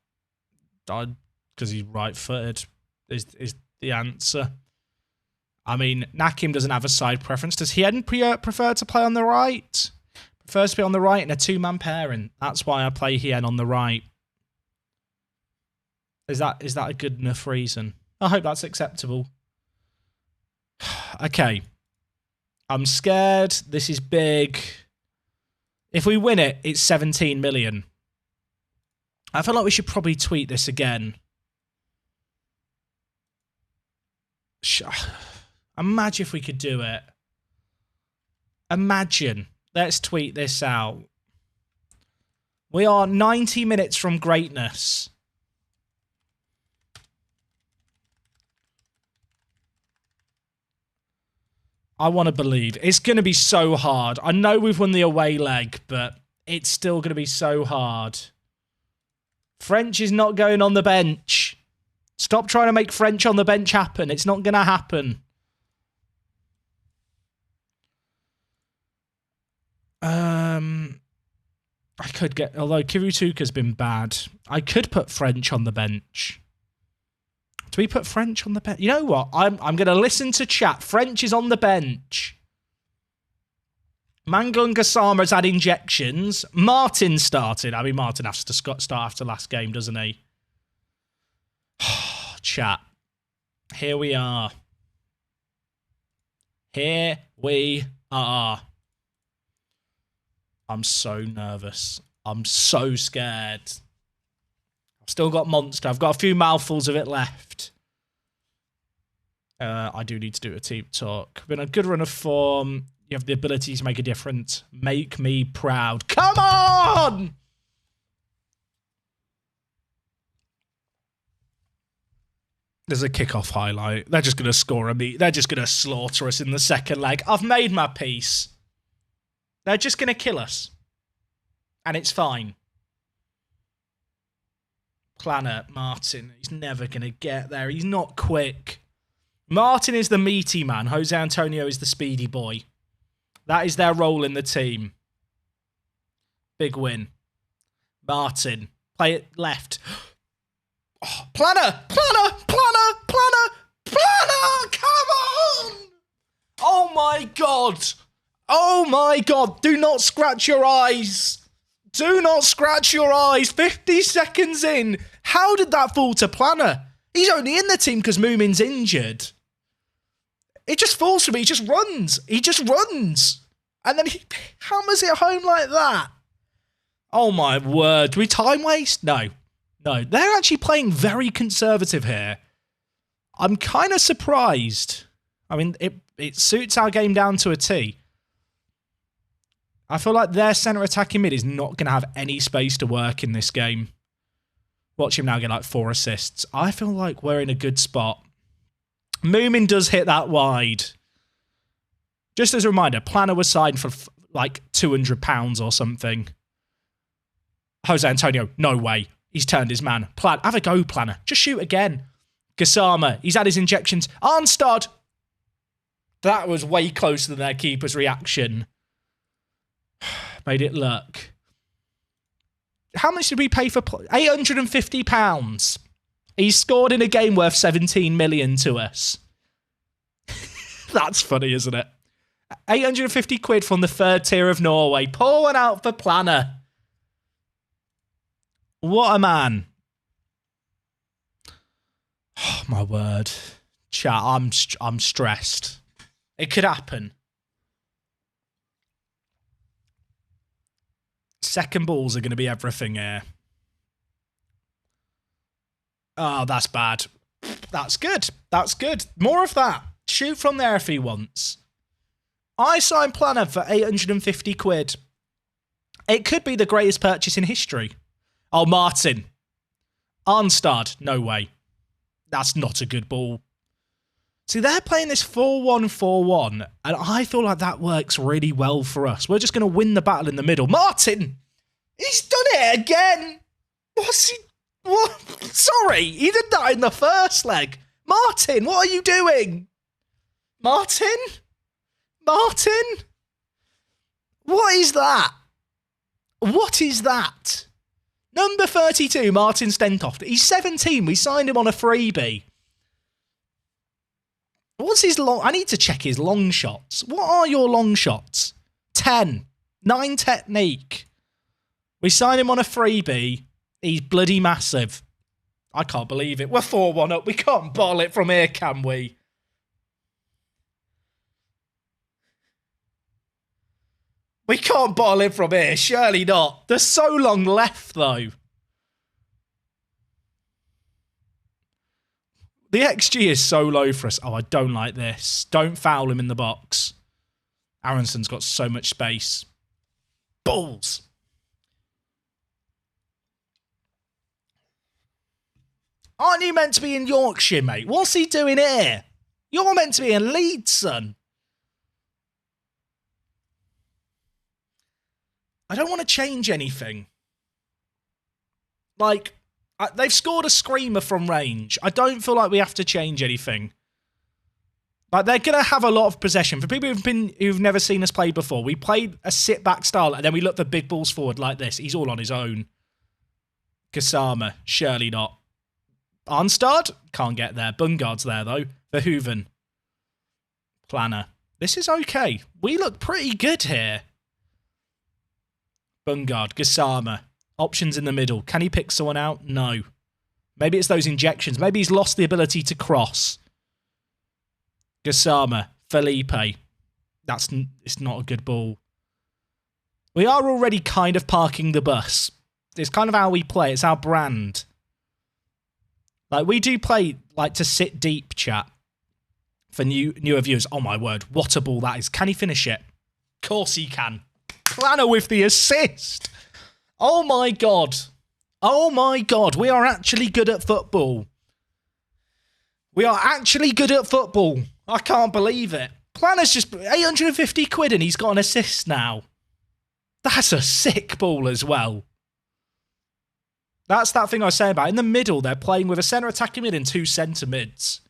Because he's right-footed is the answer. I mean, Nakim doesn't have a side preference. Does Hien prefer to play on the right? Prefers to be on the right in a 2-man pairing. That's why I play Hien on the right. Is that a good enough reason? I hope that's acceptable. Okay. I'm scared. This is big. If we win it, it's 17 million. I feel like we should probably tweet this again. Imagine if we could do it. Imagine. Let's tweet this out. We are 90 minutes from greatness. I want to believe. It's going to be so hard. I know we've won the away leg, but it's still going to be so hard. French is not going on the bench. Stop trying to make French on the bench happen. It's not going to happen. I could get... Although Kirutuka's been bad. I could put French on the bench. Do we put French on the bench? You know what? I'm going to listen to chat. French is on the bench. Mango and Gassama has had injections. Martin started. I mean, Martin has to start after last game, doesn't he? Chat. Here we are. Here we are. I'm so nervous. I'm so scared. I've still got Monster. I've got a few mouthfuls of it left. I do need to do a team talk. Been a good run of form. You have the ability to make a difference. Make me proud. Come on! There's a kickoff highlight. They're just going to score a meet. They're just going to slaughter us in the second leg. I've made my peace. They're just going to kill us. And it's fine. Planner, Martin. He's never going to get there. He's not quick. Martin is the meaty man. Jose Antonio is the speedy boy. That is their role in the team. Big win. Martin. Play it left. Oh, Planner! Planner! Planner! Planner! Planner! Come on! Oh my God! Oh my God! Do not scratch your eyes! Do not scratch your eyes! 50 seconds in! How did that fall to Planner? He's only in the team because Moomin's injured. It just falls for me. He just runs. He just runs. And then he hammers it home like that. Oh my word. Do we time waste? No. No. They're actually playing very conservative here. I'm kind of surprised. I mean, it suits our game down to a T. I feel like their centre attacking mid is not going to have any space to work in this game. Watch him now get like 4 assists. I feel like we're in a good spot. Moomin does hit that wide. Just as a reminder, Planner was signed for like £200 or something. Jose Antonio, no way. He's turned his man. Have a go, Planner. Just shoot again. Gassama, he's had his injections. Arnstad. That was way closer than their keeper's reaction. Made it look. How much did we pay for £850? He scored in a game worth 17 million to us. That's funny, isn't it? 850 quid from the 3rd tier of Norway. Pour one out for Planner. What a man. Oh, my word. Chat, I'm stressed. It could happen. Second balls are going to be everything here. Oh, that's bad. That's good. That's good. More of that. Shoot from there if he wants. I signed Planner for 850 quid. It could be the greatest purchase in history. Oh, Martin. Arnstad. No way. That's not a good ball. See, they're playing this 4-1-4-1, and I feel like that works really well for us. We're just going to win the battle in the middle. Martin! He's done it again! What's he... What? Sorry, he did that in the first leg. Martin, what are you doing? Martin? Martin? What is that? What is that? Number 32, Martin Stenthoff. He's 17. We signed him on a freebie. What's his long... I need to check his long shots. What are your long shots? 10. 9 technique. We signed him on a freebie. He's bloody massive. I can't believe it. We're 4-1 up. We can't bottle it from here, can we? We can't bottle it from here. Surely not. There's so long left, though. The XG is so low for us. Oh, I don't like this. Don't foul him in the box. Aronson's got so much space. Balls. Aren't you meant to be in Yorkshire, mate? What's he doing here? You're meant to be in Leeds, son. I don't want to change anything. Like... they've scored a screamer from range. I don't feel like we have to change anything. Like, they're going to have a lot of possession. For people who've never seen us play before, we played a sit-back style, and then we look for big balls forward like this. He's all on his own. Gassama, surely not. Arnstad, can't get there. Bungard's there, though. Verhoeven. Planner. This is okay. We look pretty good here. Bungard, Gassama. Options in the middle. Can he pick someone out? No. Maybe it's those injections. Maybe he's lost the ability to cross. Gassama. Felipe. It's not a good ball. We are already kind of parking the bus. It's kind of how we play. It's our brand. Like, we do play, like, to sit deep, chat. For newer viewers. Oh, my word. What a ball that is. Can he finish it? Of course he can. Planner with the assist. Oh my God. Oh my God. We are actually good at football. We are actually good at football. I can't believe it. Planner's just 850 quid and he's got an assist now. That's a sick ball as well. That's that thing I was saying about. In the middle, they're playing with a centre attacking mid and 2 centre mids.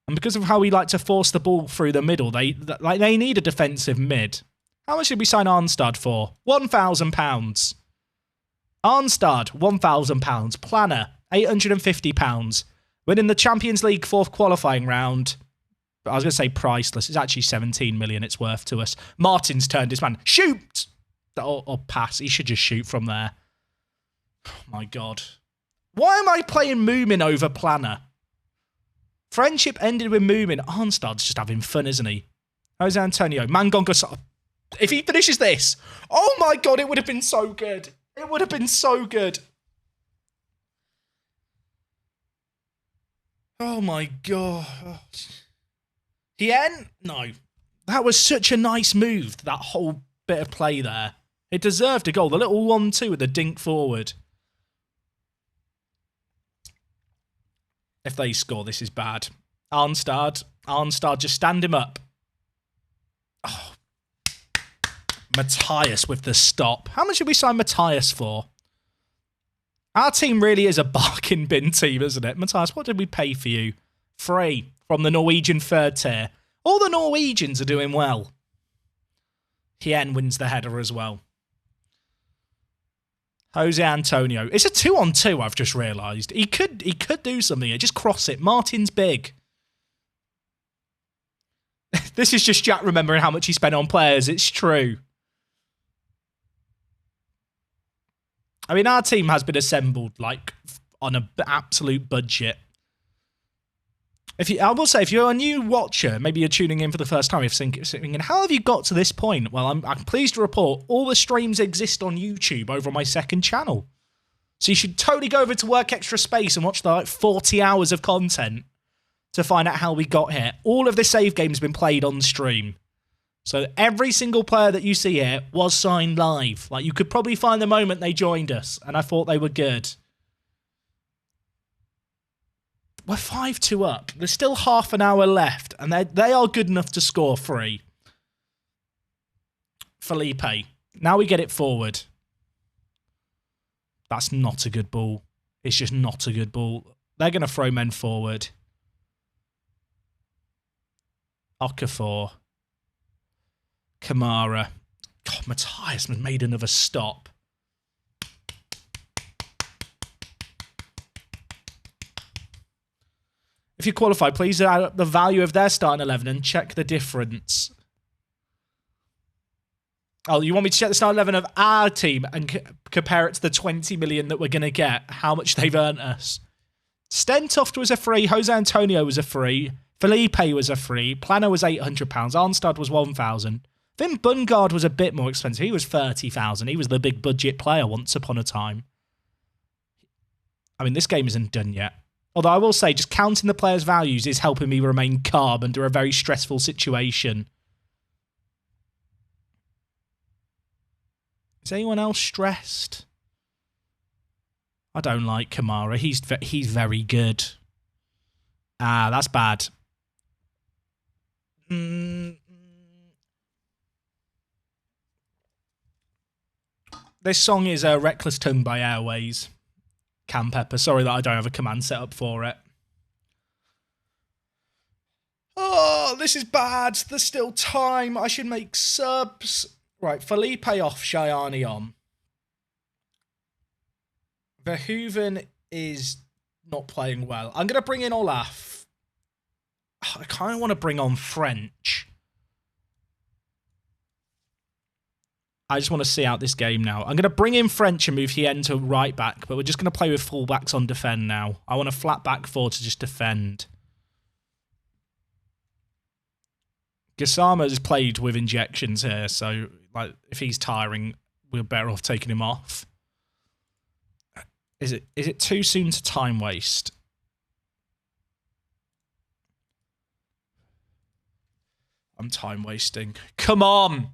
And because of how we like to force the ball through the middle, they need a defensive mid. How much did we sign Arnstad for? £1,000. Arnstad, £1,000. Planner, £850. Winning the Champions League 4th qualifying round. I was going to say priceless. It's actually 17 million it's worth to us. Martin's turned his man. Shoot! Or pass. He should just shoot from there. Oh my God. Why am I playing Moomin over Planner? Friendship ended with Moomin. Arnstad's just having fun, isn't he? Jose Antonio. Mangonga. If he finishes this. Oh my God, it would have been so good. It would have been so good. Oh my God. Hien? No. That was such a nice move, that whole bit of play there. It deserved a goal. The little 1-2 with the dink forward. If they score, this is bad. Arnstad, just stand him up. Oh. Matthias with the stop. How much did we sign Matthias for? Our team really is a bargain bin team, isn't it? Matthias, what did we pay for you? 3 from the Norwegian 3rd tier. All the Norwegians are doing well. Hien wins the header as well. Jose Antonio. It's a 2-on-2, I've just realised. He could do something here. Just cross it. Martin's big. This is just Jack remembering how much he spent on players. It's true. I mean, our team has been assembled, like, on an absolute budget. I will say, if you're a new watcher, maybe you're tuning in for the first time, you're thinking, how have you got to this point? Well, I'm pleased to report all the streams exist on YouTube over on my second channel. So you should totally go over to Work Extra Space and watch the like 40 hours of content to find out how we got here. All of the save games have been played on stream. So every single player that you see here was signed live. Like, you could probably find the moment they joined us, and I thought they were good. We're 5-2 up. There's still half an hour left, and they are good enough to score 3. Felipe. Now we get it forward. That's not a good ball. It's just not a good ball. They're going to throw men forward. Okafor. Kamara. God, Matthias has made another stop. If you qualify, please add up the value of their starting 11 and check the difference. Oh, you want me to check the starting 11 of our team and compare it to the 20 million that we're going to get? How much they've earned us. Stenthoff was a free. Jose Antonio was a free. Felipe was a free. Planner was £800. Arnstad was 1,000. Then Bungard was a bit more expensive. He was 30,000. He was the big budget player once upon a time. I mean, this game isn't done yet. Although I will say, just counting the players' values is helping me remain calm under a very stressful situation. Is anyone else stressed? I don't like Kamara. He's very good. Ah, that's bad. This song is Reckless Tongue by Airways. Cam Pepper. Sorry that I don't have a command set up for it. Oh, this is bad. There's still time. I should make subs. Right, Felipe off, Shayani on. Verhoeven is not playing well. I'm going to bring in Olaf. I kind of want to bring on French. I just want to see out this game now. I'm going to bring in French and move Hien to right back, but we're just going to play with fullbacks on defend now. I want a flat back 4 to just defend. Gassama has played with injections here, so like if he's tiring, we're better off taking him off. Is it too soon to time waste? I'm time wasting. Come on!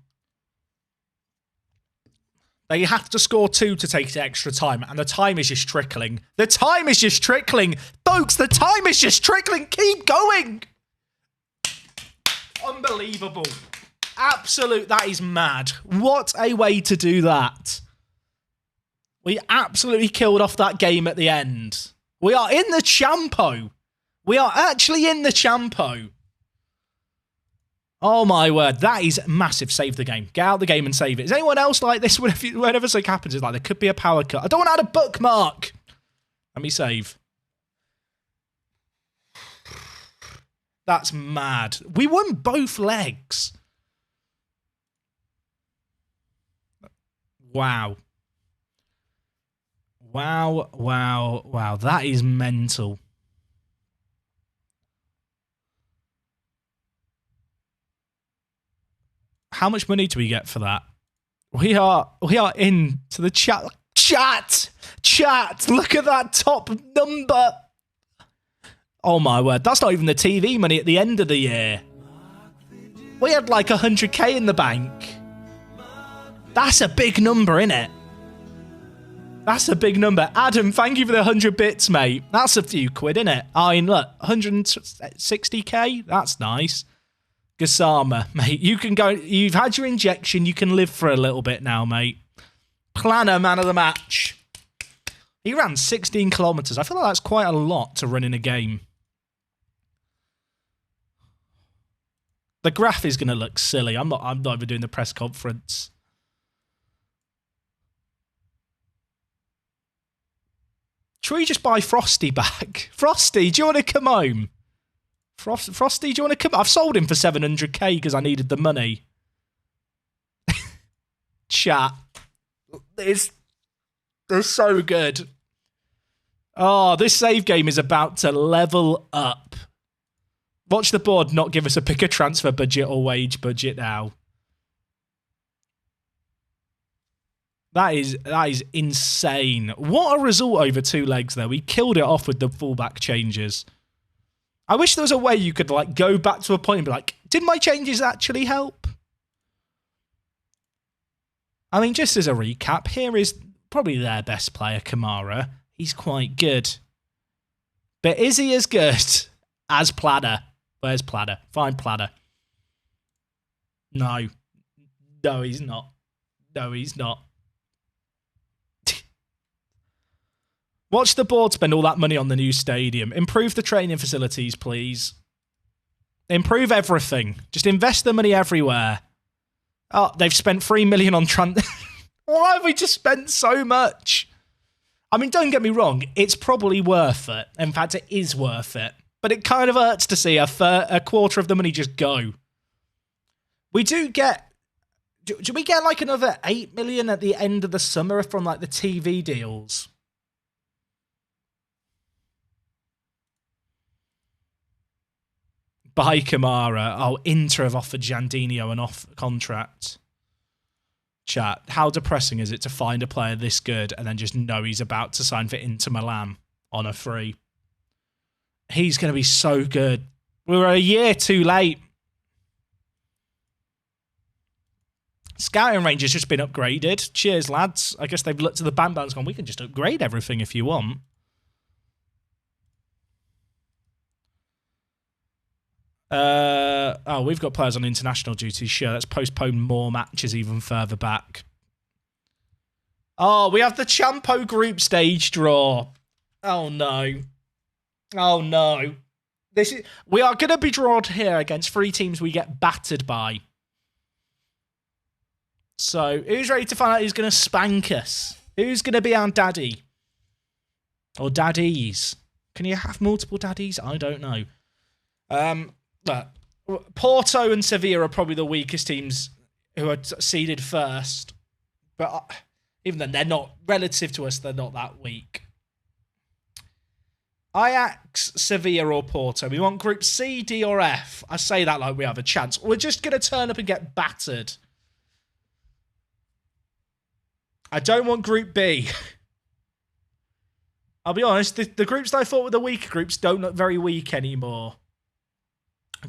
They have to score 2 to take it to extra time, and the time is just trickling. The time is just trickling! Folks, the time is just trickling! Keep going! Unbelievable. Absolute, that is mad. What a way to do that. We absolutely killed off that game at the end. We are in the Champo. We are actually in the Champo. Oh my word, that is massive. Save the game. Get out the game and save it. Is anyone else like this? Whenever something happens, it's like there could be a power cut. I don't want to add a bookmark. Let me save. That's mad. We won both legs. Wow. Wow, wow, wow. That is mental. How much money do we get for that? We are into the chat. Chat. Look at that top number. Oh my word. That's not even the TV money at the end of the year. We had like 100k in the bank. That's a big number, innit? That's a big number. Adam, thank you for the 100 bits, mate. That's a few quid, isn't it? I mean, look, 160k? That's nice. Gasama, mate, you can go. You've had your injection. You can live for a little bit now, mate. Planner, man of the match. He ran 16 kilometres. I feel like that's quite a lot to run in a game. The graph is going to look silly. I'm not even doing the press conference. Should we just buy Frosty back? Frosty, do you want to come home? Frosty, do you want to come? I've sold him for 700k because I needed the money. Chat. They're so good. Oh, this save game is about to level up. Watch the board not give us a bigger transfer budget or wage budget now. That is insane. What a result over 2 legs there. We killed it off with the fullback changes. I wish there was a way you could like go back to a point and be like, did my changes actually help? I mean, just as a recap, here is probably their best player, Kamara. He's quite good. But is he as good as Planner? Where's Planner? Find Planner. No. No, he's not. No, he's not. Watch the board spend all that money on the new stadium. Improve the training facilities, please. Improve everything. Just invest the money everywhere. Oh, they've spent 3 million on Why have we just spent so much? I mean, don't get me wrong. It's probably worth it. In fact, it is worth it. But it kind of hurts to see a quarter of the money just go. We do get... Do we get like another 8 million at the end of the summer from like the TV deals? By Kamara. Oh, Inter have offered Jandinho an off contract. Chat. How depressing is it to find a player this good and then just know he's about to sign for Inter Milan on a free? He's going to be so good. We were a year too late. Scouting range has just been upgraded. Cheers, lads. I guess they've looked at the band and gone, we can just upgrade everything if you want. Oh, we've got players on international duty. Sure, let's postpone more matches even further back. Oh, we have the CHAMPO group stage draw. Oh, no. Oh, no. We are going to be drawn here against 3 teams we get battered by. So, who's ready to find out who's going to spank us? Who's going to be our daddy? Or daddies? Can you have multiple daddies? I don't know. Porto and Sevilla are probably the weakest teams who are seeded first. But even then, they're not, relative to us, they're not that weak. Ajax, Sevilla or Porto. We want Group C, D or F. I say that like we have a chance. We're just going to turn up and get battered. I don't want Group B. I'll be honest, the groups that I thought were the weaker groups don't look very weak anymore.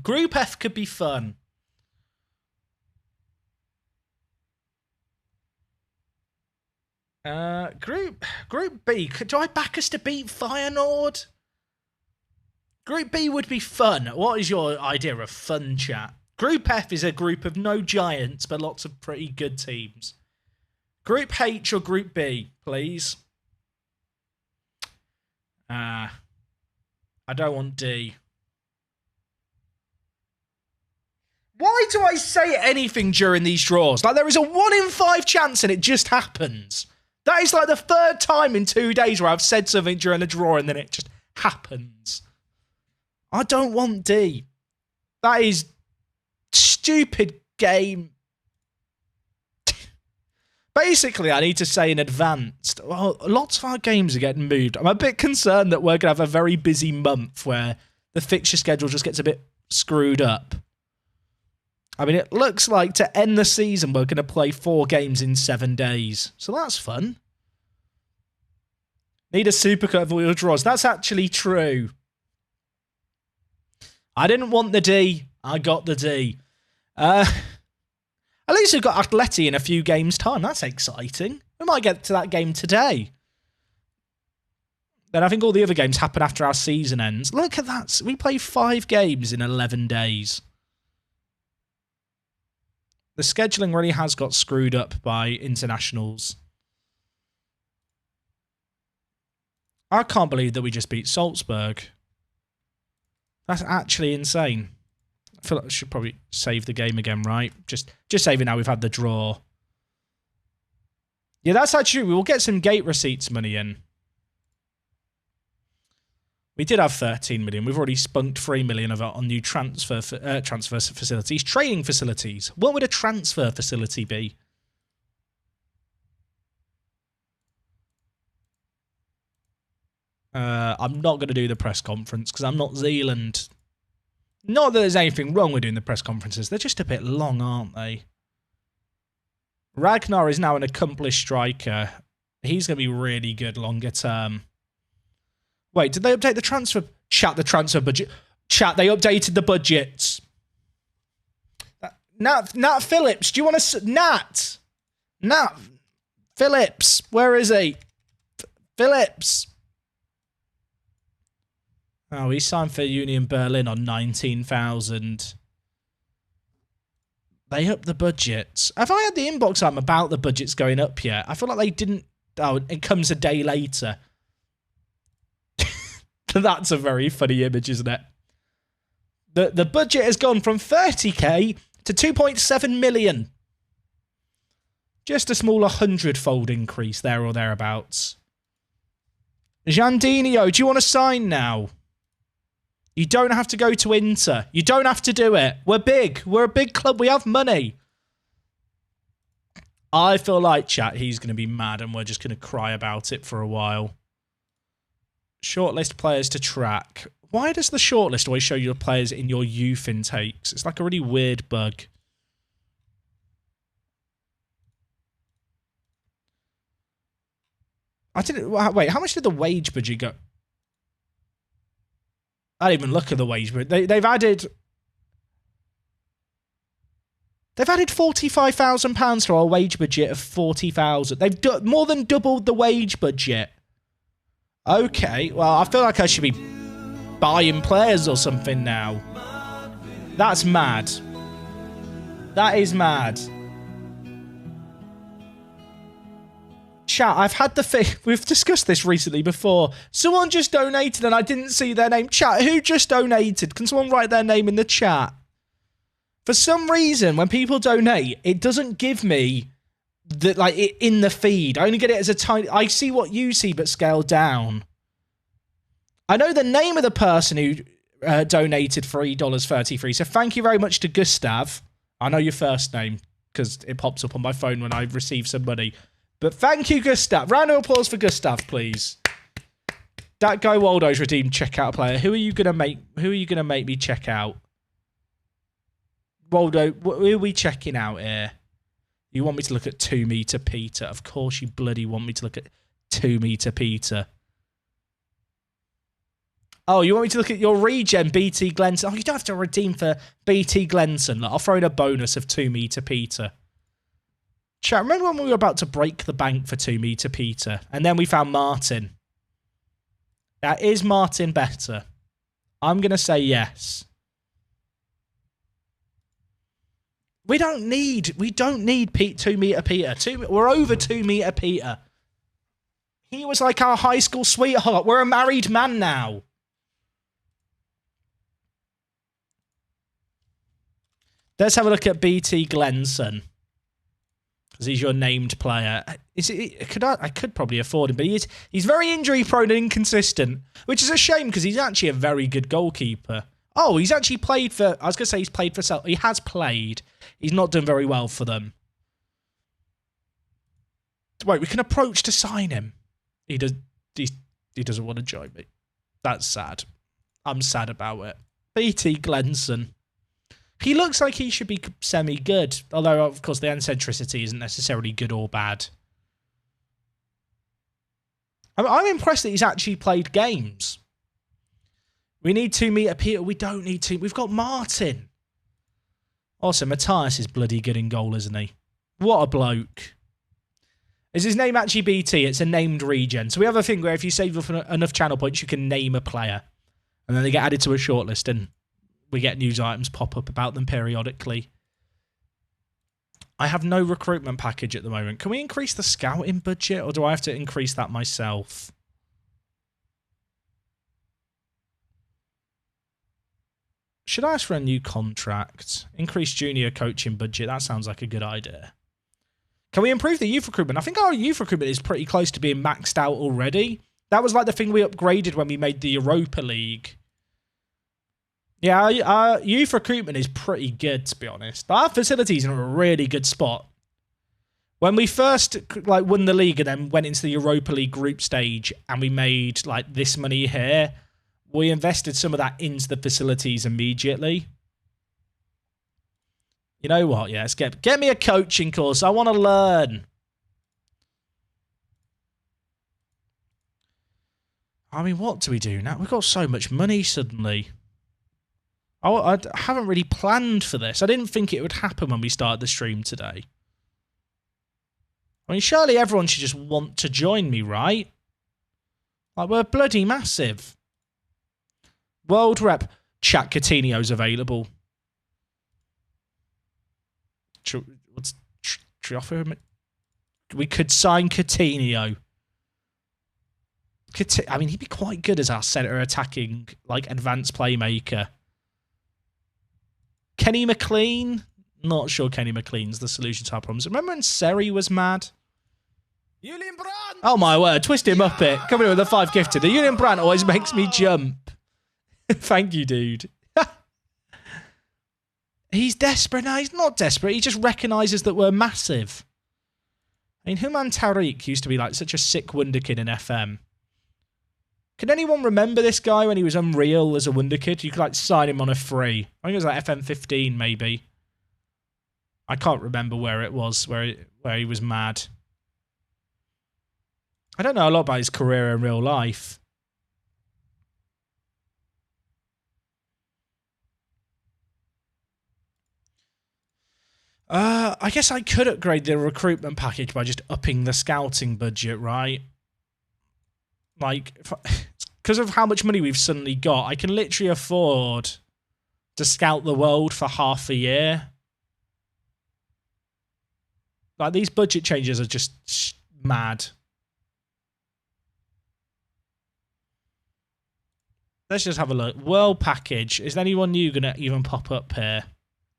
Group F could be fun. Group B. Do I back us to beat Feyenoord? Group B would be fun. What is your idea of fun, chat? Group F is a group of no giants, but lots of pretty good teams. Group H or Group B, please. I don't want D. Why do I say anything during these draws? Like, there is a 1 in 5 chance and it just happens. That is like the 3rd time in 2 days where I've said something during a draw and then it just happens. I don't want D. That is stupid game. Basically, I need to say in advance, well, lots of our games are getting moved. I'm a bit concerned that we're going to have a very busy month where the fixture schedule just gets a bit screwed up. I mean, it looks like to end the season, we're going to play 4 games in 7 days. So that's fun. Need a supercut of all your draws. That's actually true. I didn't want the D. I got the D. At least we've got Atleti in a few games' time. That's exciting. We might get to that game today. Then I think all the other games happen after our season ends. Look at that. We play 5 games in 11 days. The scheduling really has got screwed up by internationals. I can't believe that we just beat Salzburg. That's actually insane. I feel like I should probably save the game again, right? Just save it now we've had the draw. Yeah, that's actually true. We will get some gate receipts money in. We did have 13 million. We've already spunked 3 million of it on new transfer facilities. Training facilities. What would a transfer facility be? I'm not going to do the press conference because I'm not Zealand. Not that there's anything wrong with doing the press conferences. They're just a bit long, aren't they? Ragnar is now an accomplished striker. He's going to be really good longer term. Wait, did they update the transfer? Chat, the transfer budget. Chat, they updated the budgets. Nat Phillips, do you want to... Nat Phillips, where is he? Phillips. Oh, he signed for Union Berlin on 19,000. They upped the budgets. Have I had the inbox item about the budgets going up yet? I feel like they didn't... Oh, it comes a day later. That's a very funny image, isn't it? The budget has gone from 30k to 2.7 million. Just a small 100-fold increase there or thereabouts. Jandinho, do you want to sign now? You don't have to go to Inter. You don't have to do it. We're big. We're a big club. We have money. I feel like, chat, he's going to be mad and we're just going to cry about it for a while. Shortlist players to track. Why does the shortlist always show you the players in your youth intakes? It's like a really weird bug. I didn't... Wait, how much did the wage budget go? I didn't even look at the wage budget. They've added... They've added £45,000 to our wage budget of 40,000. They've more than doubled the wage budget. Okay, well, I feel like I should be buying players or something now. That's mad. That is mad. Chat, I've had the thing. We've discussed this recently before. Someone just donated and I didn't see their name. Chat, who just donated? Can someone write their name in the chat? For some reason, when people donate, it doesn't give me... it in the feed. I only get it as a tiny... I see what you see, but scaled down. I know the name of the person who donated $3.33, so thank you very much to Gustav. I know your first name, because it pops up on my phone when I receive some money. But thank you, Gustav. Round of applause for Gustav, please. That guy Waldo's redeemed checkout player. Who are you gonna make me check out? Waldo, who are we checking out here? You want me to look at 2 Meter Peter? Of course you bloody want me to look at 2 Meter Peter. Oh, you want me to look at your regen, BT Glenson? Oh, you don't have to redeem for BT Glenson. Look, I'll throw in a bonus of 2 Meter Peter. Chat, remember when we were about to break the bank for 2 Meter Peter? And then we found Martin. Now, is Martin better? I'm going to say yes. We don't need 2 Meter Peter. We're over 2 Meter Peter. He was like our high school sweetheart. We're a married man now. Let's have a look at BT Glenson. Because he's your named player. I could probably afford him, but he's very injury prone and inconsistent, which is a shame because he's actually a very good goalkeeper. Oh, he's actually played for... I was going to say he's played for... He has played. He's not done very well for them. Wait, we can approach to sign him. He doesn't want to join me. That's sad. I'm sad about it. BT Glenson. He looks like he should be semi-good. Although, of course, the eccentricity isn't necessarily good or bad. I'm impressed that he's actually played games. We need 2 Meter Peter. We don't need 2. We've got Martin. Also, Matthias is bloody good in goal, isn't he? What a bloke. Is his name actually BT? It's a named regen. So we have a thing where if you save up enough channel points, you can name a player. And then they get added to a shortlist and we get news items pop up about them periodically. I have no recruitment package at the moment. Can we increase the scouting budget or do I have to increase that myself? Should I ask for a new contract? Increase junior coaching budget. That sounds like a good idea. Can we improve the youth recruitment? I think our youth recruitment is pretty close to being maxed out already. That was like the thing we upgraded when we made the Europa League. Yeah, our youth recruitment is pretty good, to be honest. Our facilities are in a really good spot. When we first won the league and then went into the Europa League group stage and we made like this money here, we invested some of that into the facilities immediately. You know what? Yeah, let's get me a coaching course. I want to learn. I mean, what do we do now? We've got so much money suddenly. I haven't really planned for this. I didn't think it would happen when we started the stream today. I mean, surely everyone should just want to join me, right? Like, we're bloody massive. World Rep. Chat Coutinho's available. Should we offer him? We could sign Coutinho. I mean, he'd be quite good as our centre attacking, like, advanced playmaker. Kenny McLean? Not sure Kenny McLean's the solution to our problems. Remember when Seri was mad? Oh my word, twist him up it. Coming in with a 5 gifted. The Julian Brandt always makes me jump. Thank you, dude. He's desperate. No, he's not desperate. He just recognises that we're massive. I mean, Human Tariq used to be like such a sick wonder kid in FM. Can anyone remember this guy when he was unreal as a wonder kid? You could like sign him on a free. I think it was like FM15 maybe. I can't remember where it was, where he was mad. I don't know a lot about his career in real life. I guess I could upgrade the recruitment package by just upping the scouting budget, right? Like, because of how much money we've suddenly got, I can literally afford to scout the world for half a year. Like, these budget changes are just mad. Let's just have a look. World package. Is anyone new going to even pop up here?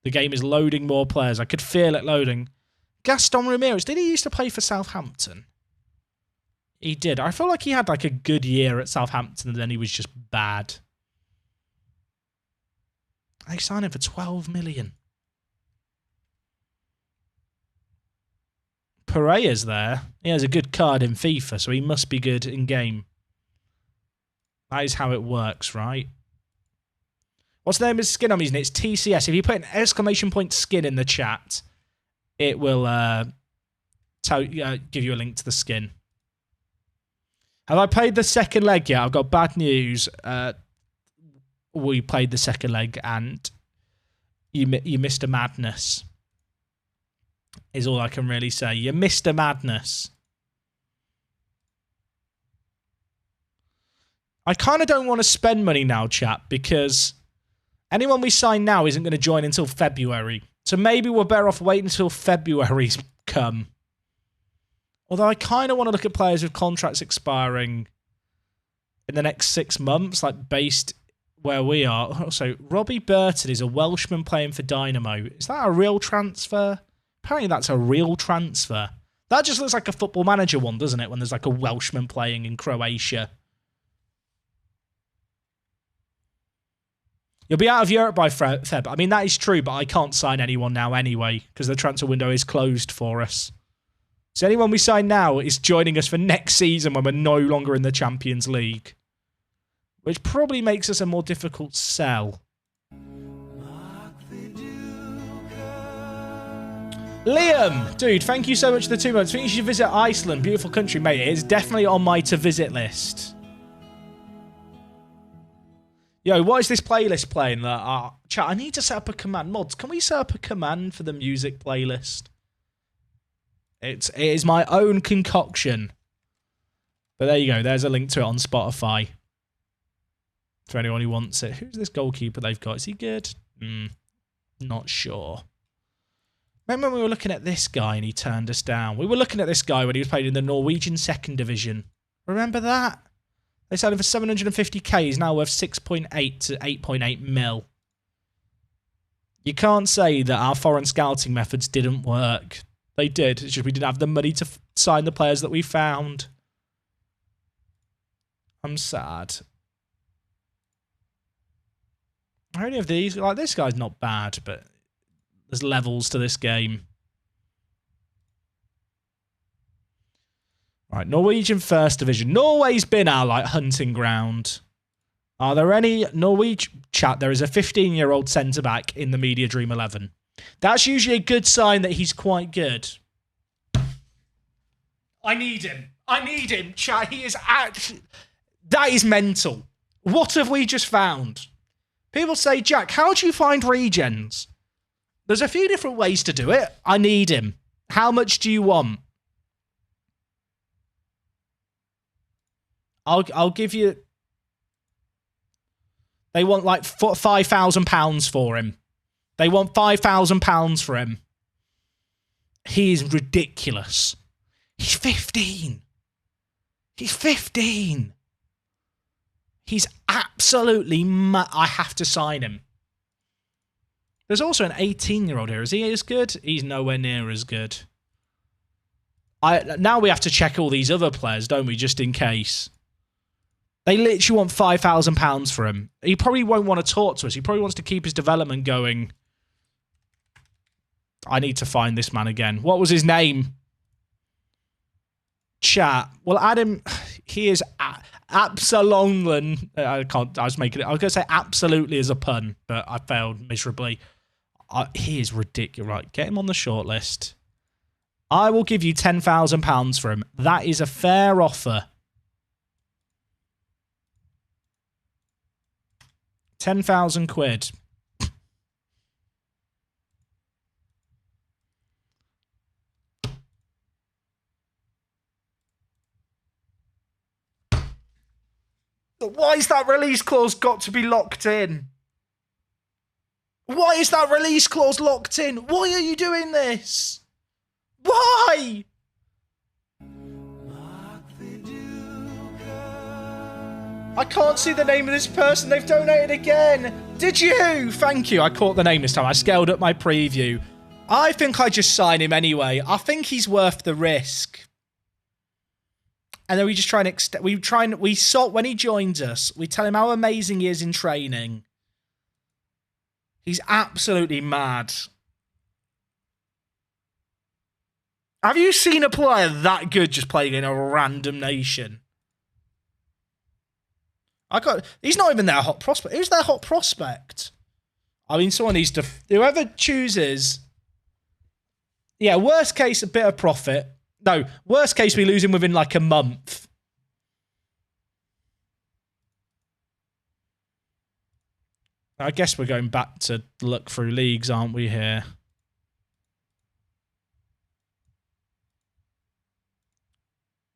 The game is loading more players. I could feel it loading. Gaston Ramirez. Did he used to play for Southampton? He did. I feel like he had like a good year at Southampton and then he was just bad. They signed him for 12 million. Pereira's there. He has a good card in FIFA, so he must be good in game. That is how it works, right? What's the name of his skin on his name? It's TCS. If you put an exclamation point skin in the chat, it will give you a link to the skin. Have I played the second leg yet? I've got bad news. We played the second leg and you missed a madness. Is all I can really say. You missed a madness. I kind of don't want to spend money now, chat, because anyone we sign now isn't going to join until February. So maybe we're better off waiting until February's come. Although I kind of want to look at players with contracts expiring in the next 6 months, like based where we are. Also, Robbie Burton is a Welshman playing for Dynamo. Is that a real transfer? Apparently that's a real transfer. That just looks like a Football Manager one, doesn't it? When there's like a Welshman playing in Croatia. You'll be out of Europe by Feb. I mean, that is true, but I can't sign anyone now anyway, because the transfer window is closed for us. So anyone we sign now is joining us for next season when we're no longer in the Champions League. Which probably makes us a more difficult sell. Liam! Dude, thank you so much for the 2 months. I think you should visit Iceland. Beautiful country, mate. It's definitely on my to-visit list. Yo, what is this playlist playing? Chat, I need to set up a command. Mods, can we set up a command for the music playlist? It is my own concoction. But there you go. There's a link to it on Spotify. For anyone who wants it. Who's this goalkeeper they've got? Is he good? Not sure. Remember when we were looking at this guy and he turned us down? We were looking at this guy when he was playing in the Norwegian second division. Remember that? They sold him for 750k. He's now worth 6.8 to 8.8 mil. You can't say that our foreign scouting methods didn't work. They did. It's just we didn't have the money to sign the players that we found. I'm sad. How many of these? Like, this guy's not bad, but there's levels to this game. Right, Norwegian First Division. Norway's been our, like, hunting ground. Are there any Norwegian... Chat, there is a 15-year-old centre-back in the Media Dream 11. That's usually a good sign that he's quite good. I need him. I need him, chat. He is actually... That is mental. What have we just found? People say, Jack, how do you find regens? There's a few different ways to do it. I need him. How much do you want? I'll give you... They want like £5,000 for him. They want £5,000 for him. He is ridiculous. He's 15. He's 15. He's absolutely... I have to sign him. There's also an 18-year-old here. Is he as good? He's nowhere near as good. Now we have to check all these other players, don't we, just in case. They literally want £5,000 for him. He probably won't want to talk to us. He probably wants to keep his development going. I need to find this man again. What was his name? Chat. Well, Adam, he is absolutely... I can't... I was making it... I was going to say absolutely as a pun, but I failed miserably. He is ridiculous. Right, get him on the shortlist. I will give you £10,000 for him. That is a fair offer. 10,000 quid. Why is that release clause got to be locked in? Why is that release clause locked in? Why are you doing this? Why? I can't see the name of this person. They've donated again. Did you? Thank you. I caught the name this time. I scaled up my preview. I think I just sign him anyway. I think he's worth the risk. And then we just try and extend. We sort when he joins us. We tell him how amazing he is in training. He's absolutely mad. Have you seen a player that good just playing in a random nation? He's not even their hot prospect. Who's their hot prospect? I mean, someone needs to... Whoever chooses... Yeah, worst case, a bit of profit. No, worst case, we lose him within like a month. I guess we're going back to look through leagues, aren't we, here?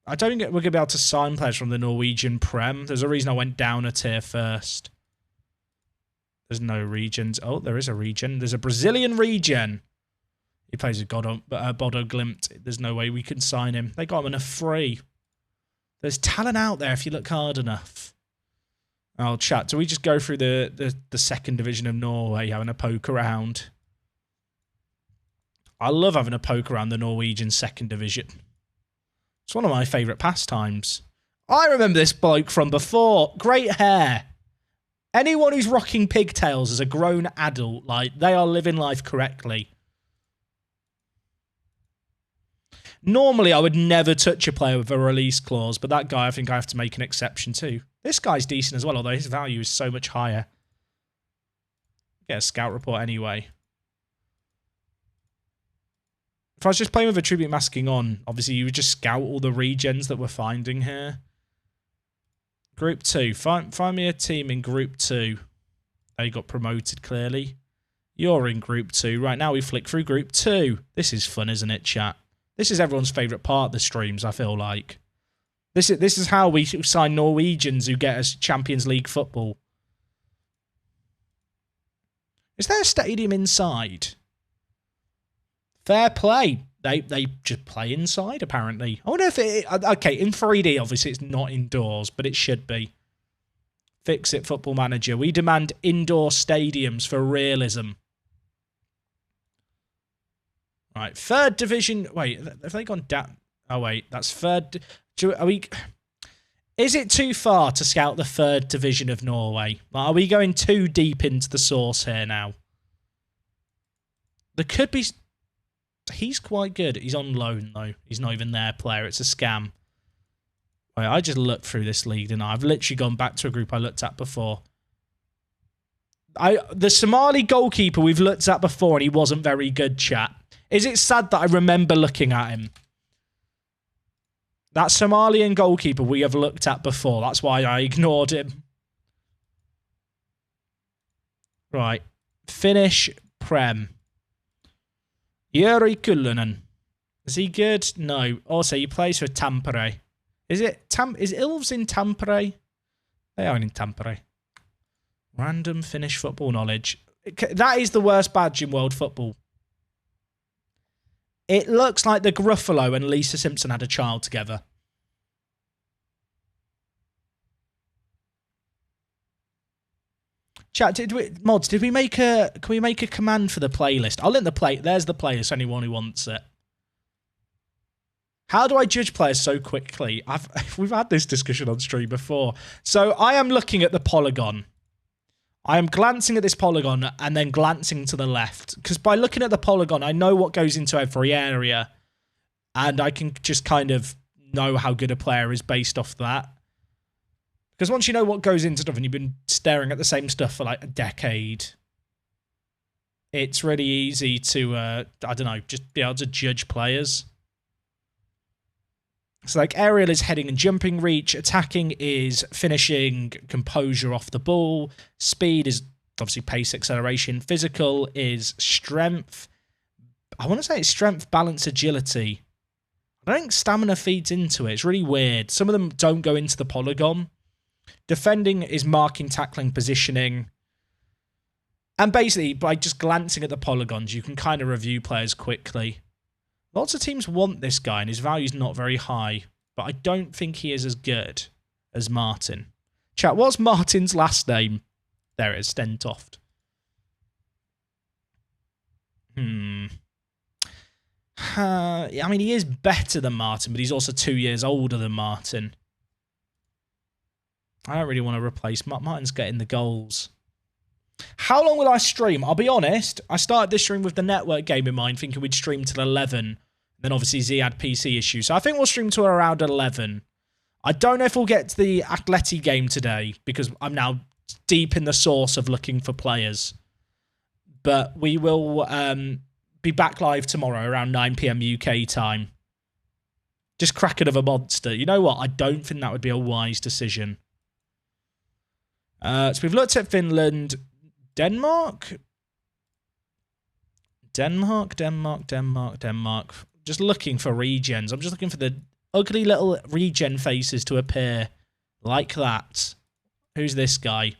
I don't think we're going to be able to sign players from the Norwegian Prem. There's a reason I went down a tier first. There's no regions. Oh, there is a region. There's a Brazilian region. He plays with Bodo Glimt. There's no way we can sign him. They got him on a free. There's talent out there if you look hard enough. I'll chat. Do we just go through the second division of Norway, having a poke around? I love having a poke around the Norwegian second division. It's one of my favourite pastimes. I remember this bloke from before. Great hair. Anyone who's rocking pigtails as a grown adult, like, they are living life correctly. Normally, I would never touch a player with a release clause, but that guy, I think I have to make an exception too. This guy's decent as well, although his value is so much higher. Get a scout report anyway. If I was just playing with attribute masking on, obviously you would just scout all the regens that we're finding here. Group 2. Find me a team in Group 2. They got promoted, clearly. You're in Group 2. Right, now we flick through Group 2. This is fun, isn't it, chat? This is everyone's favourite part of the streams, I feel like. This is how we sign Norwegians who get us Champions League football. Is there a stadium inside? Fair play. They just play inside, apparently. I wonder if it... Okay, in 3D, obviously, it's not indoors, but it should be. Fix it, Football Manager. We demand indoor stadiums for realism. Right, 3rd division... Wait, have they gone down? Oh, wait, that's 3rd... Are we... Is it too far to scout the 3rd division of Norway? Are we going too deep into the source here now? There could be... He's quite good. He's on loan, though. He's not even their player. It's a scam. Wait, I just looked through this league, didn't I? I've literally gone back to a group I looked at before. The Somali goalkeeper we've looked at before, and he wasn't very good, chat. Is it sad that I remember looking at him? That Somalian goalkeeper we have looked at before. That's why I ignored him. Right. Finnish Prem. Juri Kullunen. Is he good? No. Also, he plays for Tampere. Is Ilves in Tampere? They are in Tampere. Random Finnish football knowledge. That is the worst badge in world football. It looks like the Gruffalo and Lisa Simpson had a child together. Chat, did we make a... Can we make a command for the playlist? I'll link the play. There's the playlist, anyone who wants it. How do I judge players so quickly? We've had this discussion on stream before. So I am looking at the polygon. I am glancing at this polygon and then glancing to the left. Because by looking at the polygon, I know what goes into every area. And I can just kind of know how good a player is based off that. Because once you know what goes into stuff and you've been staring at the same stuff for like a decade, it's really easy to, I don't know, just be able to judge players. So like aerial is heading and jumping reach, attacking is finishing, composure off the ball, speed is obviously pace, acceleration, physical is strength. I want to say it's strength, balance, agility. I don't think stamina feeds into it. It's really weird. Some of them don't go into the polygon. Defending is marking, tackling, positioning. And basically, by just glancing at the polygons, you can kind of review players quickly. Lots of teams want this guy, and his value's not very high. But I don't think he is as good as Martin. Chat, what's Martin's last name? There it is, Stenthoff. I mean, he is better than Martin, but he's also 2 years older than Martin. I don't really want to replace Martin's getting the goals. How long will I stream? I'll be honest. I started this stream with the network game in mind, thinking we'd stream till 11. Then obviously Z had PC issues. So I think we'll stream to around 11. I don't know if we'll get to the Atleti game today, because I'm now deep in the source of looking for players. But we will be back live tomorrow around 9 PM UK time. Just cracking of a monster. You know what? I don't think that would be a wise decision. So we've looked at Finland. Denmark? Denmark. Just looking for regens. I'm just looking for the ugly little regen faces to appear like that. Who's this guy?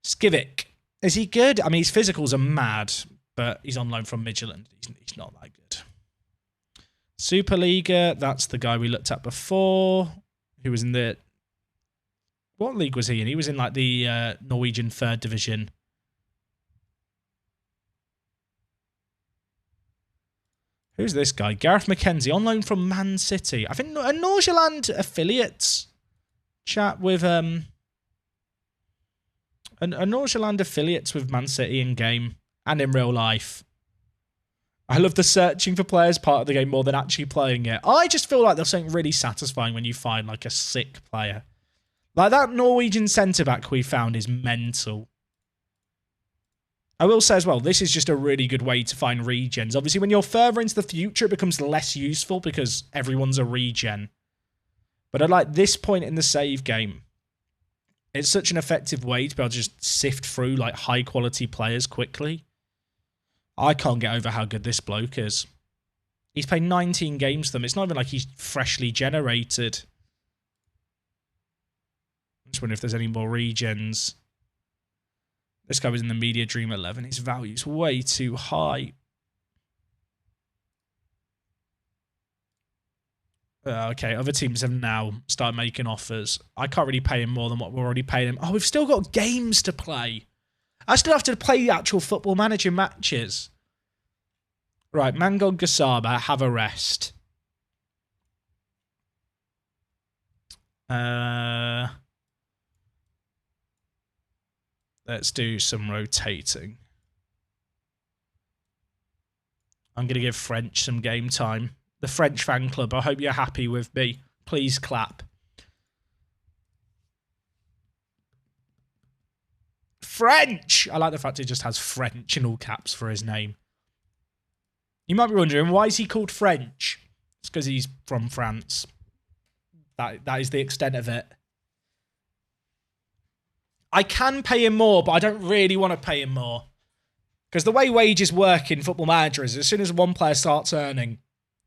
Skivik. Is he good? I mean, his physicals are mad, but he's on loan from Midtjylland. He's not that good. Superliga, that's the guy we looked at before, who was in the... What league was he in? He was in like the Norwegian 3rd division. Who's this guy? Gareth McKenzie, on loan from Man City. I think a Nordsjælland affiliates chat with a Nordsjælland affiliates with Man City in game and in real life. I love the searching for players part of the game more than actually playing it. I just feel like there's something really satisfying when you find like a sick player. Like that Norwegian centre-back we found is mental. I will say as well, this is just a really good way to find regens. Obviously, when you're further into the future, it becomes less useful because everyone's a regen. But at like this point in the save game, it's such an effective way to be able to just sift through like high-quality players quickly. I can't get over how good this bloke is. He's played 19 games for them. It's not even like he's freshly generated. I'm just wondering if there's any more regens. This guy was in the Media Dream 11. His value's way too high. Okay, other teams have now started making offers. I can't really pay him more than what we're already paying him. Oh, we've still got games to play. I still have to play the actual Football Manager matches. Right, Mangog Gassama, have a rest. Let's do some rotating. I'm going to give French some game time. The French fan club, I hope you're happy with me. Please clap. French! I like the fact he just has French in all caps for his name. You might be wondering, why is he called French? It's because he's from France. That is the extent of it. I can pay him more, but I don't really want to pay him more. Because the way wages work in Football Manager is as soon as one player starts earning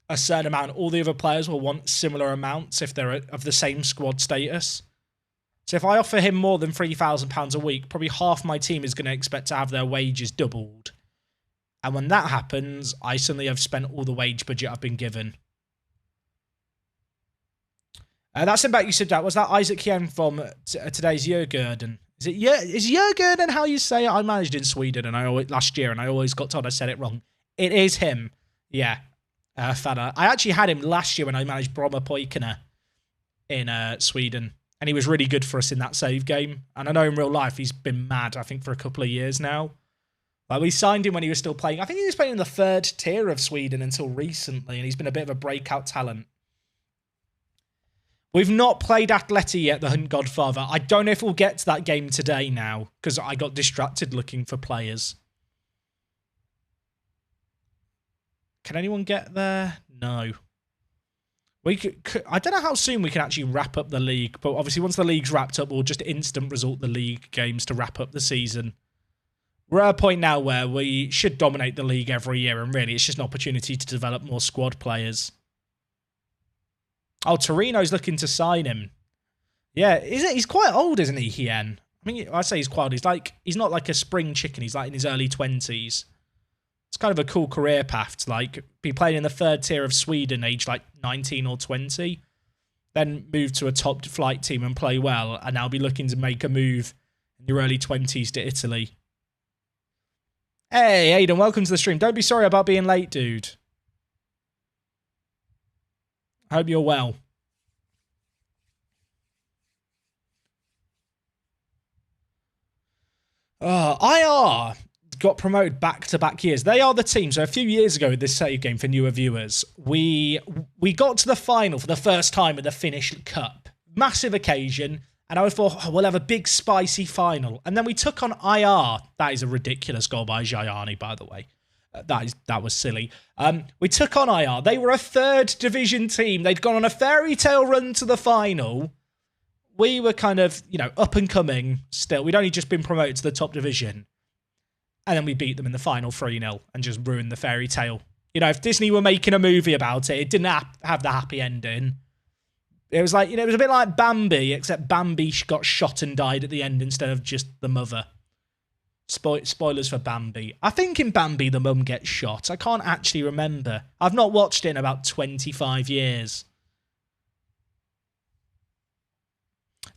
a certain amount, all the other players will want similar amounts if they're of the same squad status. So if I offer him more than £3,000 a week, probably half my team is going to expect to have their wages doubled. And when that happens, I suddenly have spent all the wage budget I've been given. That's about you said that. Was that Isaac Yen from today's Jurgen? Is Jurgen how you say it? I managed in Sweden last year and I always got told I said it wrong. It is him. Yeah. Fana. I actually had him last year when I managed Bromma Poikina in Sweden. And he was really good for us in that save game. And I know in real life he's been mad, I think, for a couple of years now. Like, we signed him when he was still playing. I think he was playing in the 3rd tier of Sweden until recently. And he's been a bit of a breakout talent. We've not played Atleti yet, the Hunt Godfather. I don't know if we'll get to that game today now. Because I got distracted looking for players. Can anyone get there? No. I don't know how soon we can actually wrap up the league, but obviously once the league's wrapped up, we'll just instant result the league games to wrap up the season. We're at a point now where we should dominate the league every year, and really it's just an opportunity to develop more squad players. Oh, Torino's looking to sign him. Yeah, he's quite old, isn't he, Hien? I mean, I say he's quite old. He's not like a spring chicken. He's like in his early 20s. It's kind of a cool career path to like be playing in the 3rd tier of Sweden, age like 19 or 20, then move to a top flight team and play well, and now be looking to make a move in your early 20s to Italy. Hey, Aiden, welcome to the stream. Don't be sorry about being late, dude. I hope you're well. IR got promoted back-to-back years. They are the team. So a few years ago, this save game for newer viewers, we got to the final for the first time in the Finnish Cup. Massive occasion. And I thought, oh, we'll have a big, spicy final. And then we took on IR. That is a ridiculous goal by Jayani, by the way. That was silly. We took on IR. They were a 3rd division team. They'd gone on a fairy tale run to the final. We were kind of, up and coming still. We'd only just been promoted to the top division. And then we beat them in the final 3-0 and just ruined the fairy tale. If Disney were making a movie about it, it didn't have the happy ending. It was like, it was a bit like Bambi, except Bambi got shot and died at the end instead of just the mother. Spoilers for Bambi. I think in Bambi the mum gets shot. I can't actually remember. I've not watched it in about 25 years.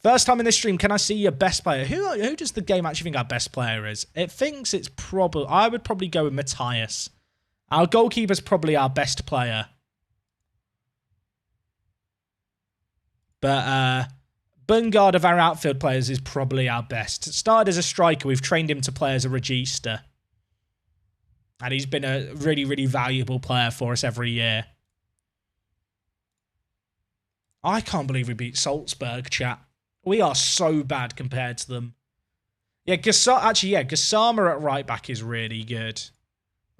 First time in this stream, can I see your best player? Who does the game actually think our best player is? It thinks it's probably... I would probably go with Matthias. Our goalkeeper's probably our best player. But Bungard of our outfield players is probably our best. Started as a striker. We've trained him to play as a regista. And he's been a really, really valuable player for us every year. I can't believe we beat Salzburg, chat. We are so bad compared to them. Yeah, Gassama at right back is really good.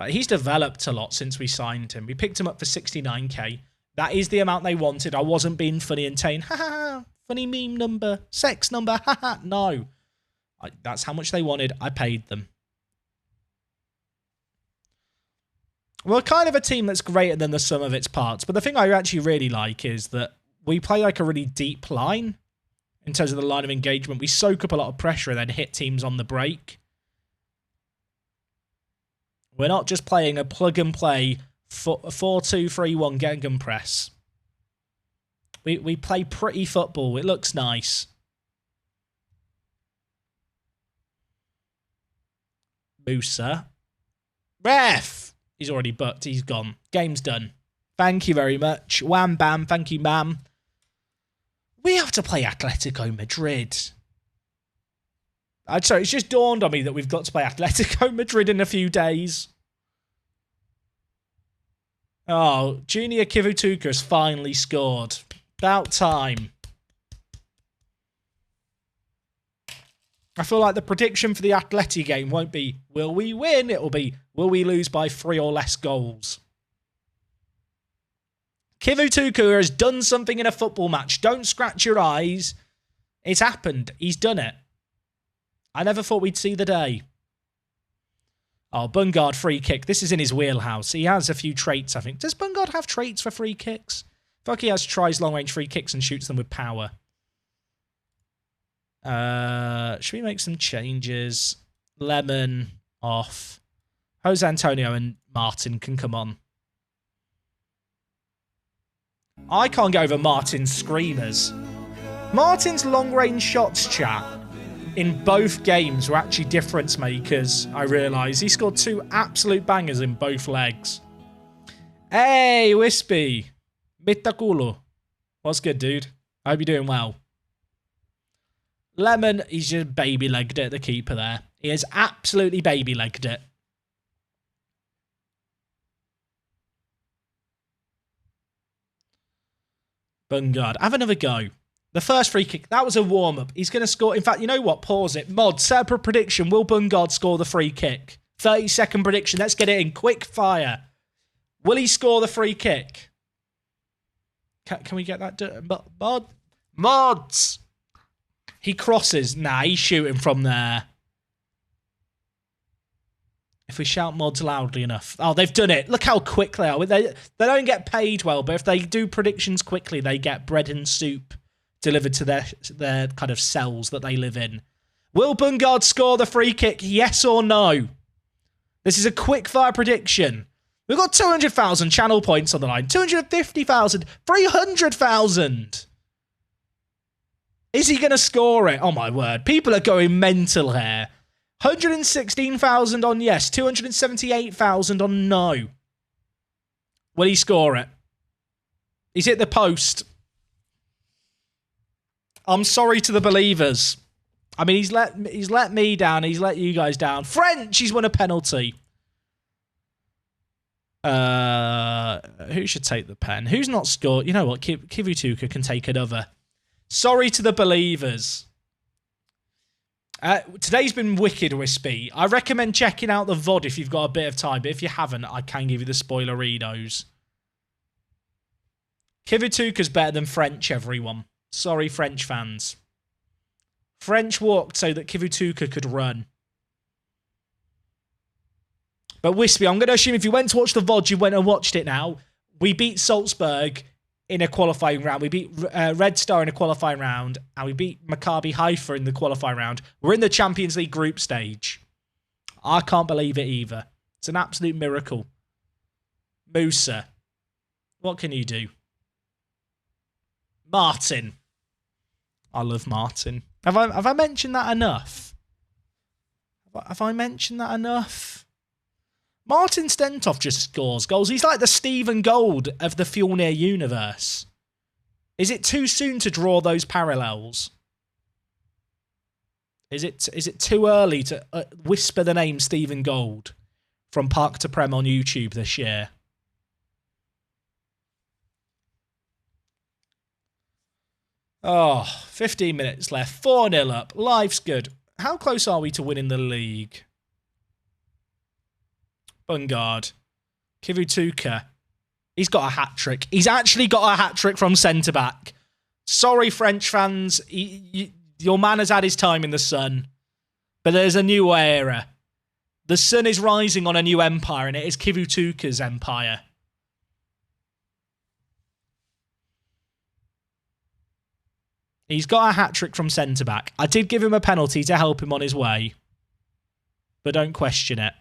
He's developed a lot since we signed him. We picked him up for 69k. That is the amount they wanted. I wasn't being funny and saying, ha ha, funny meme number, sex number, ha ha. No. That's how much they wanted. I paid them. We're kind of a team that's greater than the sum of its parts. But the thing I actually really like is that we play like a really deep line in terms of the line of engagement. We soak up a lot of pressure and then hit teams on the break. We're not just playing a plug-and-play 4-2-3-1 get and gun press. We play pretty football. It looks nice. Musa. Ref! He's already booked. He's gone. Game's done. Thank you very much. Wham bam. Thank you, ma'am. We have to play Atletico Madrid. Sorry, it's just dawned on me that we've got to play Atletico Madrid in a few days. Oh, Junior Kivutuka has finally scored. About time. I feel like the prediction for the Atleti game won't be, will we win? It'll be, will we lose by 3 or less goals? Kivutuka has done something in a football match. Don't scratch your eyes. It's happened. He's done it. I never thought we'd see the day. Oh, Bungard free kick. This is in his wheelhouse. He has a few traits, I think. Does Bungard have traits for free kicks? I feel like he has tries long-range free kicks and shoots them with power. Should we make some changes? Lemon off. Jose Antonio and Martin can come on. I can't get over Martin's screamers. Martin's long-range shots, chat, in both games were actually difference makers, I realise. He scored 2 absolute bangers in both legs. Hey, Wispy. Mitakulo. What's good, dude? I hope you're doing well. Lemon, he's just baby-legged it, the keeper there. He has absolutely baby-legged it. Bungard, have another go. The first free kick, that was a warm-up. He's going to score. In fact, you know what? Pause it. Mod, set up a prediction. Will Bungard score the free kick? 30-second prediction. Let's get it in. Quick fire. Will he score the free kick? Can we get that done? Mods! He crosses. Nah, he's shooting from there. If we shout mods loudly enough. Oh, they've done it. Look how quick they are. They don't get paid well, but if they do predictions quickly, they get bread and soup delivered to their kind of cells that they live in. Will Bungard score the free kick? Yes or no? This is a quick fire prediction. We've got 200,000 channel points on the line. 250,000. 300,000. Is he going to score it? Oh, my word. People are going mental here. 116,000 on yes. 278,000 on no. Will he score it? He's hit the post. I'm sorry to the believers. I mean, he's let me down. He's let you guys down. French, he's won a penalty. Who should take the pen? Who's not scored? You know what? Kivutuka can take another. Sorry to the believers. Today's been wicked, Wispy. I recommend checking out the VOD if you've got a bit of time. But if you haven't, I can give you the spoilerinos. Kivutuka's better than French, everyone. Sorry, French fans. French walked so that Kivutuka could run. But Wispy, I'm going to assume if you went to watch the VOD, you went and watched it now. We beat Salzburg in a qualifying round. We beat Red Star in a qualifying round. And we beat Maccabi Haifa in the qualifying round. We're in the Champions League group stage. I can't believe it either. It's an absolute miracle. Musa. What can you do? Martin. I love Martin. Have I mentioned that enough? Have I mentioned that enough? Martin Stenthoff just scores goals. He's like the Stephen Gold of the Fjolnir universe. Is it too soon to draw those parallels? Is it too early to whisper the name Stephen Gold from Park to Prem on YouTube this year? Oh, 15 minutes left. 4-0 up. Life's good. How close are we to winning the league? Bungard. Kivutuka. He's got a hat-trick. He's actually got a hat-trick from centre-back. Sorry, French fans. Your man has had his time in the sun. But there's a new era. The sun is rising on a new empire, and it is Kivutuka's empire. He's got a hat-trick from centre-back. I did give him a penalty to help him on his way. But don't question it.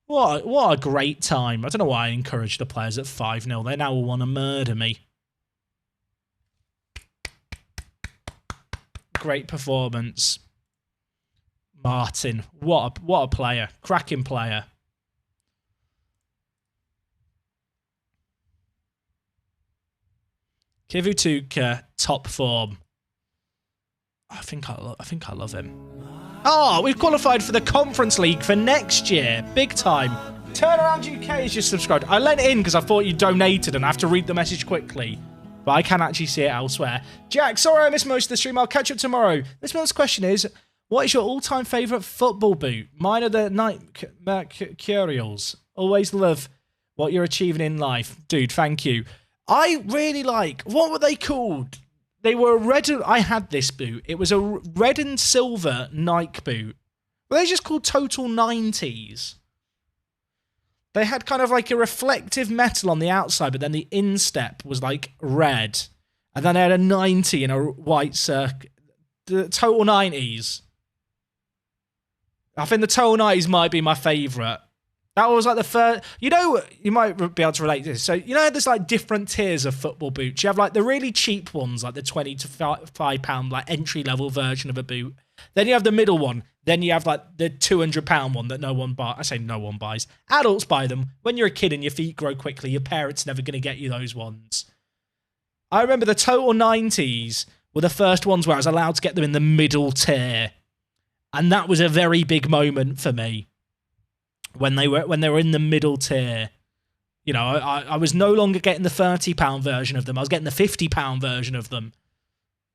What a great time. I don't know why I encouraged the players at 5-0. They now will want to murder me. Great performance. Martin. What a player. Cracking player. Kivutuka, top form. I think I love him. Oh, we've qualified for the Conference League for next year. Big time. Turnaround UK is just subscribed. I lent in because I thought you donated and I have to read the message quickly. But I can actually see it elsewhere. Jack, sorry I missed most of the stream. I'll catch up tomorrow. This month's question is, what is your all-time favourite football boot? Mine are the Nike Mercurials. Always love what you're achieving in life. Dude, thank you. I really like, what were they called? They were red. I had this boot. It was a red and silver Nike boot. Were they just called Total 90s? They had kind of like a reflective metal on the outside, but then the instep was like red. And then they had a 90 in a white circle. The Total 90s. I think the Total 90s might be my favourite. That was like the first, you know, you might be able to relate to this. So, you know, there's like different tiers of football boots. You have like the really cheap ones, like the £20 to £5, like entry level version of a boot. Then you have the middle one. Then you have like the £200 one that no one buys. I say no one buys. Adults buy them. When you're a kid and your feet grow quickly, your parents never going to get you those ones. I remember the Total 90s were the first ones where I was allowed to get them in the middle tier. And that was a very big moment for me. When they were in the middle tier, you know, I was no longer getting the £30 version of them. I was getting the £50 version of them.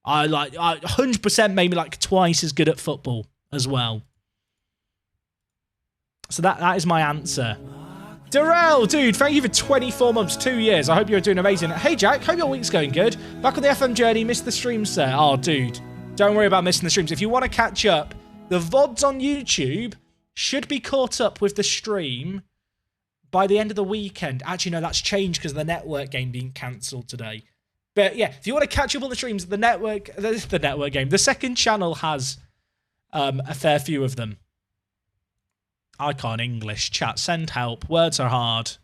I 100% made me like twice as good at football as well. So that is my answer. Darrell, dude, thank you for 24 months, 2 years. I hope you're doing amazing. Hey, Jack, hope your week's going good. Back on the FM journey, missed the streams, sir. Oh, dude, don't worry about missing the streams. If you want to catch up, the VODs on YouTube should be caught up with the stream by the end of the weekend. Actually, no, that's changed because of the network game being cancelled today. But yeah, if you want to catch up on the streams, the network game, the second channel has a fair few of them. I can't English. Chat, send help. Words are hard.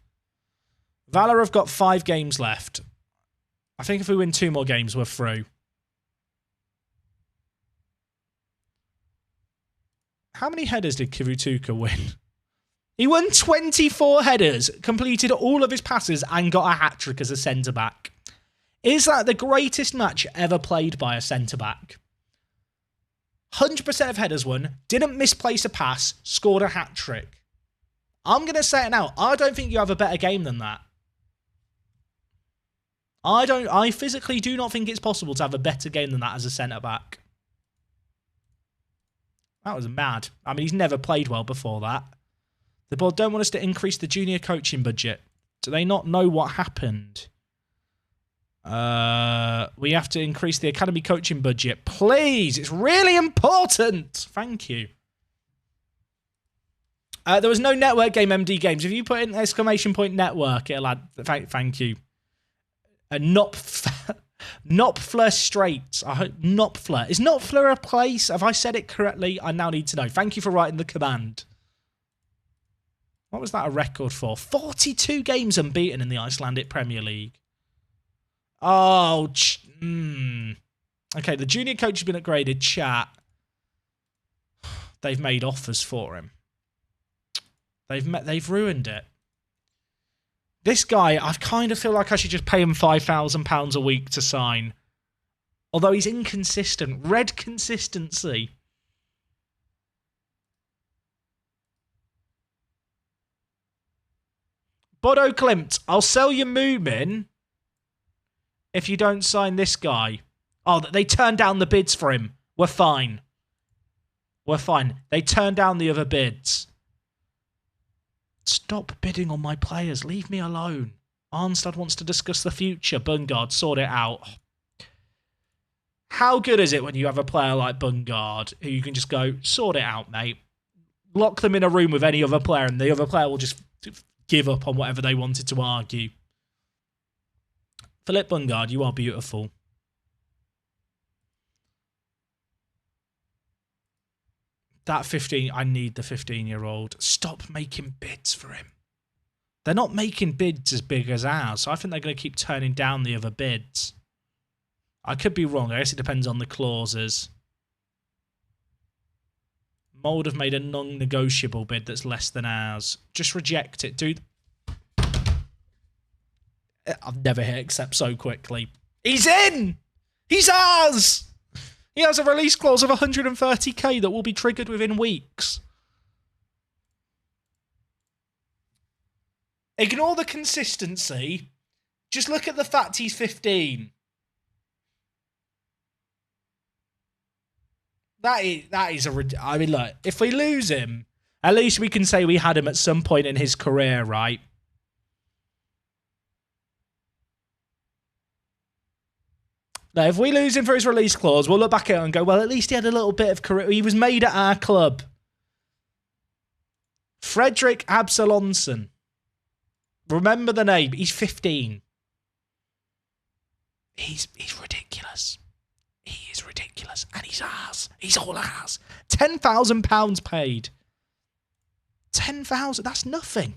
Valor have got 5 games left. I think if we win 2 more games, we're through. How many headers did Kivutuka win? He won 24 headers, completed all of his passes, and got a hat-trick as a centre-back. Is that the greatest match ever played by a centre-back? 100% of headers won, didn't misplace a pass, scored a hat-trick. I'm going to say it now. I don't think you have a better game than that. I physically do not think it's possible to have a better game than that as a centre-back. That was mad. I mean, he's never played well before that. The board don't want us to increase the junior coaching budget. Do they not know what happened? We have to increase the academy coaching budget. Please, it's really important. Thank you. There was no network game MD games. If you put in exclamation point network, it'll add... Thank you. Knopfler Straits. I hope Knopfler. Is Knopfler a place? Have I said it correctly? I now need to know. Thank you for writing the command. What was that a record for? 42 games unbeaten in the Icelandic Premier League. Oh, okay, the junior coach has been upgraded. Chat. They've made offers for him. They've ruined it. This guy, I kind of feel like I should just pay him £5,000 a week to sign. Although he's inconsistent. Red consistency. Bodo Klimt, I'll sell you Moomin if you don't sign this guy. Oh, they turned down the bids for him. We're fine. We're fine. They turned down the other bids. Stop bidding on my players. Leave me alone. Arnstad wants to discuss the future. Bungard, sort it out. How good is it when you have a player like Bungard who you can just go, sort it out, mate. Lock them in a room with any other player and the other player will just give up on whatever they wanted to argue. Philip Bungard, you are beautiful. That 15, I need the 15-year-old. Stop making bids for him. They're not making bids as big as ours, so I think they're going to keep turning down the other bids. I could be wrong. I guess it depends on the clauses. Mould have made a non-negotiable bid that's less than ours. Just reject it, dude. I've never hit accept so quickly. He's in! He's ours! He has a release clause of 130k that will be triggered within weeks. Ignore the consistency. Just look at the fact he's 15. That is a... I mean, look, if we lose him, at least we can say we had him at some point in his career, right? Now, if we lose him for his release clause, we'll look back at it and go, well, at least he had a little bit of career. He was made at our club. Frederick Absalonson. Remember the name. He's 15. He's ridiculous. He is ridiculous. And he's ours. He's all ours. £10,000 paid. 10,000. That's nothing.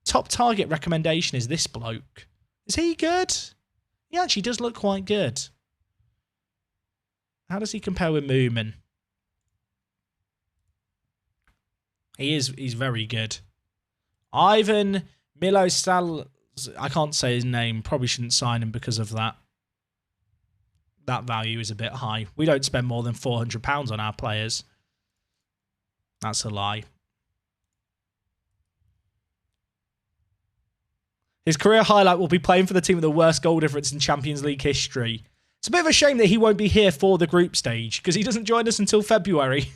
Top target recommendation is this bloke. Is he good? He actually does look quite good. How does he compare with Moomin? He's very good. Ivan Milosal... I can't say his name. Probably shouldn't sign him because of that. That value is a bit high. We don't spend more than £400 on our players. That's a lie. His career highlight will be playing for the team with the worst goal difference in Champions League history. It's a bit of a shame that he won't be here for the group stage because he doesn't join us until February.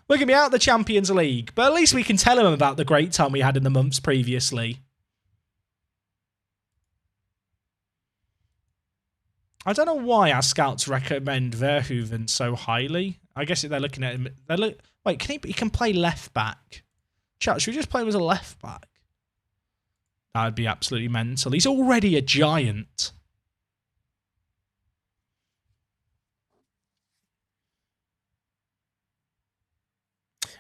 We're going to be out of the Champions League, but at least we can tell him about the great time we had in the months previously. I don't know why our scouts recommend Verhoeven so highly. I guess they're looking at him. Wait, he can play left back. Chat, should we just play him as a left back? That would be absolutely mental. He's already a giant.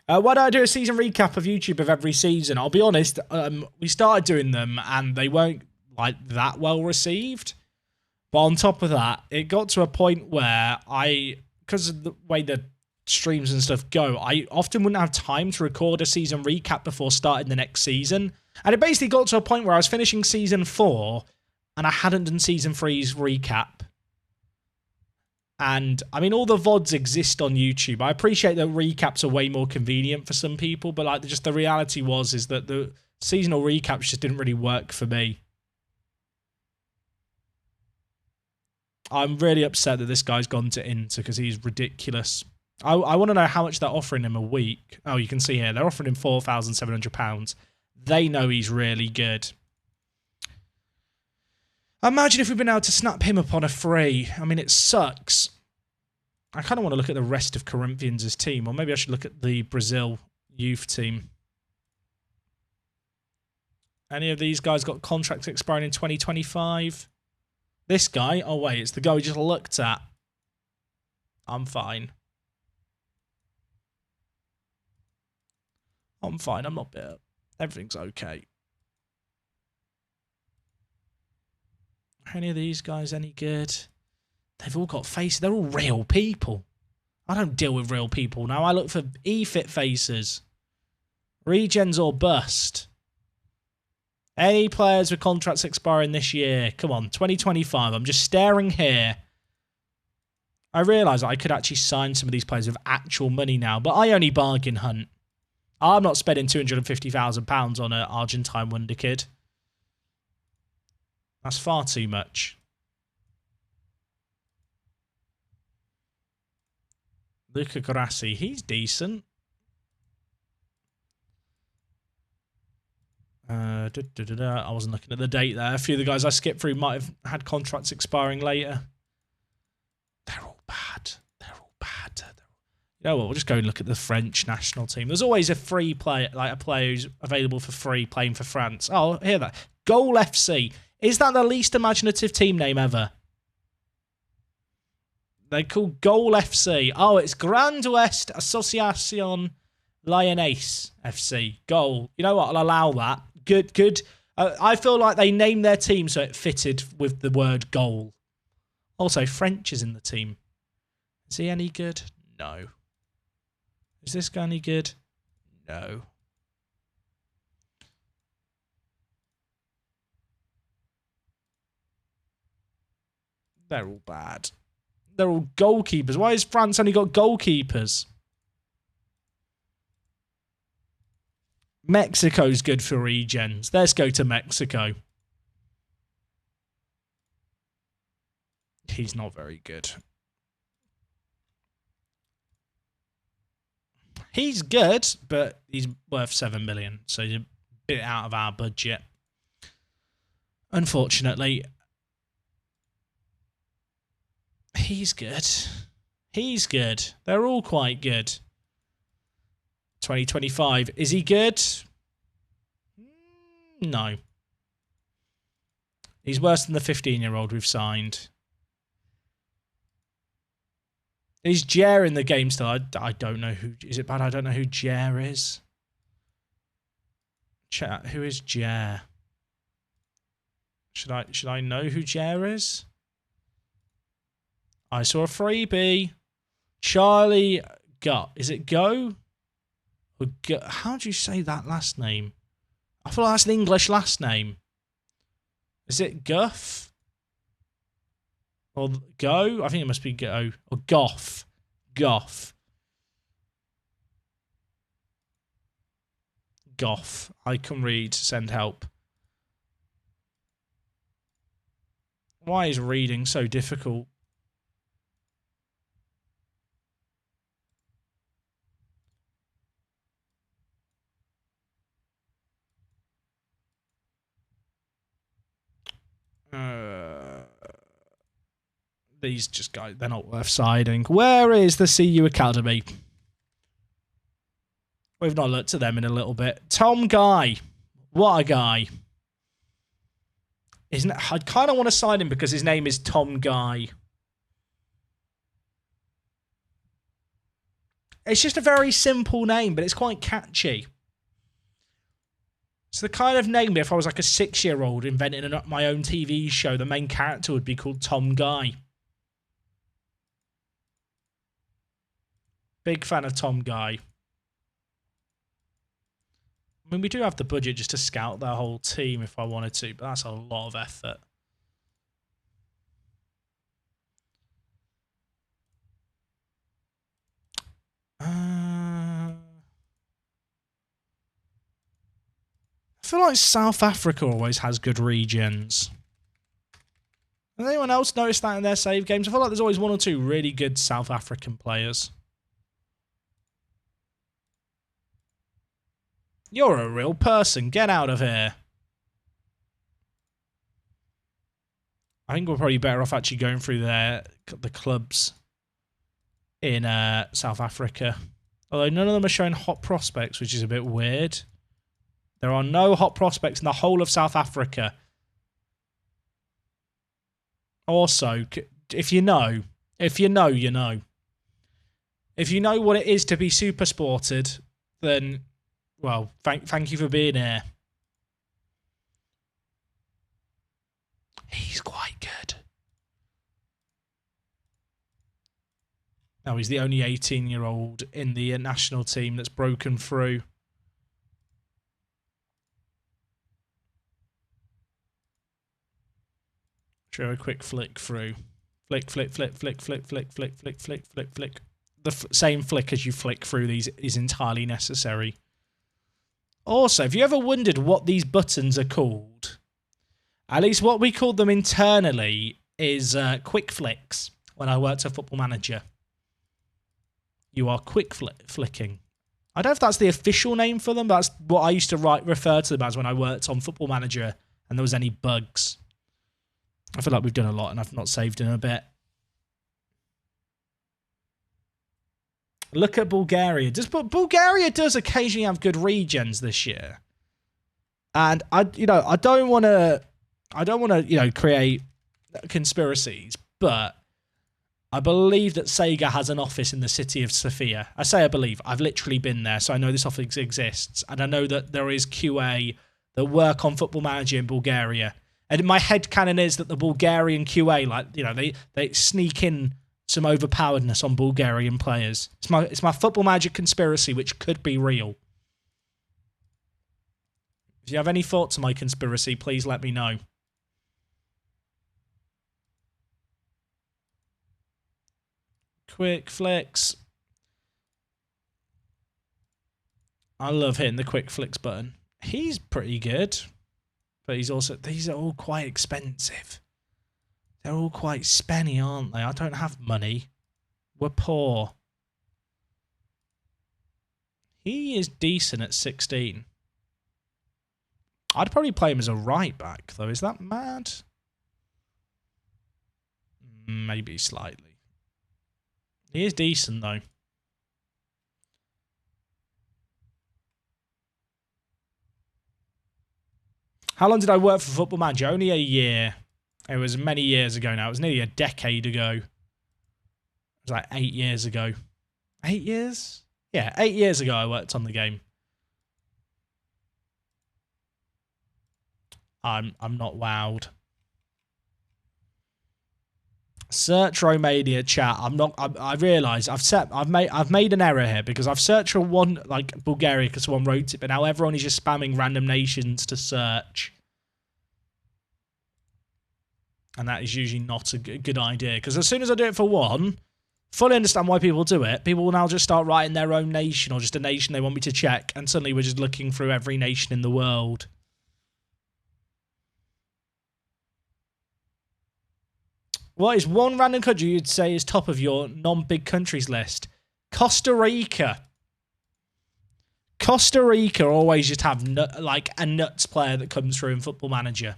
Why don't I do a season recap of YouTube of every season? I'll be honest, we started doing them and they weren't like that well received. But on top of that, it got to a point where because of the way the streams and stuff go, I often wouldn't have time to record a season recap before starting the next season. And it basically got to a point where I was finishing season 4 and I hadn't done season 3's recap. And, I mean, all the VODs exist on YouTube. I appreciate that recaps are way more convenient for some people, but like, just the reality is that the seasonal recaps just didn't really work for me. I'm really upset that this guy's gone to Inter because he's ridiculous. I want to know how much they're offering him a week. Oh, you can see here. They're offering him £4,700. They know he's really good. Imagine if we'd been able to snap him up on a free. I mean, it sucks. I kind of want to look at the rest of Corinthians' team, or maybe I should look at the Brazil youth team. Any of these guys got contracts expiring in 2025? This guy? Oh, wait, it's the guy we just looked at. I'm fine. I'm fine. I'm not bitter. Everything's okay. Any of these guys any good? They've all got faces. They're all real people. I don't deal with real people now. I look for E-fit faces. Regens or bust. Any players with contracts expiring this year? Come on, 2025. I'm just staring here. I realise I could actually sign some of these players with actual money now, but I only bargain hunt. I'm not spending £250,000 on an Argentine wonder kid. That's far too much. Luca Grassi, he's decent. I wasn't looking at the date there. A few of the guys I skipped through might have had contracts expiring later. They're all bad. They're all bad. You know what? We'll just go and look at the French national team. There's always a free player, like a player who's available for free playing for France. Oh, hear that. Goal FC. Is that the least imaginative team name ever? They're called Goal FC. Oh, it's Grand Ouest Association Lyonnaise FC. Goal. You know what? I'll allow that. Good. I feel like they named their team so it fitted with the word goal. Also, French is in the team. Is he any good? No. Is this guy any good? No. They're all bad. They're all goalkeepers. Why has France only got goalkeepers? Mexico's good for regens. Let's go to Mexico. He's not very good. He's good, but he's worth 7 million, so he's a bit out of our budget. Unfortunately. He's good. He's good. They're all quite good. 2025. Is he good? No. He's worse than the 15-year-old we've signed. Is Jer in the game still? I don't know who... Is it bad I don't know who Jer is? Chat, who is Jer? Should I know who Jer is? I saw a freebie. Charlie Gut. Is it Go? Or Go? How do you say that last name? I feel like that's an English last name. Is it Guff? Or Go? I think it must be Go. Or Goff. Goff. Goff. I can read. Send help. Why is reading so difficult? These just guys, they're not worth siding. Where is the CU Academy? We've not looked at them in a little bit. Tom Guy. What a guy. I kind of want to sign him because his name is Tom Guy. It's just a very simple name, but it's quite catchy. It's the kind of name that if I was like a 6-year-old inventing my own TV show, the main character would be called Tom Guy. Big fan of Tom Guy. I mean, we do have the budget just to scout their whole team if I wanted to, but that's a lot of effort. I feel like South Africa always has good regens. Has anyone else noticed that in their save games? I feel like there's always one or two really good South African players. You're a real person. Get out of here. I think we're probably better off actually going through the clubs in South Africa. Although none of them are showing hot prospects, which is a bit weird. There are no hot prospects in the whole of South Africa. Also, if you know, you know. If you know what it is to be super sported, then... Well, thank you for being here. He's quite good. Now he's the only 18-year-old in the national team that's broken through. Show a quick flick through. Flick, flick, flick, flick, flick, flick, flick, flick, flick, flick, flick. The same flick as you flick through these is entirely necessary. Also, have you ever wondered what these buttons are called? At least what we called them internally is quick flicks when I worked at Football Manager. You are quick flicking. I don't know if that's the official name for them, but that's what I used to refer to them as when I worked on Football Manager and there was any bugs. I feel like we've done a lot and I've not saved in a bit. Look at Bulgaria. Bulgaria does occasionally have good regens this year. And I don't want to create conspiracies, but I believe that Sega has an office in the city of Sofia. I say I believe. I've literally been there, so I know this office exists. And I know that there is QA that work on Football Manager in Bulgaria. And my headcanon is that the Bulgarian QA, they sneak in some overpoweredness on Bulgarian players. It's my Football Manager conspiracy, which could be real. If you have any thoughts on my conspiracy, please let me know. Quick flicks. I love hitting the quick flicks button. He's pretty good. But these are all quite expensive. They're all quite spenny, aren't they? I don't have money. We're poor. He is decent at 16. I'd probably play him as a right back, though. Is that mad? Maybe slightly. He is decent, though. How long did I work for Football Manager? Only a year. It was many years ago now. It was nearly a decade ago. It was like 8 years ago. 8 years? Yeah, 8 years ago I worked on the game. I'm not wowed. Search Romania chat. I realise I've made an error here because I've searched for one Bulgaria because someone wrote it, but now everyone is just spamming random nations to search. And that is usually not a good idea because as soon as I do it for one, fully understand why people do it. People will now just start writing their own nation or just a nation they want me to check, and suddenly we're just looking through every nation in the world. What is one random country you'd say is top of your non-big countries list? Costa Rica. Costa Rica always just have a nuts player that comes through in Football Manager.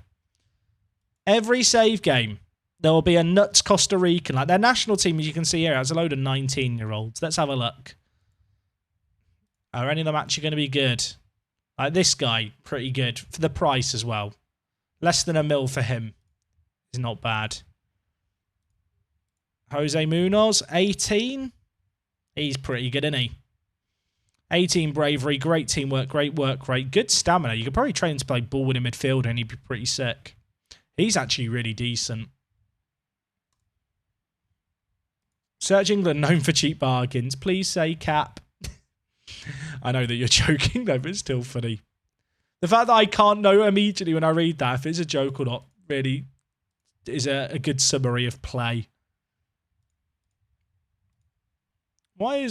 Every save game, there will be a nuts Costa Rican. Like their national team, as you can see here, has a load of 19-year-olds. Let's have a look. Are any of them actually going to be good? Like this guy, pretty good. For the price as well. Less than $1 million for him. Is not bad. Jose Munoz, 18. He's pretty good, isn't he? 18 bravery, great teamwork, great work rate, good stamina. You could probably train him to play ball in midfield and he'd be pretty sick. He's actually really decent. Search England, known for cheap bargains. Please say cap. I know that you're joking though, but it's still funny. The fact that I can't know immediately when I read that if it's a joke or not really is a good summary of play. I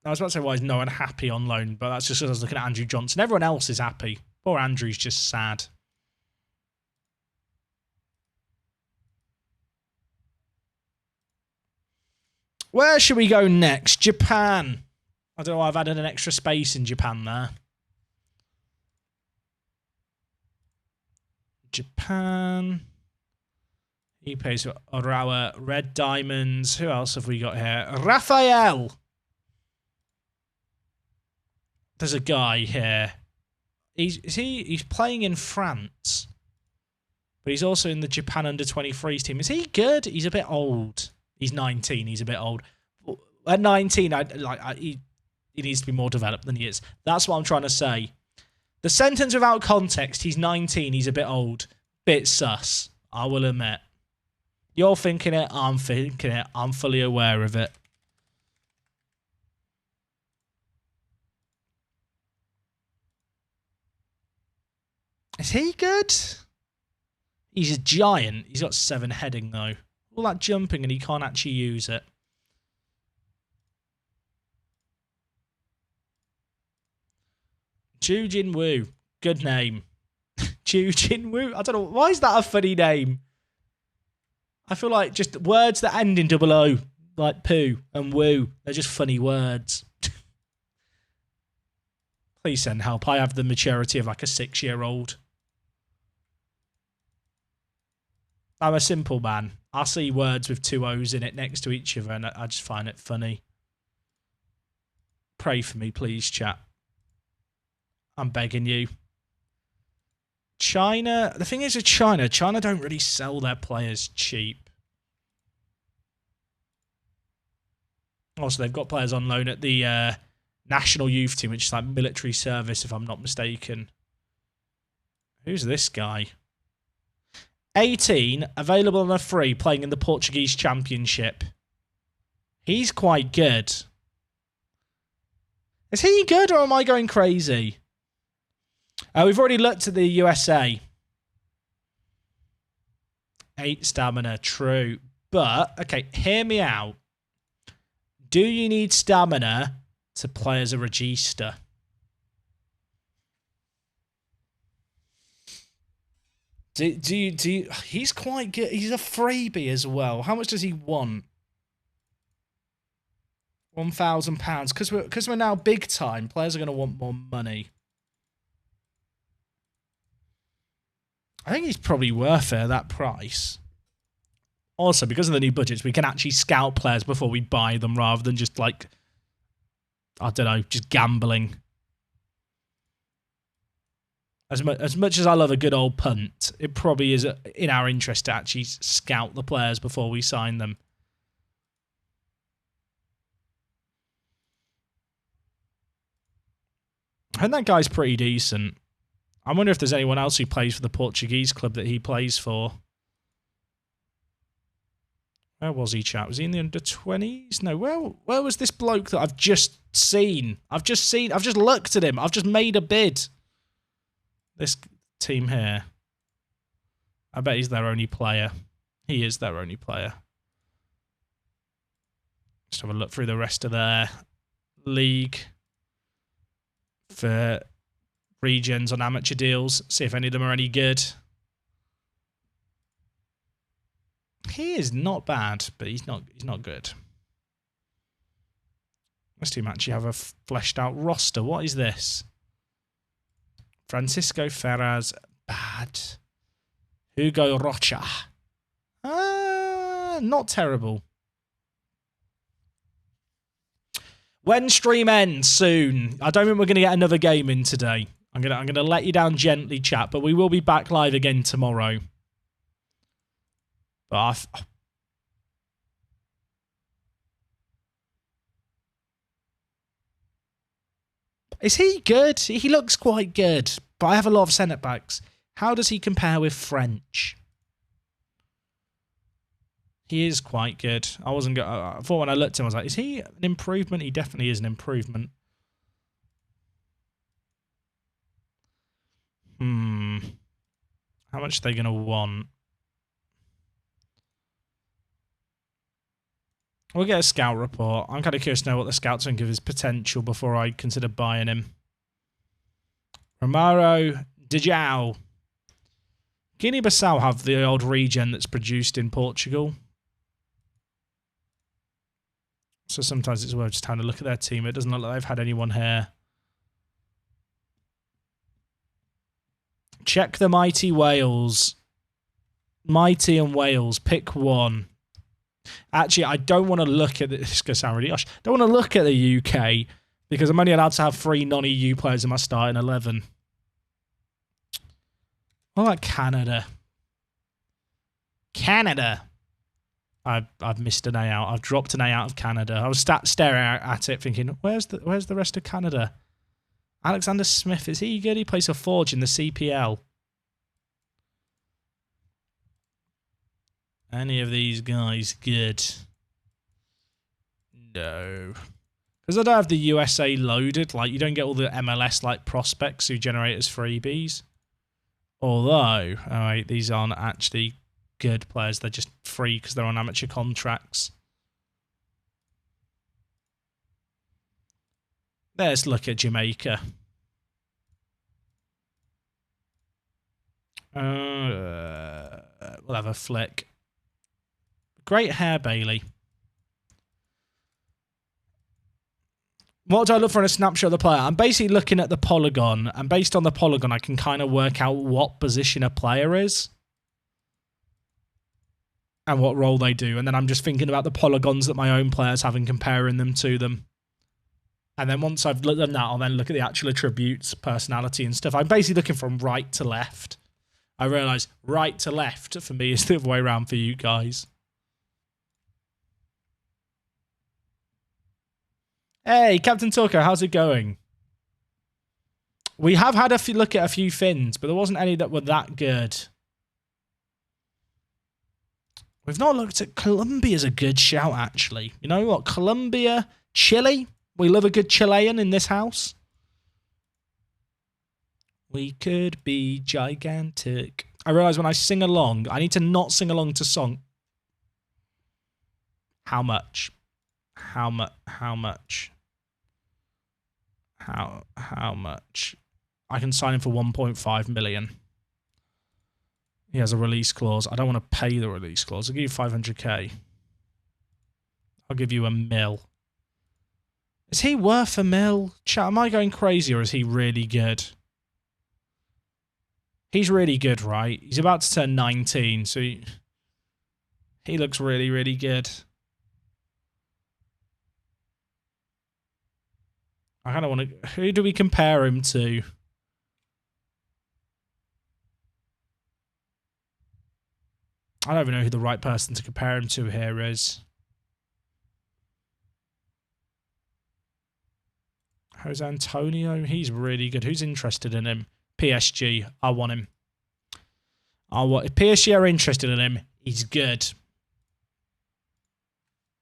was about to say why is no one happy on loan, but that's just because I was looking at Andrew Johnson. Everyone else is happy. Poor Andrew's just sad. Where should we go next? Japan. I don't know why I've added an extra space in Japan there. Japan. He pays for Orawa. Red Diamonds. Who else have we got here? Raphael. There's a guy here. He's playing in France. But he's also in the Japan under-23s team. Is he good? He's a bit old. He's 19. He's a bit old. At 19, he needs to be more developed than he is. That's what I'm trying to say. The sentence without context, he's 19, he's a bit old. Bit sus, I will admit. You're thinking it, I'm thinking it. I'm fully aware of it. Is he good? He's a giant. He's got 7 heading, though. All that jumping and he can't actually use it. Ju Jin Woo. Good name. Ju Jin Woo. I don't know. Why is that a funny name? I feel like just words that end in double O, like poo and woo, they're just funny words. Please send help. I have the maturity of like a 6-year-old. I'm a simple man. I see words with 2 O's in it next to each other and I just find it funny. Pray for me, please, chat. I'm begging you. China. The thing is with China don't really sell their players cheap. Also, they've got players on loan at the national youth team, which is like military service, if I'm not mistaken. Who's this guy? 18, available on a free, playing in the Portuguese Championship. He's quite good. Is he good, or am I going crazy? We've already looked at the USA. 8 stamina, true. But, okay, hear me out. Do you need stamina to play as a regista? Do you, he's quite good. He's a freebie as well. How much does he want? £1,000. Because we're now big time, players are going to want more money. I think he's probably worth it at that price. Also, because of the new budgets, we can actually scout players before we buy them rather than just like, I don't know, just gambling. As much as I love a good old punt, it probably is in our interest to actually scout the players before we sign them. I think that guy's pretty decent. I wonder if there's anyone else who plays for the Portuguese club that he plays for. Where was he, chat? Was he in the under-20s? No, where was this bloke that I've just seen? I've just looked at him. I've just made a bid. This team here. I bet he's their only player. He is their only player. Just have a look through the rest of their league for regions on amateur deals. See if any of them are any good. He is not bad, but he's not good. This team actually have a fleshed out roster. What is this? Francisco Ferraz, bad. Hugo Rocha. Not terrible. When stream ends soon. I don't think we're going to get another game in today. I'm gonna let you down gently, chat, but we will be back live again tomorrow. But is he good? He looks quite good, but I have a lot of centre backs. How does he compare with French? He is quite good. I thought when I looked at him, I was like, is he an improvement? He definitely is an improvement. How much are they going to want? We'll get a scout report. I'm kind of curious to know what the scouts think of his potential before I consider buying him. Romaro Dijao. Guinea-Bissau have the old regen that's produced in Portugal. So sometimes it's worth just having a look at their team. It doesn't look like they've had anyone here. Check the Mighty Wales. Mighty and Wales. Pick one. Actually, I don't want to look at this. It's going to sound really harsh. I don't want to look at the UK because I'm only allowed to have 3 non-EU players in my starting 11. What about Canada? Canada. I've missed an A out. I've dropped an A out of Canada. I was staring at it thinking, where's the rest of Canada? Alexander Smith, is he good? He plays for Forge in the CPL. Any of these guys good? No. Because I don't have the USA loaded. Like, you don't get all the MLS like prospects who generate as freebies. Although, alright, these aren't actually good players. They're just free because they're on amateur contracts. Let's look at Jamaica. We'll have a flick. Great hair, Bailey. What do I look for in a snapshot of the player? I'm basically looking at the polygon, and based on the polygon, I can kind of work out what position a player is and what role they do. And then I'm just thinking about the polygons that my own players have and comparing them to them. And then once I've done that, I'll then look at the actual attributes, personality and stuff. I'm basically looking from right to left. I realise right to left for me is the other way around for you guys. Hey, Captain Tucker, how's it going? We have had a look at a few Finns, but there wasn't any that were that good. We've not looked at Colombia's a good shout, actually. You know what? Colombia, Chile. We love a good Chilean in this house. We could be gigantic. I realise when I sing along, I need to not sing along to song. How much? How much? How much? How much? I can sign him for 1.5 million. He has a release clause. I don't want to pay the release clause. I'll give you 500k. I'll give you $1 million. Is he worth $1 million? Chat, am I going crazy or is he really good? He's really good, right? He's about to turn 19, so he looks really, really good. I kind of want to... Who do we compare him to? I don't even know who the right person to compare him to here is. Jose Antonio, he's really good. Who's interested in him? PSG, I want him. If PSG are interested in him, he's good.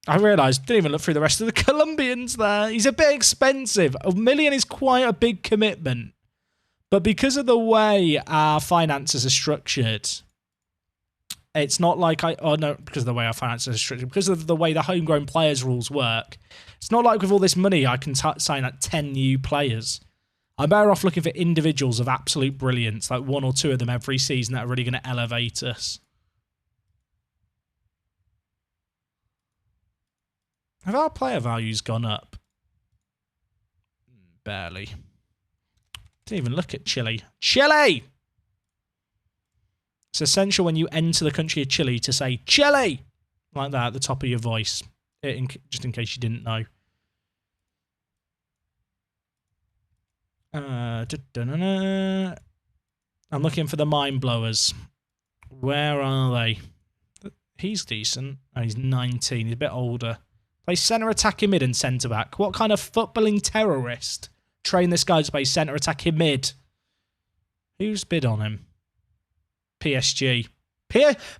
I realised, didn't even look through the rest of the Colombians there. He's a bit expensive. $1 million is quite a big commitment. But because of the way our finances are structured, it's not like because of the way our finances are structured, because of the way the homegrown players rules work, it's not like with all this money I can sign like 10 new players. I'm better off looking for individuals of absolute brilliance, like 1 or 2 of them every season that are really going to elevate us. Have our player values gone up? Barely. Didn't even look at Chile. Chile! It's essential when you enter the country of Chile to say Chile like that at the top of your voice, just in case you didn't know. I'm looking for the mind blowers. Where are they? He's decent. Oh, he's 19. He's a bit older. Plays centre attacking mid and centre back. What kind of footballing terrorist trained this guy to play centre attacking mid? Who's bid on him? PSG.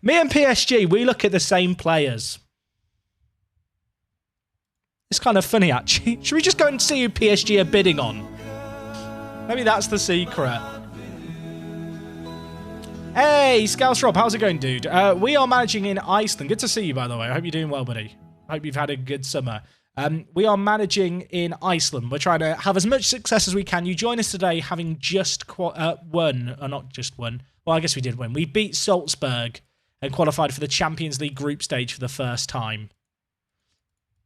Me and PSG, we look at the same players. It's kind of funny, actually. Should we just go and see who PSG are bidding on? Maybe that's the secret. Hey, Scouse Rob, how's it going, dude? We are managing in Iceland. Good to see you, by the way. I hope you're doing well, buddy. I hope you've had a good summer. We are managing in Iceland. We're trying to have as much success as we can. You join us today having just won, or not just won. Well, I guess we did win. We beat Salzburg and qualified for the Champions League group stage for the first time.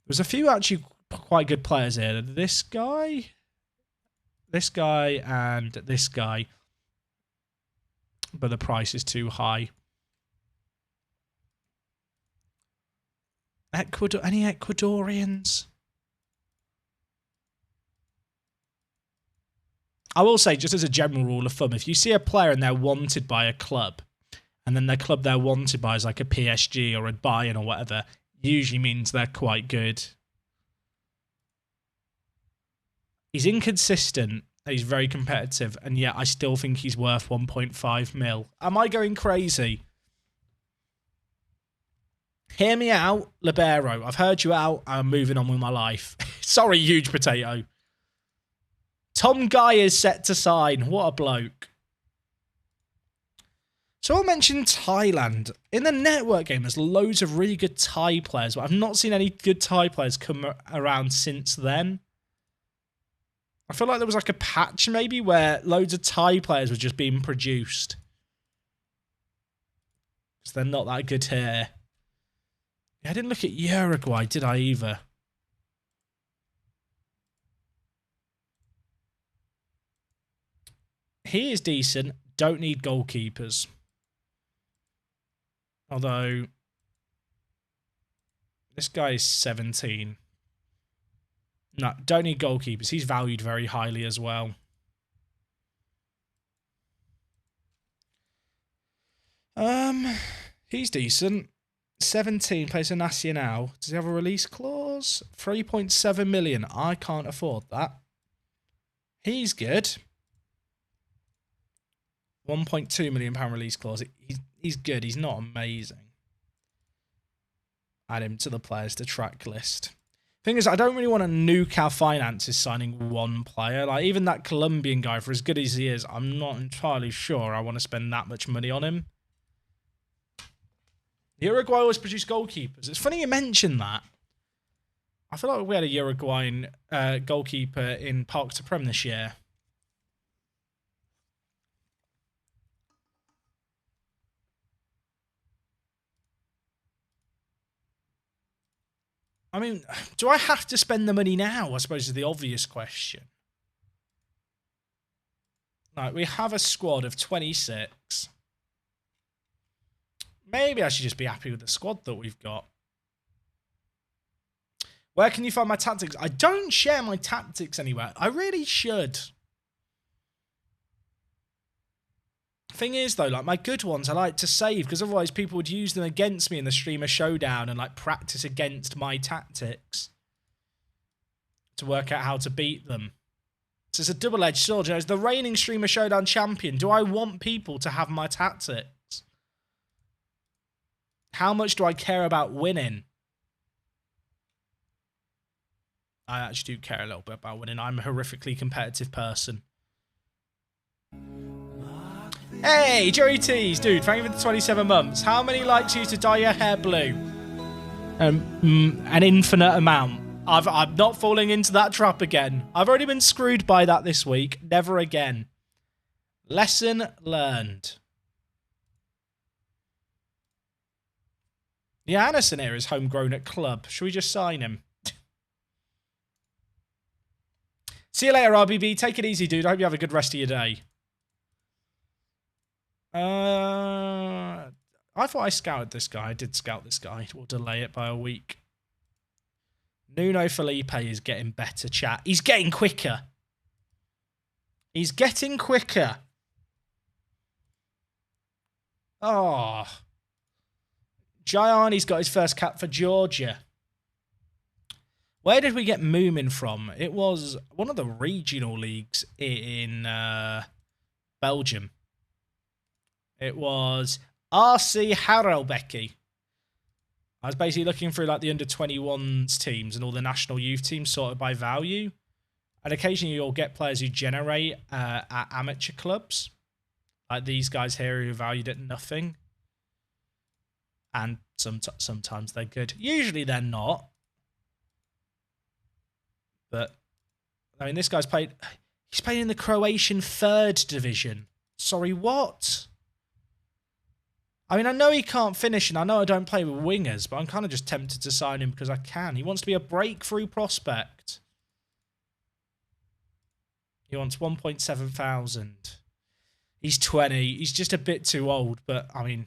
There's a few actually quite good players here. This guy, and this guy. But the price is too high. Any Ecuadorians? I will say, just as a general rule of thumb, if you see a player and they're wanted by a club, and then their club they're wanted by is like a PSG or a Bayern or whatever, usually means they're quite good. He's inconsistent. He's very competitive, and yet I still think he's worth 1.5 mil. Am I going crazy? Hear me out, Libero. I've heard you out. I'm moving on with my life. Sorry, huge potato. Tom Guy is set to sign. What a bloke. So I mentioned Thailand. In the network game, there's loads of really good Thai players, but I've not seen any good Thai players come around since then. I feel like there was like a patch maybe where loads of Thai players were just being produced. Because they're not that good here. Yeah, I didn't look at Uruguay, did I either? He is decent. Don't need goalkeepers. Although, this guy is 17. No, don't need goalkeepers. He's valued very highly as well. He's decent. 17, plays for Nacional. Does he have a release clause? 3.7 million. I can't afford that. He's good. 1.2 million pound release clause. He's good. He's not amazing. Add him to the players to track list. Thing is, I don't really want to nuke our finances signing one player. Like, even that Colombian guy, for as good as he is, I'm not entirely sure I want to spend that much money on him. Uruguay always produce goalkeepers. It's funny you mention that. I feel like we had a Uruguayan goalkeeper in Parc to Prem this year. I mean, do I have to spend the money now? I suppose is the obvious question. Right, we have a squad of 26. Maybe I should just be happy with the squad that we've got. Where can you find my tactics? I don't share my tactics anywhere. I really should. Thing is, though, like, my good ones I like to save, because otherwise people would use them against me in the streamer showdown and, like, practice against my tactics to work out how to beat them. So it's a double-edged sword. You know, as the reigning streamer showdown champion, do I want people to have my tactics? How much do I care about winning? I actually do care a little bit about winning. I'm a horrifically competitive person. Hey, Joey Tees, dude, thank you for the 27 months. How many likes you to dye your hair blue? An infinite amount. I'm not falling into that trap again. I've already been screwed by that this week. Never again. Lesson learned. Yeah, Anderson here is homegrown at club. Should we just sign him? See you later, RBB. Take it easy, dude. I hope you have a good rest of your day. I thought I scouted this guy. I did scout this guy. We'll delay it by a week. Nuno Felipe is getting better, chat. He's getting quicker. He's getting quicker. Oh. Gianni's got his first cap for Georgia. Where did we get Moomin from? It was one of the regional leagues in Belgium. It was RC Harelbeke. I was basically looking through like the under-21s teams and all the national youth teams sorted by value. And occasionally you'll get players who generate at amateur clubs. Like these guys here who are valued at nothing. And sometimes they're good. Usually they're not. But, I mean, this guy's played... He's playing in the Croatian 3rd division. Sorry, what? I mean, I know he can't finish, and I know I don't play with wingers, but I'm kind of just tempted to sign him because I can. He wants to be a breakthrough prospect. He wants 1,700. He's 20. He's just a bit too old, but, I mean,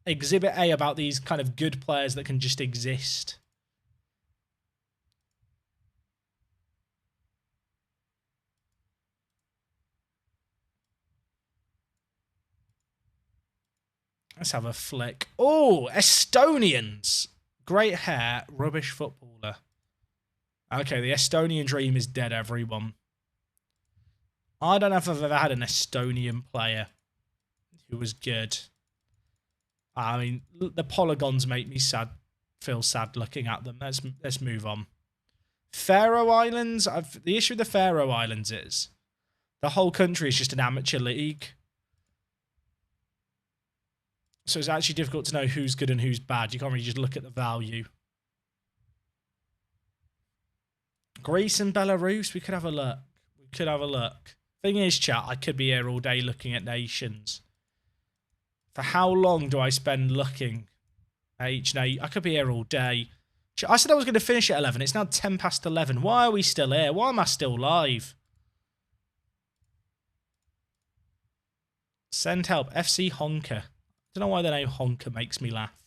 exhibit A about these kind of good players that can just exist. Let's have a flick. Oh, Estonians. Great hair, rubbish footballer. Okay, the Estonian dream is dead, everyone. I don't know if I've ever had an Estonian player who was good. I mean, the polygons make me sad. Feel sad looking at them. Let's move on. Faroe Islands. The issue with the Faroe Islands is the whole country is just an amateur league. So it's actually difficult to know who's good and who's bad. You can't really just look at the value. Greece and Belarus, we could have a look. We could have a look. Thing is, chat, I could be here all day looking at nations. For how long do I spend looking at each nation? I could be here all day. I said I was going to finish at 11. It's now 10 past 11. Why are we still here? Why am I still live? Send help. FC Honker. I don't know why the name Honker makes me laugh.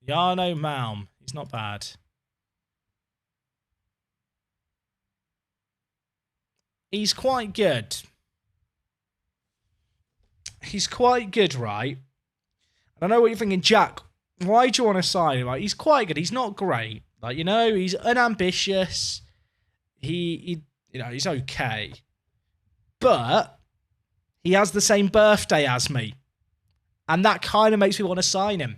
Jarno Malm. He's not bad. He's quite good. He's quite good, right? I know what you're thinking, Jack. Why do you want to sign him? Like, he's quite good. He's not great. Like, you know, he's unambitious. He he's okay. But he has the same birthday as me. And that kind of makes me want to sign him.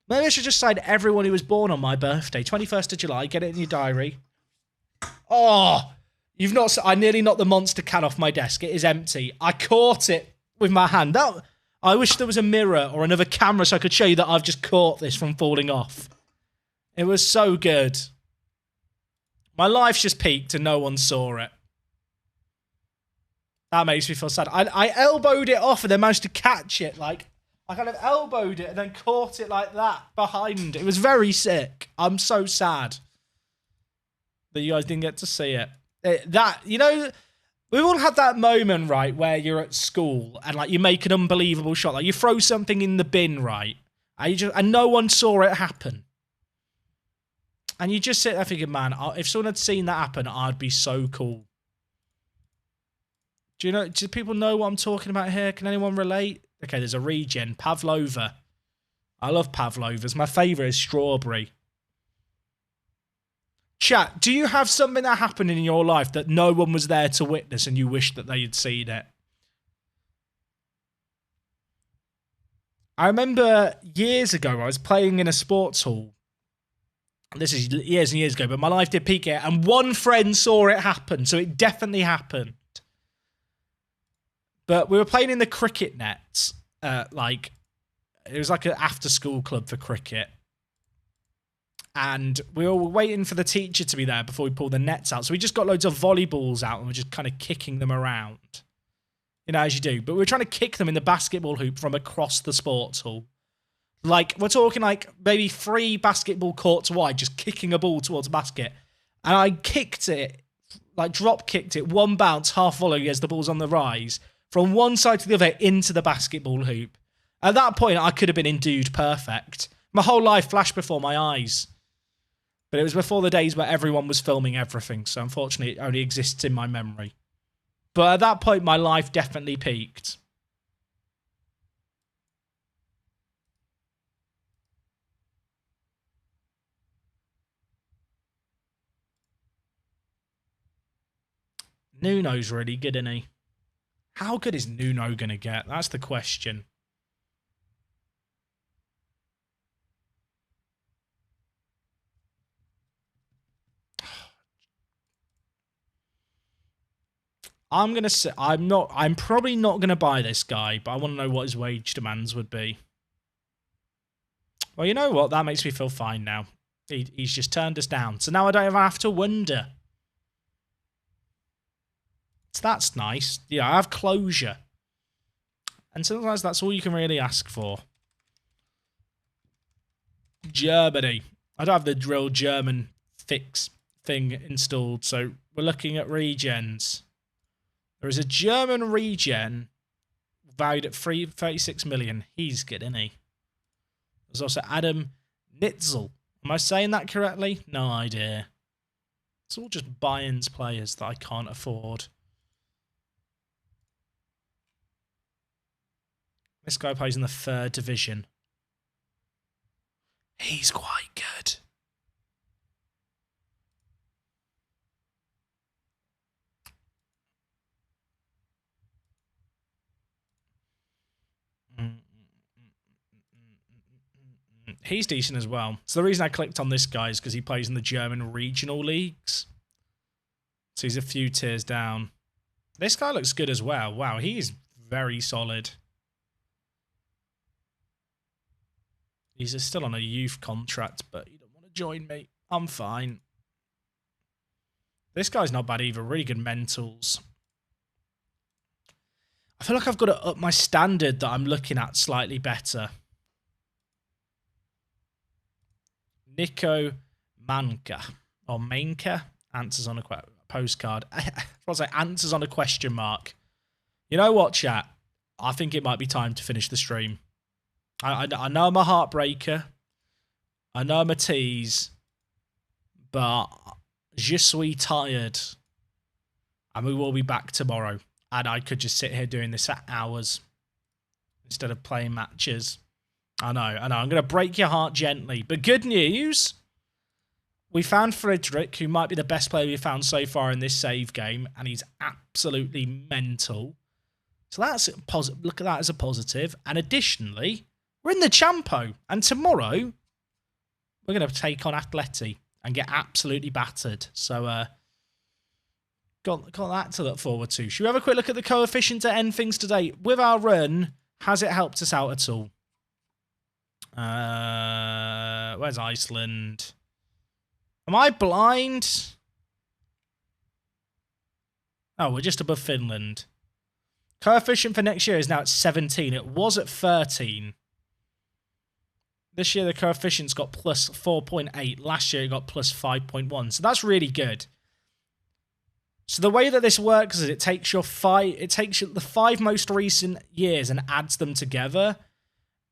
Maybe I should just sign everyone who was born on my birthday. 21st of July. Get it in your diary. Oh, you've not... I nearly knocked the monster can off my desk. It is empty. I caught it with my hand. I wish there was a mirror or another camera so I could show you that I've just caught this from falling off. It was so good. My life's just peaked and no one saw it. That makes me feel sad. I elbowed it off and then managed to catch it. Like, I kind of elbowed it and then caught it like that behind. It was very sick. I'm so sad that you guys didn't get to see it. You know, we've all had that moment, right, where you're at school and, like, you make an unbelievable shot. Like, you throw something in the bin, right, and no one saw it happen. And you just sit there thinking, man, if someone had seen that happen, I'd be so cool. Do people know what I'm talking about here? Can anyone relate? Okay, there's a regen. Pavlova. I love Pavlovas. My favourite is strawberry. Chat, do you have something that happened in your life that no one was there to witness and you wish that they had seen it? I remember years ago, I was playing in a sports hall. This is years and years ago, but my life did peak it, and one friend saw it happen, so it definitely happened. But we were playing in the cricket nets, it was like an after-school club for cricket. And we were waiting for the teacher to be there before we pulled the nets out. So we just got loads of volleyballs out and we're just kind of kicking them around. You know, as you do. But we were trying to kick them in the basketball hoop from across the sports hall. Like, we're talking like maybe 3 basketball courts wide, just kicking a ball towards a basket. And I kicked it, like drop kicked it, one bounce, half volley as the ball's on the rise, from one side to the other into the basketball hoop. At that point, I could have been endued perfect. My whole life flashed before my eyes. But it was before the days where everyone was filming everything, so unfortunately it only exists in my memory. But at that point, my life definitely peaked. Nuno's really good, isn't he? How good is Nuno going to get? That's the question. I'm going to say, I'm probably not going to buy this guy, but I want to know what his wage demands would be. Well, you know what? That makes me feel fine now. He's just turned us down. So now I don't even have to wonder. So that's nice. Yeah, I have closure. And sometimes that's all you can really ask for. Germany. I don't have the drill German fix thing installed, so we're looking at regens. There is a German regen valued at 36 million. He's good, isn't he? There's also Adam Nitzel. Am I saying that correctly? No idea. It's all just Bayern's players that I can't afford. This guy plays in the 3rd division. He's quite good. He's decent as well. So the reason I clicked on this guy is because he plays in the German regional leagues. So he's a few tiers down. This guy looks good as well. Wow, he is very solid. He's still on a youth contract, but he don't want to join me. I'm fine. This guy's not bad either. Really good mentals. I feel like I've got to up my standard that I'm looking at slightly better. Nico Manka. Or Manka. Answers on a postcard. I was like, answers on a question mark. You know what, chat? I think it might be time to finish the stream. I know I'm a heartbreaker. I know I'm a tease. But je suis tired. And we will be back tomorrow. And I could just sit here doing this for hours instead of playing matches. I know. I'm going to break your heart gently. But good news. We found Frederick, who might be the best player we've found so far in this save game. And he's absolutely mental. So that's positive. Look at that as a positive. And additionally, we're in the Champo. And tomorrow, we're going to take on Atleti and get absolutely battered. So, got that to look forward to. Should we have a quick look at the coefficient to end things today? With our run, has it helped us out at all? Where's Iceland? Am I blind? Oh, we're just above Finland. Coefficient for next year is now at 17. It was at 13. This year, the coefficient's got plus 4.8. Last year, it got plus 5.1. So that's really good. So the way that this works is it takes the 5 most recent years and adds them together.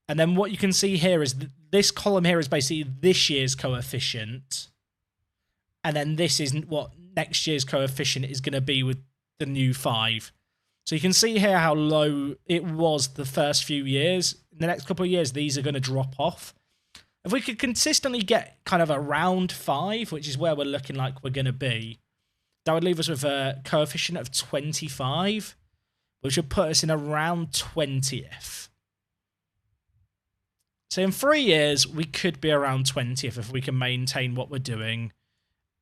And then what you can see here is this column here is basically this year's coefficient. And then this is what next year's coefficient is going to be with the new 5. So you can see here how low it was the first few years. In the next couple of years, these are going to drop off. If we could consistently get kind of around 5, which is where we're looking like we're going to be, that would leave us with a coefficient of 25, which would put us in around 20th. So in 3 years, we could be around 20th if we can maintain what we're doing.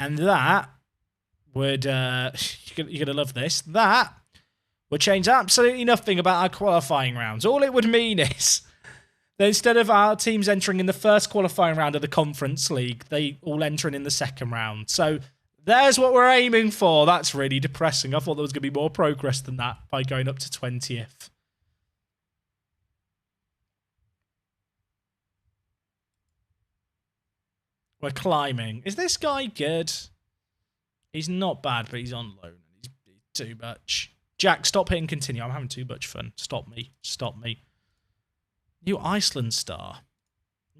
And that would, you're going to love this, that would change absolutely nothing about our qualifying rounds. All it would mean is that instead of our teams entering in the first qualifying round of the Conference League, they all enter in the second round. So there's what we're aiming for. That's really depressing. I thought there was going to be more progress than that by going up to 20th. We're climbing. Is this guy good? He's not bad, but he's on loan. He's too much. Jack, stop hitting continue. I'm having too much fun. Stop me. Stop me. New Iceland star.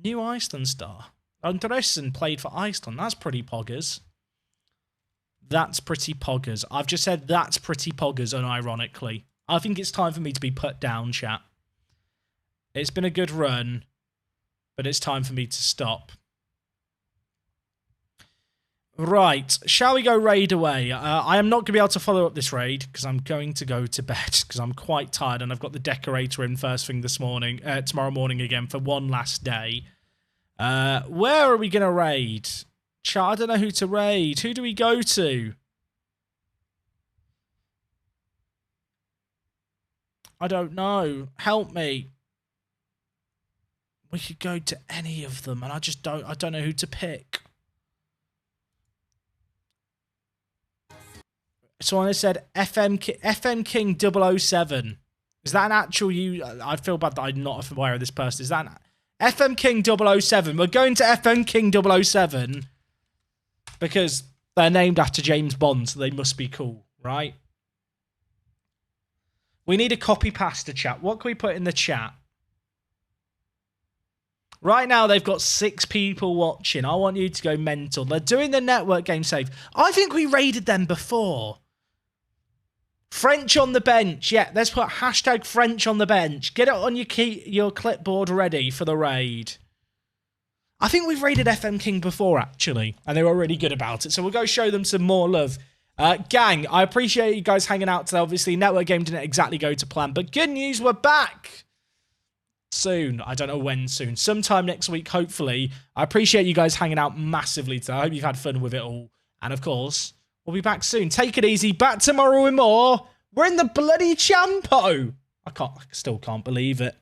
New Iceland star. Andresen played for Iceland. That's pretty poggers. That's pretty poggers. I've just said that's pretty poggers, unironically. I think it's time for me to be put down, chat. It's been a good run, but it's time for me to stop. Right, shall we go raid away? I am not going to be able to follow up this raid because I'm going to go to bed because I'm quite tired and I've got the decorator in first thing this morning, tomorrow morning again for one last day. Where are we going to raid? Chat, I don't know who to raid. Who do we go to? I don't know. Help me. We could go to any of them and I don't know who to pick. Someone has said FM King 007. Is that an actual I feel bad that I'm not aware of this person. Is that FM King 007? We're going to FM King 007 because they're named after James Bond, so they must be cool, right? We need a copy pasta chat. What can we put in the chat? Right now, they've got 6 people watching. I want you to go mental. They're doing the network game save. I think we raided them before. French on the bench. Yeah, let's put hashtag French on the bench. Get it on your clipboard ready for the raid. I think we've raided FM King before, actually, and they were really good about it. So we'll go show them some more love. Gang, I appreciate you guys hanging out today. Obviously, network game didn't exactly go to plan, but good news, we're back. Soon. I don't know when soon. Sometime next week, hopefully. I appreciate you guys hanging out massively today. I hope you've had fun with it all. And of course, we'll be back soon. Take it easy. Back tomorrow with more. We're in the bloody Champo. I still can't believe it.